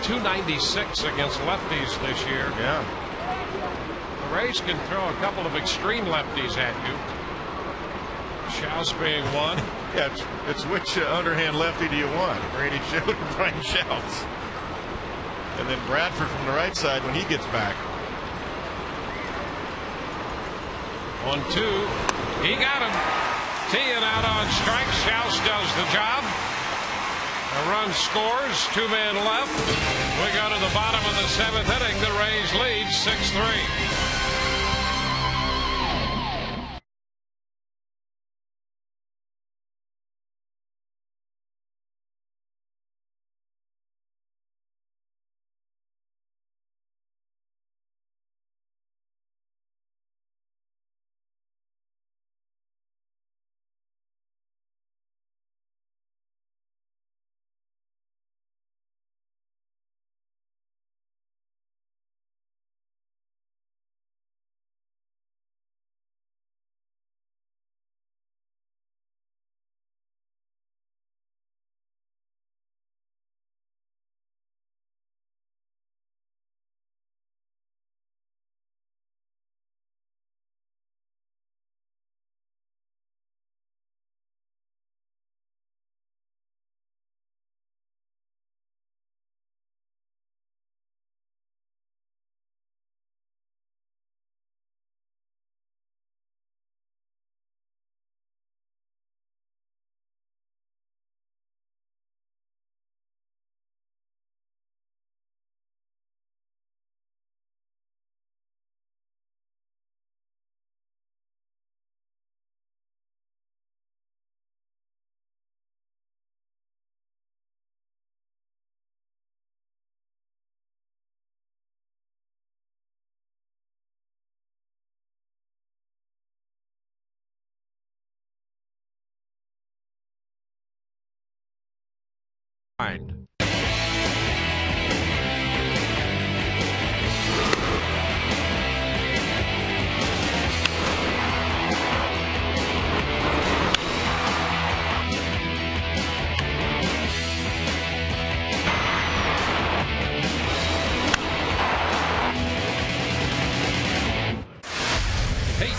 .296 against lefties this year. Yeah. The Rays can throw a couple of extreme lefties at you. Schaus being one. Yeah, it's which underhand lefty do you want? Randy Schaus or Brian Schaus? And then Bradford from the right side when he gets back. 1-2. He got him. Tien out on strike. Schaus does the job. A run scores. 2 men left. We go to the bottom of the 7th inning. The Rays lead 6-3.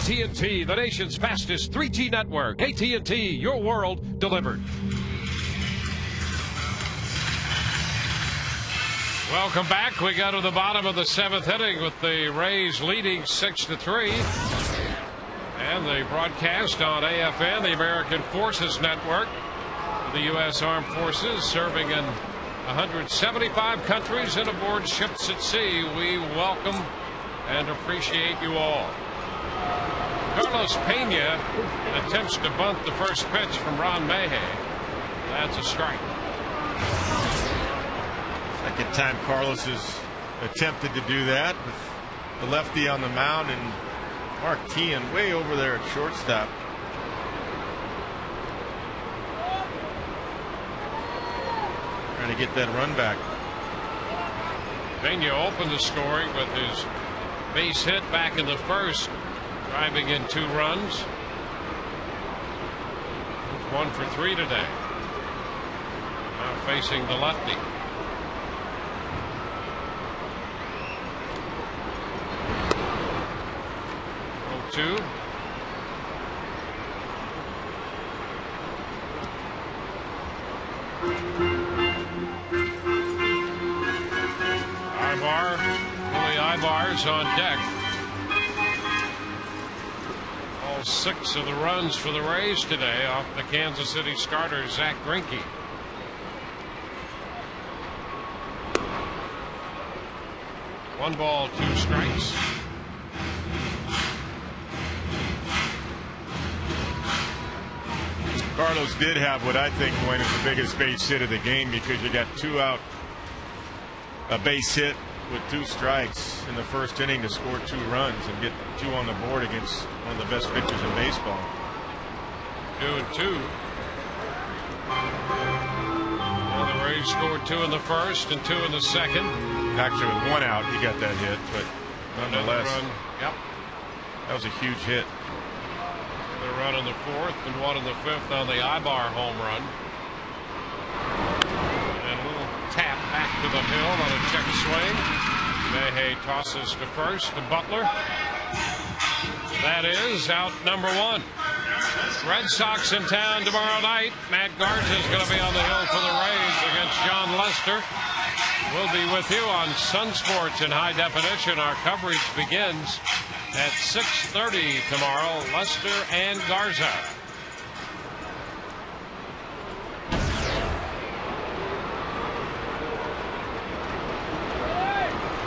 AT&T, the nation's fastest 3G network. AT&T, your world delivered. Welcome back. We go to the bottom of the 7th inning with the Rays leading 6-3. And the broadcast on AFN, the American Forces Network. The U.S. Armed Forces serving in 175 countries and aboard ships at sea. We welcome and appreciate you all. Carlos Pena attempts to bunt the first pitch from Ron Mahay. That's a strike. Second time Carlos has attempted to do that with the lefty on the mound and Mark Tien way over there at shortstop. Trying to get that run back. Pena opened the scoring with his base hit back in the first, driving in 2 runs. He's 1 for 3 today. Now facing the lefty. 0-2. Willie Ibar's on deck. Ball all 6 of the runs for the Rays today off the Kansas City starter, Zach Greinke. One ball, 2 strikes. Carlos did have what I think went is the biggest base hit of the game, because you got 2 out, a base hit with 2 strikes in the first inning to score 2 runs and get 2 on the board against one of the best pitchers in baseball. 2-2. Well, the Rays scored 2 in the first and 2 in the second. Actually, with 1 out, he got that hit, but nonetheless, yep, that was a huge hit. A run in the 4th and 1 in the 5th on the Ibar home run. And a little tap back to the hill on a check swing. Mayhay tosses to first to Butler. That is out number 1. Red Sox in town tomorrow night. Matt Garza is going to be on the hill for the Rays against John Lester. We'll be with you on Sun Sports in high definition. Our coverage begins at 6:30 tomorrow. Lester and Garza.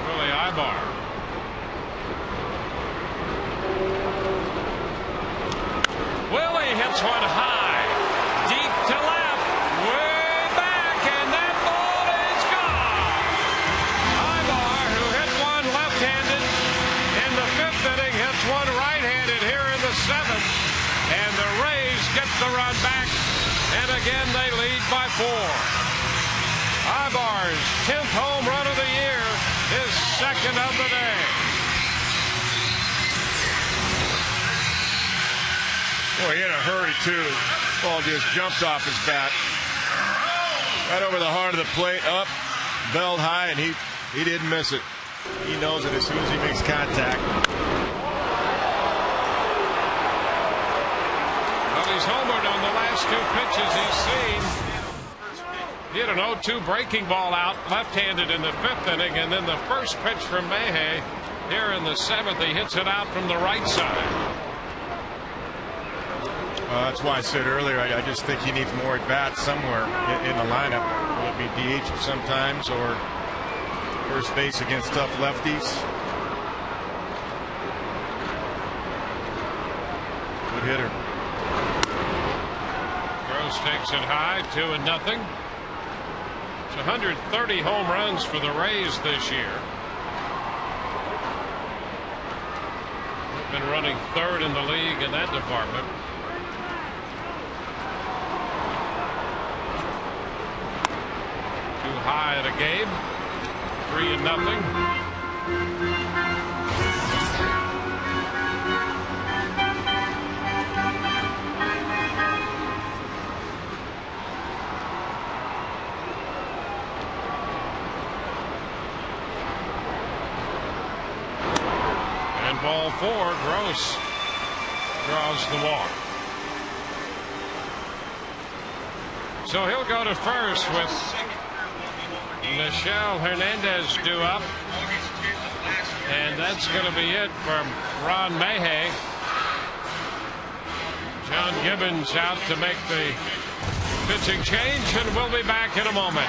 Willie Ibar. Willie hits one high, deep to left, way back, and that ball is gone. Ibar, who hit one left-handed in the 5th inning, hits one right-handed here in the 7th, and the Rays get the run back, and again they lead by 4. Ibar's 10th home run of the year, his 2nd of the day. Boy, he in a hurry, too. Ball just jumped off his bat. Right over the heart of the plate, up, belled high, and he didn't miss it. He knows it as soon as he makes contact. Well, he's homered on the last 2 pitches he's seen. He had an 0-2 breaking ball out, left-handed in the 5th inning, and then the first pitch from Mayhay here in the 7th, he hits it out from the right side. That's why I said earlier, I just think he needs more at-bats somewhere in the lineup. Will it be DH sometimes, or first base against tough lefties? Good hitter. Gross takes it high, 2-0. It's 130 home runs for the Rays this year. Been running 3rd in the league in that department. Too high at a game. 3-0. And ball 4, Gross draws the walk. So he'll go to first with Michelle Hernandez due up. And that's going to be it from Ron Mayhay. John Gibbons out to make the pitching change, and we'll be back in a moment.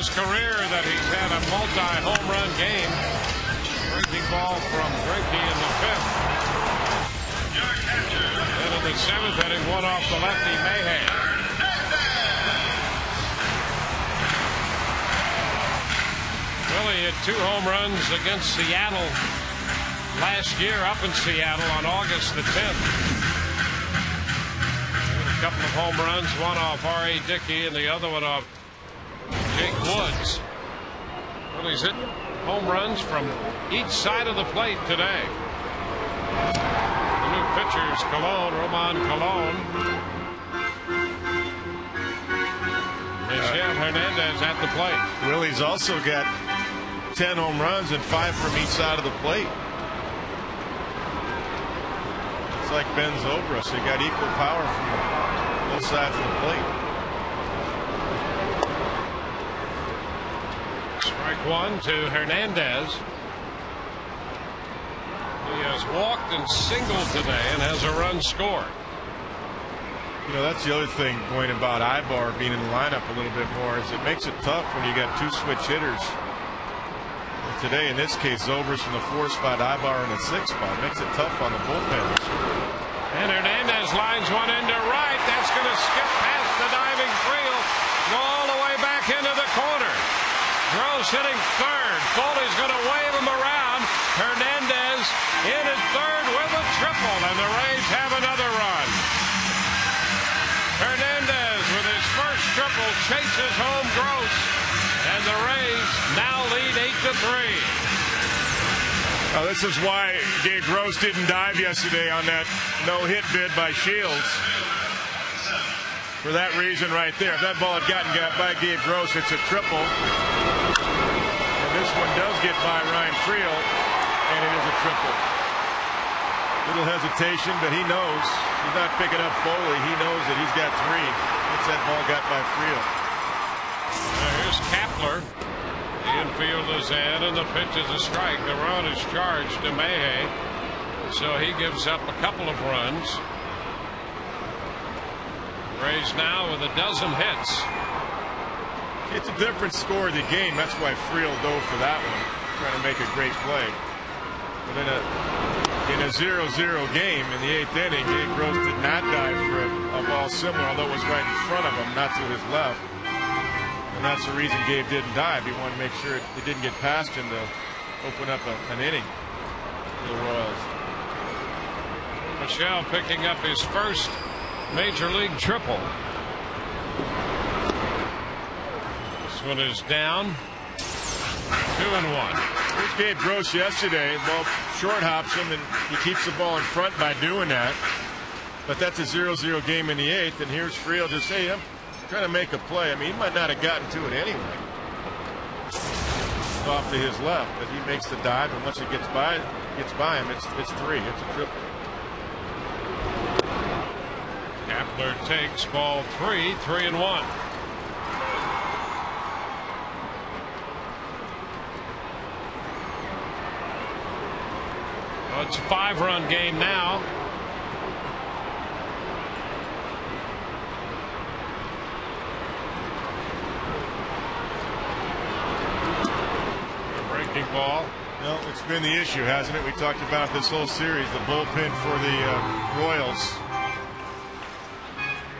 his career that he's had a multi-home run game. Breaking ball from Greinke in the 5th. Then in the 7th inning, one off the lefty Mayhew. Willie had 2 home runs against Seattle last year up in Seattle on August the 10th. A couple of home runs, one off R.A. Dickey and the other one off Jake Woods. Well, he's hit home runs from each side of the plate today. The new pitcher's Roman Colon. Michel Hernandez at the plate. Willie's also got 10 home runs and 5 from each side of the plate. It's like Ben Zobrist. They got equal power from both sides of the plate. Strike 1 to Hernandez. He has walked and singled today and has a run scored. You know, that's the other thing going about Ibar being in the lineup a little bit more is it makes it tough when you got 2 switch hitters. And today, in this case, Zobrist from the 4th spot, Ibar in the 6th spot. Makes it tough on the bullpen. And Hernandez lines one into right. That's going to skip past the diving Friel. Go all the way back into the corner. Gross hitting 3rd. Foley's going to wave him around. Hernandez in at 3rd with a triple, and the Rays have another run. Hernandez with his first triple chases home Gross, and the Rays now lead 8-3. Now, this is why Gabe Gross didn't dive yesterday on that no-hit bid by Shields. For that reason right there. If that ball had gotten by Gabe Gross, it's a triple. And this one does get by Ryan Friel, and it is a triple. Little hesitation, but he knows. He's not picking up Foley. He knows that he's got 3. Once that ball got by Friel. Here's Kapler. The infield is in, and the pitch is a strike. The run is charged to Mayhew, so he gives up a couple of runs. Rays now with a dozen hits. It's a different score of the game. That's why Friel dove for that one, trying to make a great play. But in a 0-0 game in the 8th inning, Gabe Gross did not dive for a ball similar, although it was right in front of him, not to his left. And that's the reason Gabe didn't dive. He wanted to make sure it didn't get past him to open up an inning for the Royals. Michel picking up his first Major League triple. This one is down. 2-1. Here's Gabe Gross yesterday. Ball short hops him, and he keeps the ball in front by doing that. But that's a 0-0 game in the 8th, and here's Friel just saying, I'm trying to make a play. I mean, he might not have gotten to it anyway. It's off to his left, but he makes the dive, and once it gets by him, it's 3. It's a triple. Kapler takes ball 3, 3-1. Well, it's a 5-run game now. Breaking ball. No, it's been the issue, hasn't it? We talked about this whole series. The bullpen for the Royals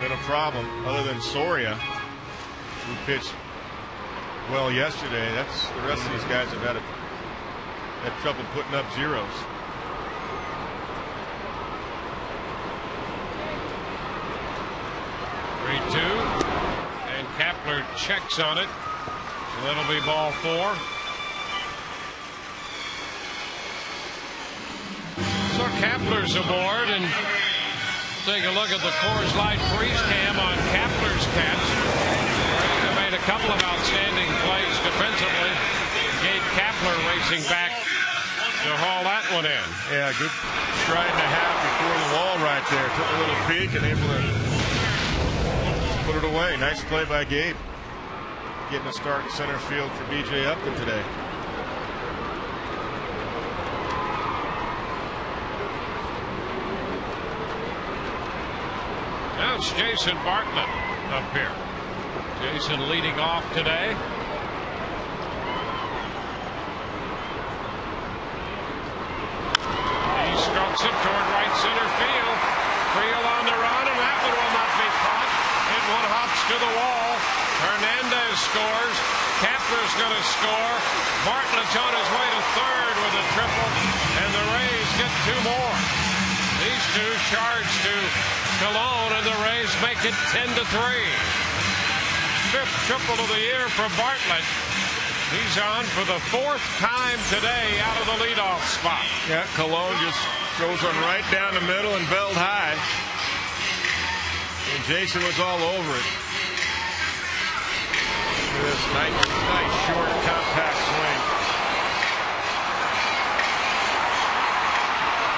been a problem. Other than Soria, who pitched well yesterday, that's the rest of these guys have had trouble putting up zeros. And Kapler checks on it. So that'll be ball 4. So Kapler's aboard, and take a look at the Coors Light freeze cam on Kapler's catch. He made a couple of outstanding plays defensively. Gabe Kapler racing back to haul that one in. Yeah, good stride and a half before the wall right there. Took a little peek and able to put it away. Nice play by Gabe. Getting a start in center field for B.J. Upton today. Now it's Jason Bartlett up here. Jason leading off today. to the wall. Hernandez scores. Kepler's going to score. Bartlett's on his way to third with a triple, and the Rays get 2 more. These two charge to Colon, and the Rays make it 10-3. 5th triple of the year for Bartlett. He's on for the 4th time today out of the leadoff spot. Yeah, Colon just throws one right down the middle and belled high. And Jason was all over it. This nice short compact swing.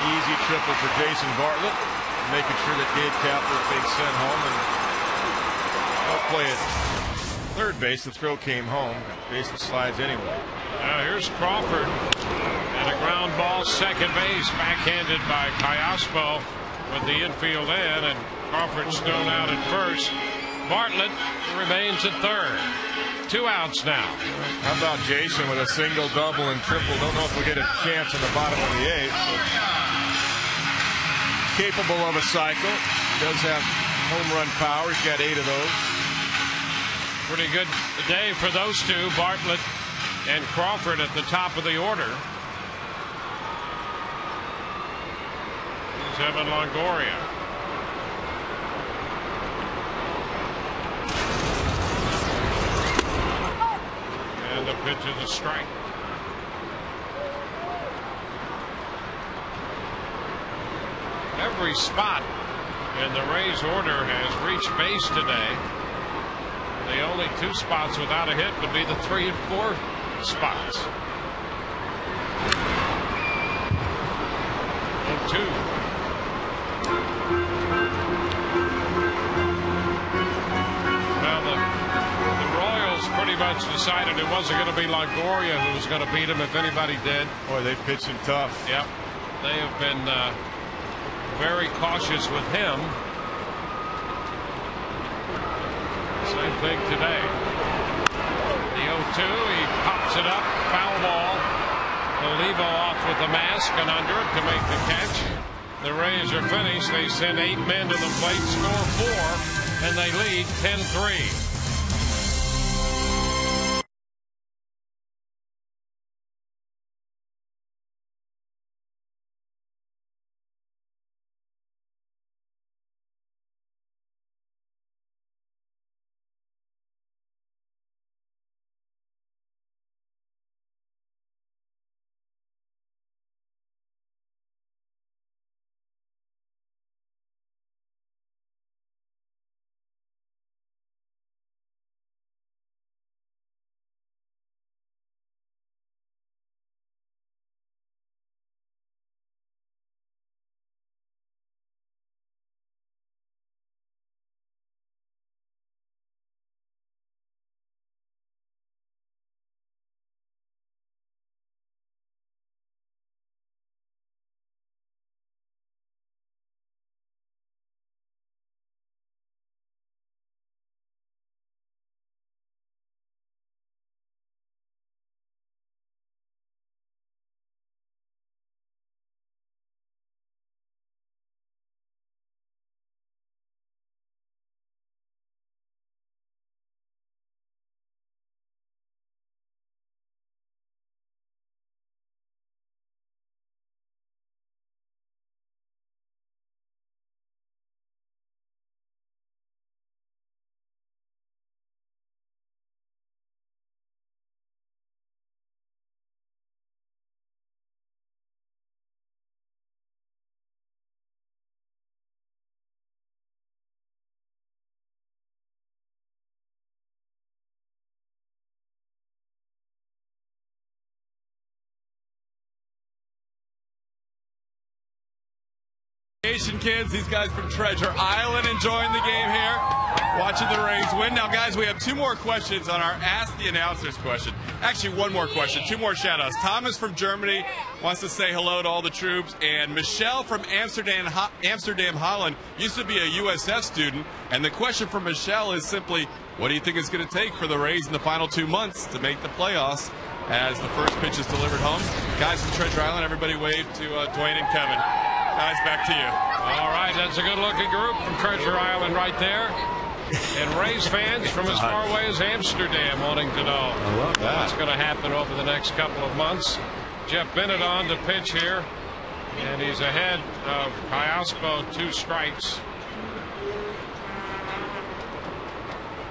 Easy triple for Jason Bartlett, making sure that Gabe Kapler is being sent home, and they'll play it third base. The throw came home. Jason slides anyway. Now here's Crawford, and a ground ball second base, backhanded by Callaspo with the infield in, and Crawford's thrown out at first. Bartlett remains at third. 2 outs now. How about Jason with a single, double, and triple? Don't know if we'll get a chance in the bottom of the 8th. But capable of a cycle. Does have home run power. He's got 8 of those. Pretty good day for those two, Bartlett and Crawford at the top of the order. Here's Evan Longoria. And the pitch is a strike. Every spot in the Rays order has reached base today. The only 2 spots without a hit would be the 3 and 4 spots. 0-2. Well, the Royals pretty much decided it wasn't going to be Longoria who was going to beat him if anybody did. Boy, they pitched him tough. Yep. They have been very cautious with him. Same thing today. The 0-2, he pops it up, foul ball. Olivo off with the mask and under it to make the catch. The Rays are finished. They send 8 men to the plate, score 4, and they lead 10-3. Kids, these guys from Treasure Island enjoying the game here, watching the Rays win. Now, guys, we have 2 more questions on our Ask the Announcers question. Actually, 1 more question, 2 more shout-outs. Thomas from Germany wants to say hello to all the troops, and Michelle from Amsterdam, Holland, used to be a USF student, and the question for Michelle is simply, what do you think it's going to take for the Rays in the final 2 months to make the playoffs as the first pitch is delivered home? Guys from Treasure Island, everybody wave to Dwayne and Kevin. Guys, back to you. All right, that's a good-looking group from Treasure Island right there. And Rays fans from as far away as Amsterdam wanting to know what's going to happen over the next couple of months. Jeff Bennett on to pitch here, and he's ahead of Kayaspo, 2 strikes.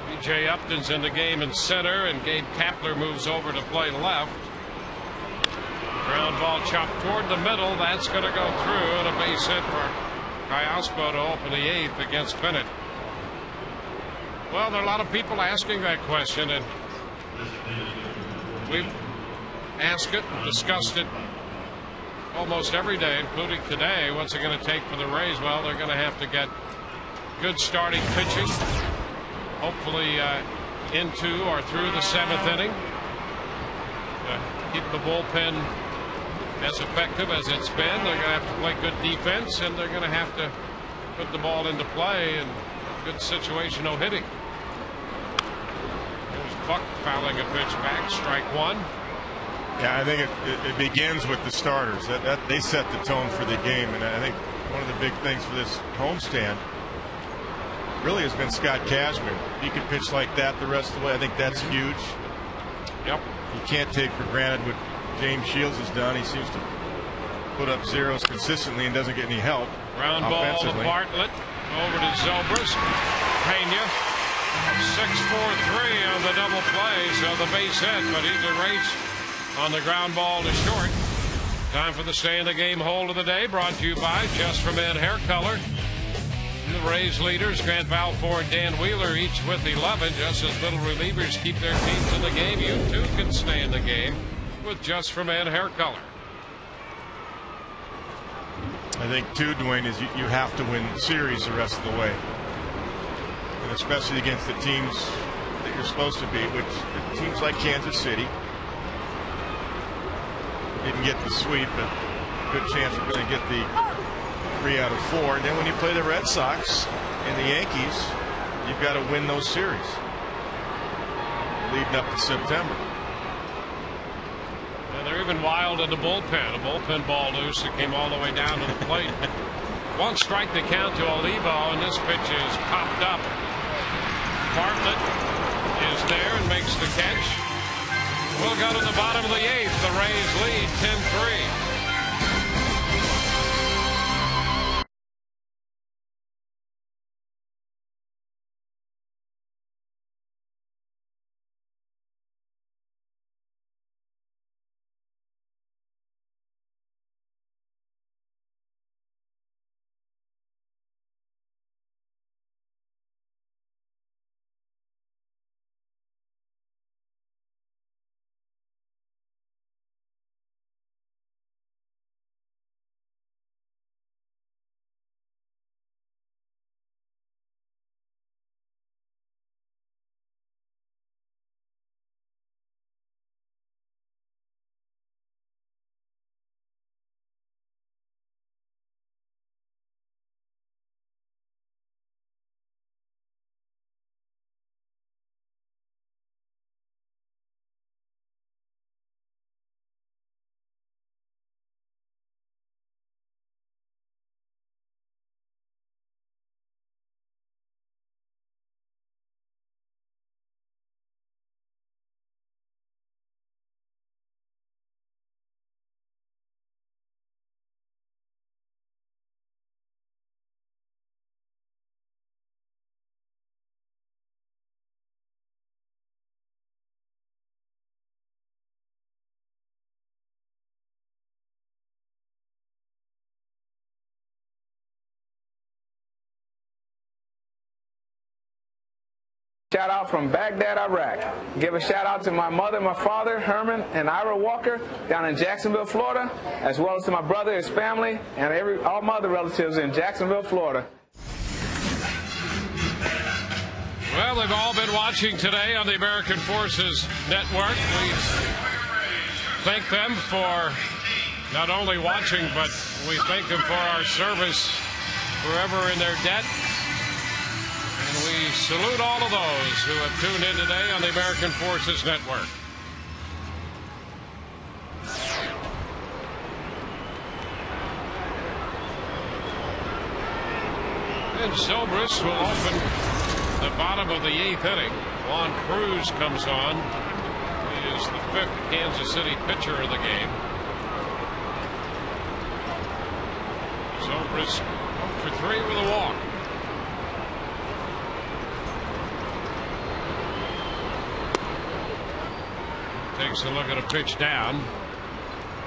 B.J. Upton's in the game in center, and Gabe Kapler moves over to play left. Ground ball chopped toward the middle. That's going to go through, and a base hit for Kayaspo to open the 8th against Bennett. Well, there are a lot of people asking that question, and we've asked it and discussed it almost every day, including today. What's it going to take for the Rays? Well, they're going to have to get good starting pitching, hopefully into or through the 7th inning. Keep the bullpen as effective as it's been. They're going to have to play good defense, and they're going to have to put the ball into play and good situational hitting. There's Buck fouling a pitch back, strike 1. Yeah, I think it begins with the starters. That they set the tone for the game, and I think one of the big things for this homestand really has been Scott Kazmir. He can pitch like that the rest of the way. I think that's huge. Yep. You can't take for granted what James Shields has done. He seems to put up zeros consistently and doesn't get any help. Ground ball to Bartlett, over to Zobrist. Pena, 6-4-3 on the double play, so the base hit, but he's erased on the ground ball to short. Time for the stay in the game hold of the day, brought to you by Just for Men Hair Color. The Rays leaders, Grant Balfour and Dan Wheeler, each with 11. Just as little relievers keep their teams in the game, you too can stay in the game with Just for Men Hair Color. I think too, Dwayne, is you have to win series the rest of the way, and especially against the teams that you're supposed to beat, which teams like Kansas City. Didn't get the sweep, but good chance we're going to get the 3 out of 4. And then when you play the Red Sox and the Yankees, you've got to win those series leading up to September. And they're even wild in the bullpen. A bullpen ball loose that came all the way down to the plate. 1 strike to count to Olivo, and this pitch is popped up. Bartlett is there and makes the catch. We'll go to the bottom of the 8th. The Rays lead 10-3. Shout out from Baghdad, Iraq. Give a shout out to my mother, my father, Herman and Ira Walker down in Jacksonville, Florida, as well as to my brother, his family, and all my other relatives in Jacksonville, Florida. Well, they've all been watching today on the American Forces Network. We thank them for not only watching, but we thank them for our service forever in their debt. And we salute all of those who have tuned in today on the American Forces Network. And Zobrist will open the bottom of the 8th inning, Juan Cruz comes on. He is the 5th Kansas City pitcher of the game. Zobrist 0 for 3 with a walk. Takes a look at a pitch down.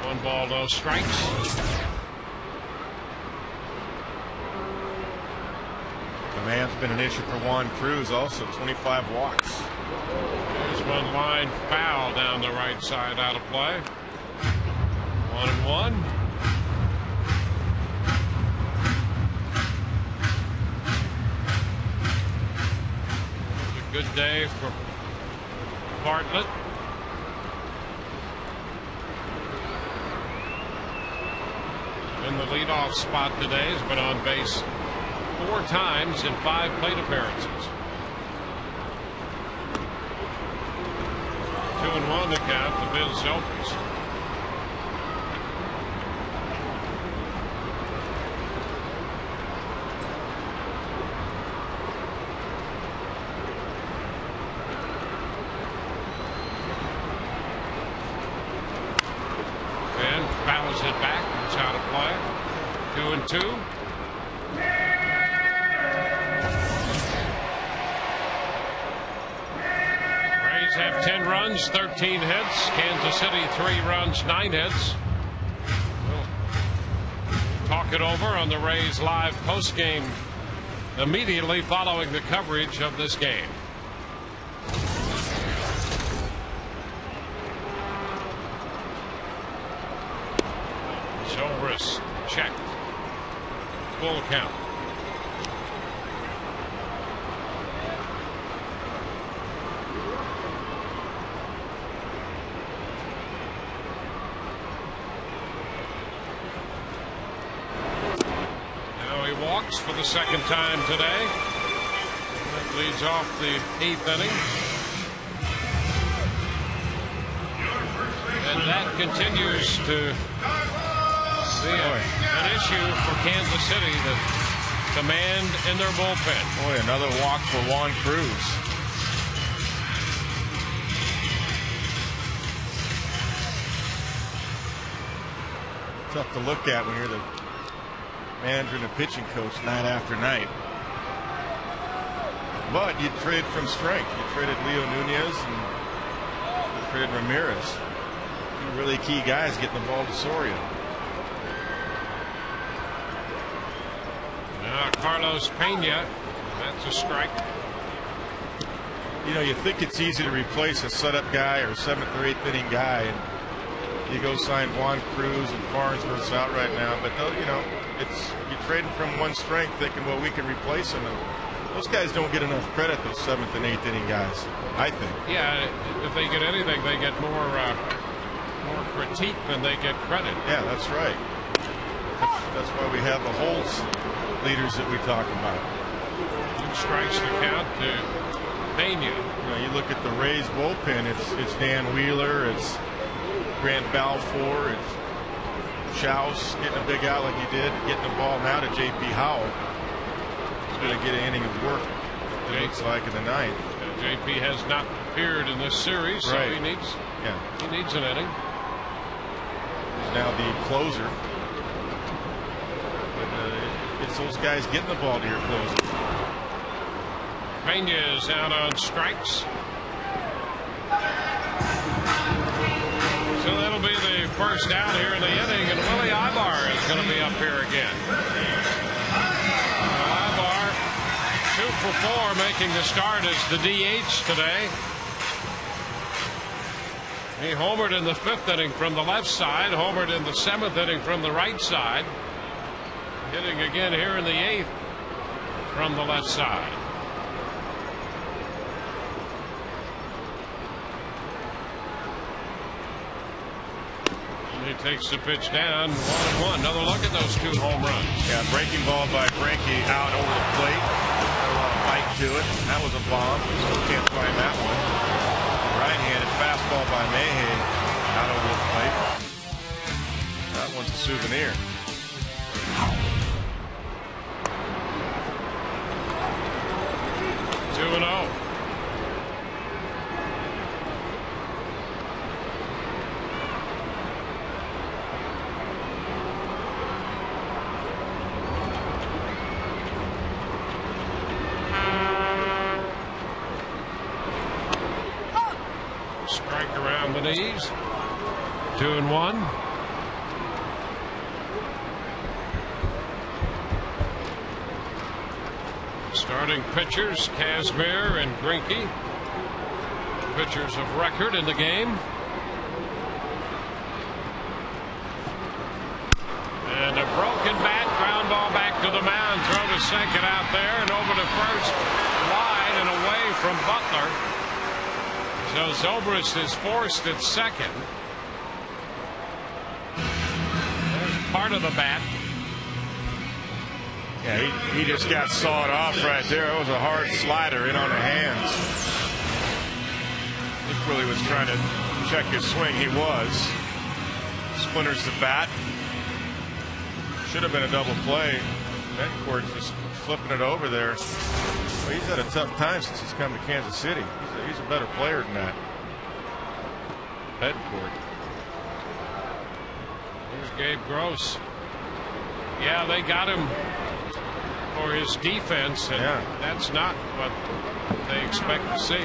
1 ball, no strikes. Command's been an issue for Juan Cruz, also 25 walks. There's one line foul down the right side, out of play. 1-1. A good day for Bartlett. In the leadoff spot today, has been on base 4 times in 5 plate appearances. 2-1 to count to Bill Zobrist. And fouls it back. It's out of play. 2-2. Rays have 10 runs, 13 hits. Kansas City 3 runs, 9 hits. We'll talk it over on the Rays live post game immediately following the coverage of this game. Zobrist checked. Full count. Now he walks for the 2nd time today. That leads off the 8th inning. And that continues to be an issue for Kansas City, the command in their bullpen. Boy, another walk for Juan Cruz. Tough to look at when you're the manager and the pitching coach night after night. But you trade from strength. You traded Leo Nunez and you traded Ramirez. 2 really key guys getting the ball to Soria. Carlos Pena, that's a strike. You know, you think it's easy to replace a setup guy or 7th or 8th inning guy, and you go sign Juan Cruz and Farnsworth's out right now. But you know, it's you trading from one strength, thinking, well, we can replace him. And those guys don't get enough credit. Those 7th and 8th inning guys, I think. Yeah, if they get anything, they get more critique than they get credit. Yeah, that's right. That's why we have the holds leaders that we talk about. 2 strikes to count to Pena. You know, you look at the Rays bullpen. It's Dan Wheeler. It's Grant Balfour. It's Schaus getting a big out like he did, getting the ball now to J.P. Howell. He's going to get an inning of work. It looks like in the 9th. J.P. has not appeared in this series, so right. he needs an inning. He's now the closer. It's those guys getting the ball to your closer. Pena is out on strikes. So that'll be the first out here in the inning, and Willie Ibar is going to be up here again. Ibar, 2 for 4, making the start as the DH today. He homered in the 5th inning from the left side, homered in the 7th inning from the right side. Hitting again here in the 8th from the left side. And he takes the pitch down, 1-1. Another look at those 2 home runs. Yeah, breaking ball by Greinke out over the plate. Got a lot of bite to it. That was a bomb. Still can't find that one. Right-handed fastball by Mayhay out over the plate. That one's a souvenir. 2-0. Strike around the knees. 2-1. Starting pitchers, Kazmir and Greinke. Pitchers of record in the game. And a broken bat, ground ball back to the mound. Throw to second out there and over to first. Wide and away from Butler. So Zobrist is forced at second. There's part of the bat. Yeah, he just got sawed off right there. It was a hard slider in on the hands. He really was trying to check his swing. He was. Splinters the bat. Should have been a double play. Bencourt just flipping it over there. Well, he's had a tough time since he's come to Kansas City. He's a better player than that. Bencourt. Here's Gabe Gross. Yeah, they got him for his defense, and that's not what they expect to see.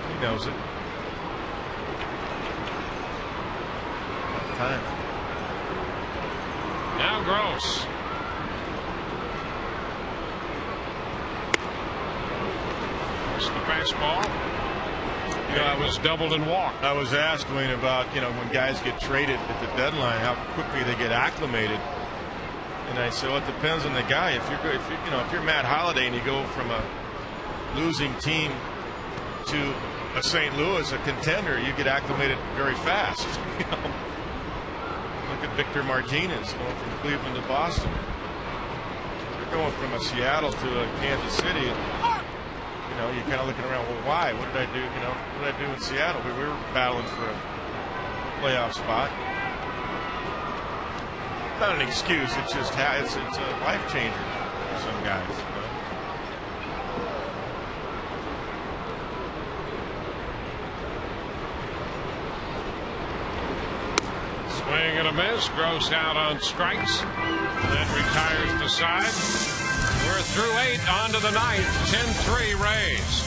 He knows it. Time. Now Gross. It's the fastball. Yeah, it was doubled and walked. I was asked, Wayne, about when guys get traded at the deadline, how quickly they get acclimated. And I said, well, it depends on the guy. If you're Matt Holliday and you go from a losing team to a St. Louis, a contender, you get acclimated very fast. Look at Victor Martinez going from Cleveland to Boston. You're going from a Seattle to a Kansas City. You're kind of looking around. Well, why? What did I do? What did I do in Seattle? We were battling for a playoff spot. Not an excuse. It's just it's a life changer for some guys. Swing and a miss. Gross out on strikes. Then retires to side. We're through 8, on to the 9th. 10-3 Rays.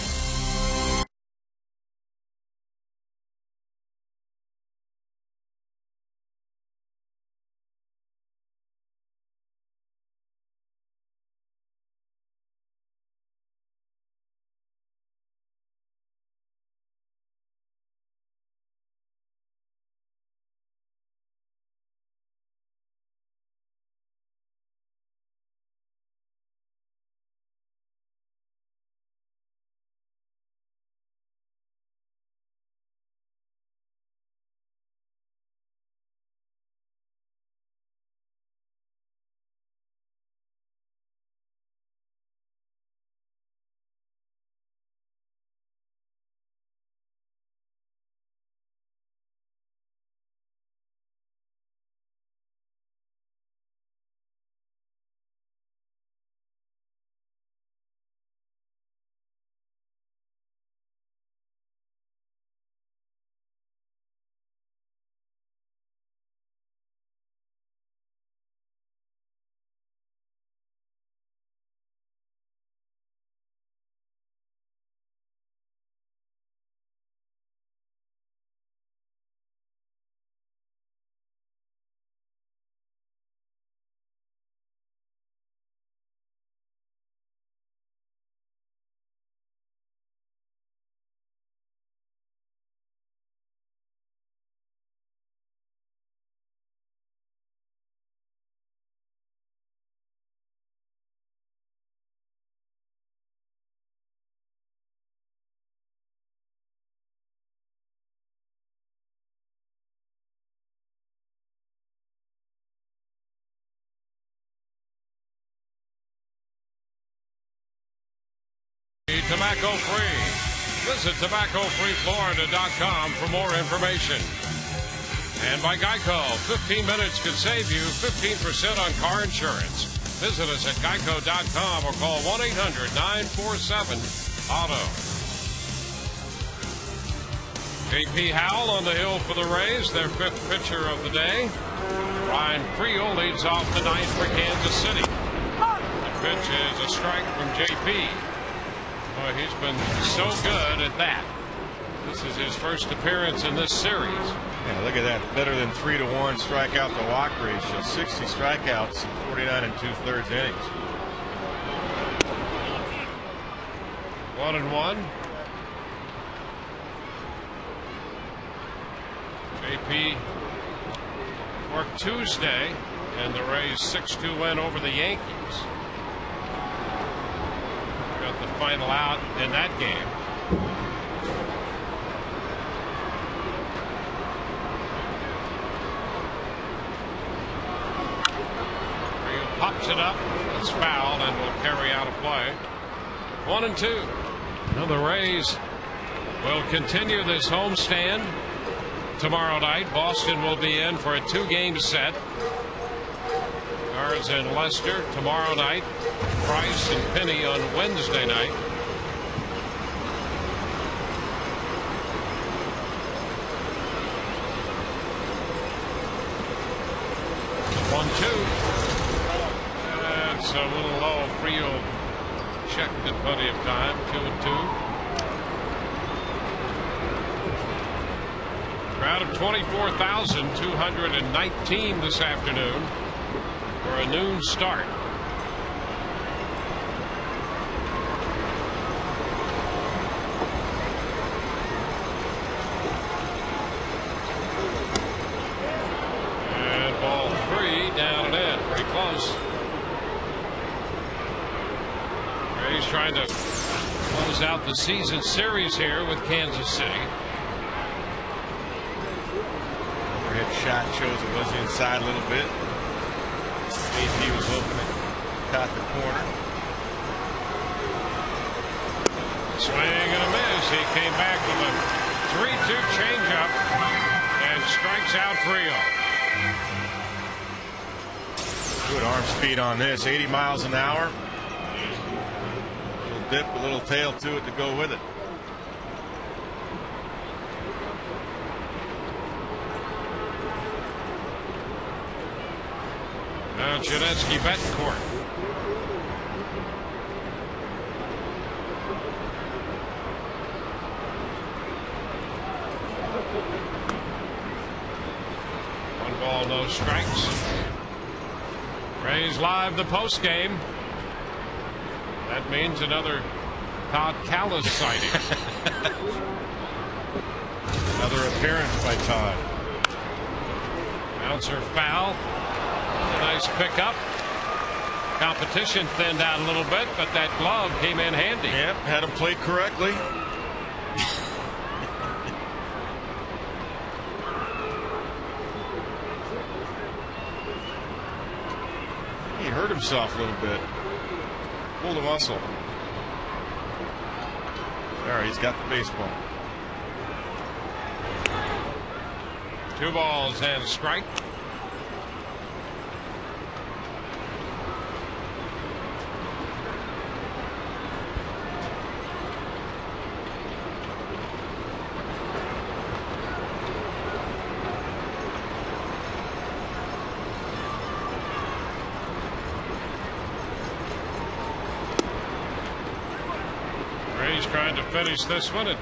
Tobacco-free. Visit tobaccofreeflorida.com for more information. And by Geico, 15 minutes could save you 15% on car insurance. Visit us at geico.com or call 1-800-947-AUTO. J.P. Howell on the hill for the Rays, their fifth pitcher of the day. Ryan Creel leads off the ninth for Kansas City. The pitch is a strike from J.P. Boy, he's been so good at that. This is his first appearance in this series. Yeah, look at that. Better than 3-to-1 strikeout to walk ratio. 60 strikeouts in 49 2/3 innings. 1-1. JP worked Tuesday, and the Rays 6-2 win over the Yankees. Got the final out in that game. Pops it up, it's fouled, and will carry out a play. 1-2. Now the Rays will continue this homestand tomorrow night. Boston will be in for a 2-game set. Cards in Leicester tomorrow night. Price and Penny on Wednesday night. It's a little low. Frio checked at plenty of time. 2-2. Crowd of 24,219 this afternoon for a noon start. And ball 3 down and in. Pretty close. He's trying to close out the season series here with Kansas City. Overhead shot shows it was inside a little bit. AP was hoping it caught the corner. Swing and a miss. He came back with a 3-2 changeup and strikes out Frio. Good arm speed on this. 80 miles an hour. Dip, a little tail to it to go with it. Now Janetsky Betancourt. One ball, no strikes. Rays live the post game. That means another Todd Callis sighting. Another appearance by Todd. Bouncer foul. A nice pickup. Competition thinned out a little bit, but that glove came in handy. Yep, had him played correctly. He hurt himself a little bit. Pulled a muscle. There, he's got the baseball. 2 balls and a strike. Trying to finish this one and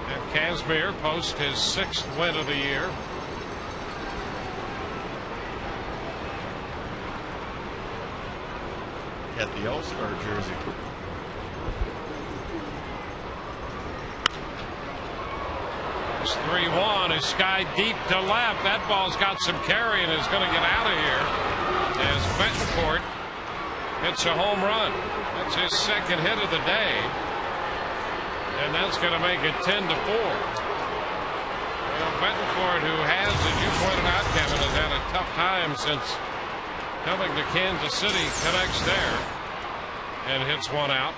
have Kazmir post his 6th win of the year. Got the All-Star jersey. It's 3-1. A sky deep to left. That ball's got some carry and is going to get out of here as Betancourt hits a home run. That's his 2nd hit of the day. And that's going to make it 10-4. Well, Betancourt, who has, as you pointed out, Kevin, has had a tough time since coming to Kansas City, connects there and hits one out.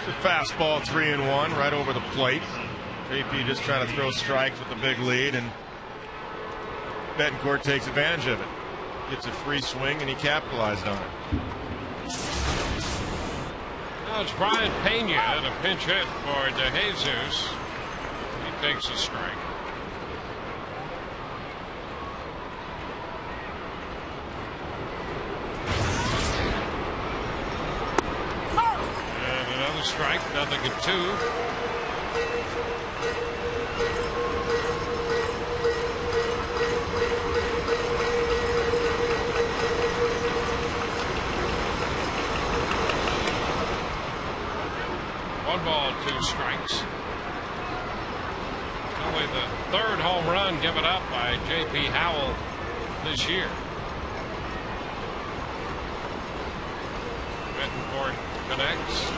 The fastball 3-1 right over the plate. JP just trying to throw strikes with the big lead, and Betancourt takes advantage of it. gets a free swing, and he capitalized on it. Now it's Brian Pena, the pinch hit for De Jesus. He takes a strike. And another strike, 0-2. Ball, 2 strikes. Only the 3rd home run given up by J.P. Howell this year. Bettencourt connects.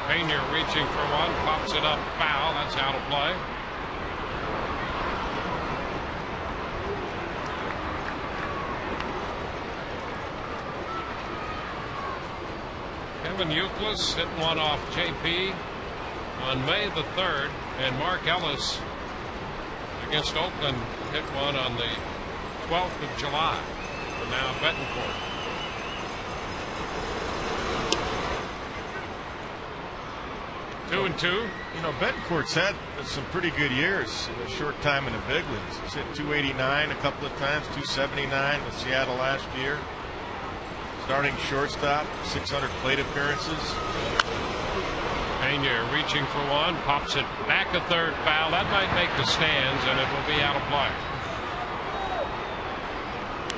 Pena reaching for one, pops it up foul. That's out of play. Kevin Youkilis hitting one off JP on May the 3rd, and Mark Ellis against Oakland hit one on the 12th of July. And now Bettencourt. Two and two. You know, Bettencourt's had some pretty good years in a short time in the big leagues. He's hit 289 a couple of times, 279 with Seattle last year. Starting shortstop, 600 plate appearances. Pena reaching for one, pops it back a 3rd foul. That might make the stands, and it will be out of play.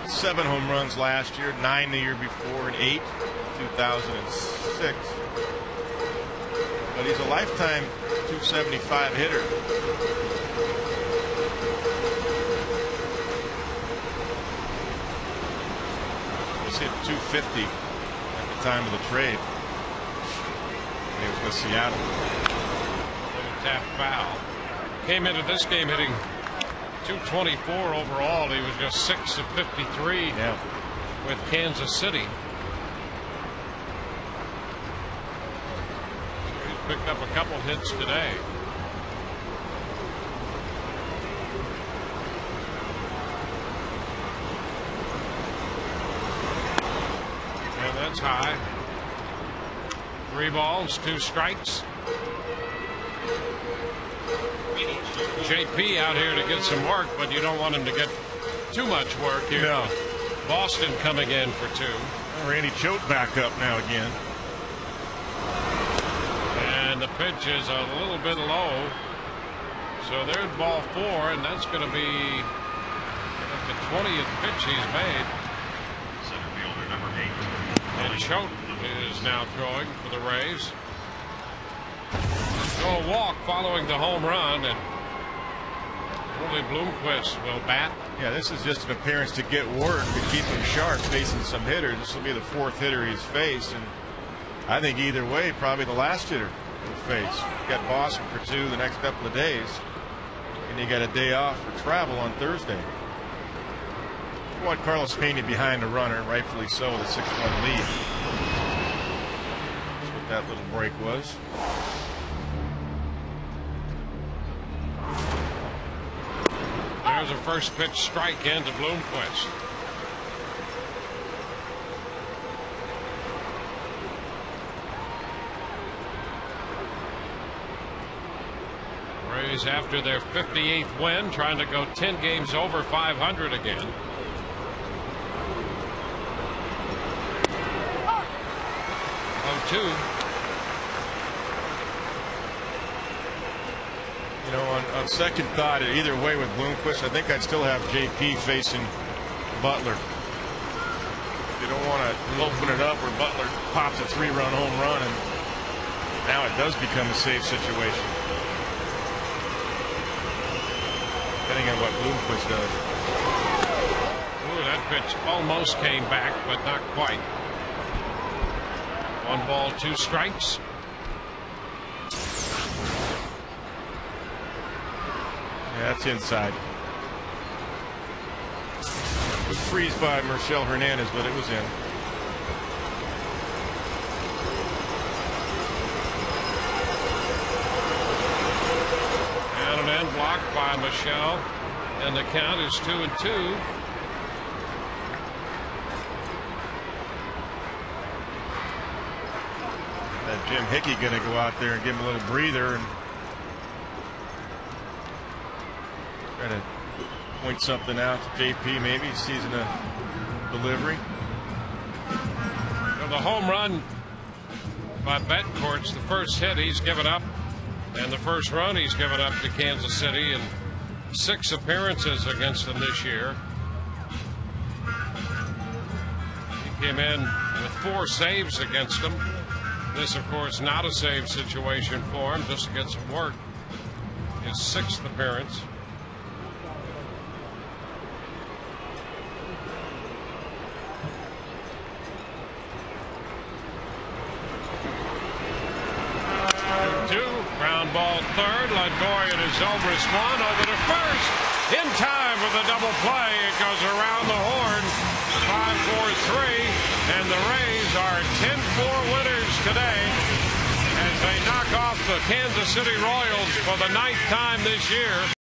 7 home runs last year, 9 the year before, and 8 in 2006. But he's a lifetime 275 hitter. Hit 250 at the time of the trade. He was with Seattle. Tap foul. Came into this game hitting 224 overall. He was just 6 of 53 with Kansas City. He's picked up a couple hits today. That's high. 3 balls, 2 strikes. JP out here to get some work, but you don't want him to get too much work here. No. Boston coming in for 2. Randy Choate back up now again. And the pitch is a little bit low. So there's ball 4, and that's going to be the 20th pitch he's made. Center fielder number 8. And Choate is now throwing for the Rays. So a walk following the home run, and only Bloomquist will bat. Yeah, this is just an appearance to get work, to keep him sharp facing some hitters. This will be the 4th hitter he's faced, and I think either way, probably the last hitter he'll face. He's got Boston for 2 the next couple of days, and he got a day off for travel on Thursday. You want Carlos Pena behind the runner, rightfully so, the 6-1 lead. That's what that little break was. There's a first pitch strike into Bloomquist. Rays after their 58th win, trying to go 10 games over 500 again. Two. You know, on second thought, either way with Bloomquist, I think I'd still have JP facing Butler. You don't want to open it up where Butler pops a 3-run home run, and now it does become a safe situation. Depending on what Bloomquist does. Ooh, that pitch almost came back, but not quite. 1 ball, 2 strikes. Yeah, that's inside. It was freeze by Marcell Hernandez, but it was in. And an end block by Michelle, and the count is 2-2. Jim Hickey going to go out there and give him a little breather and try to point something out to JP. Maybe he's seizing a delivery. The home run by Betcourt's the first hit he's given up, and the first run he's given up to Kansas City in 6 appearances against them this year. He came in with 4 saves against them. This, of course, not a save situation for him, just to get some work. His 6th appearance. Ground ball third. Longoria to Zobrist 1 over to first. In time for the double play. It goes around the horn. 5-4-3. And the Rays are 10-4 winners today as they knock off the Kansas City Royals for the 9th time this year.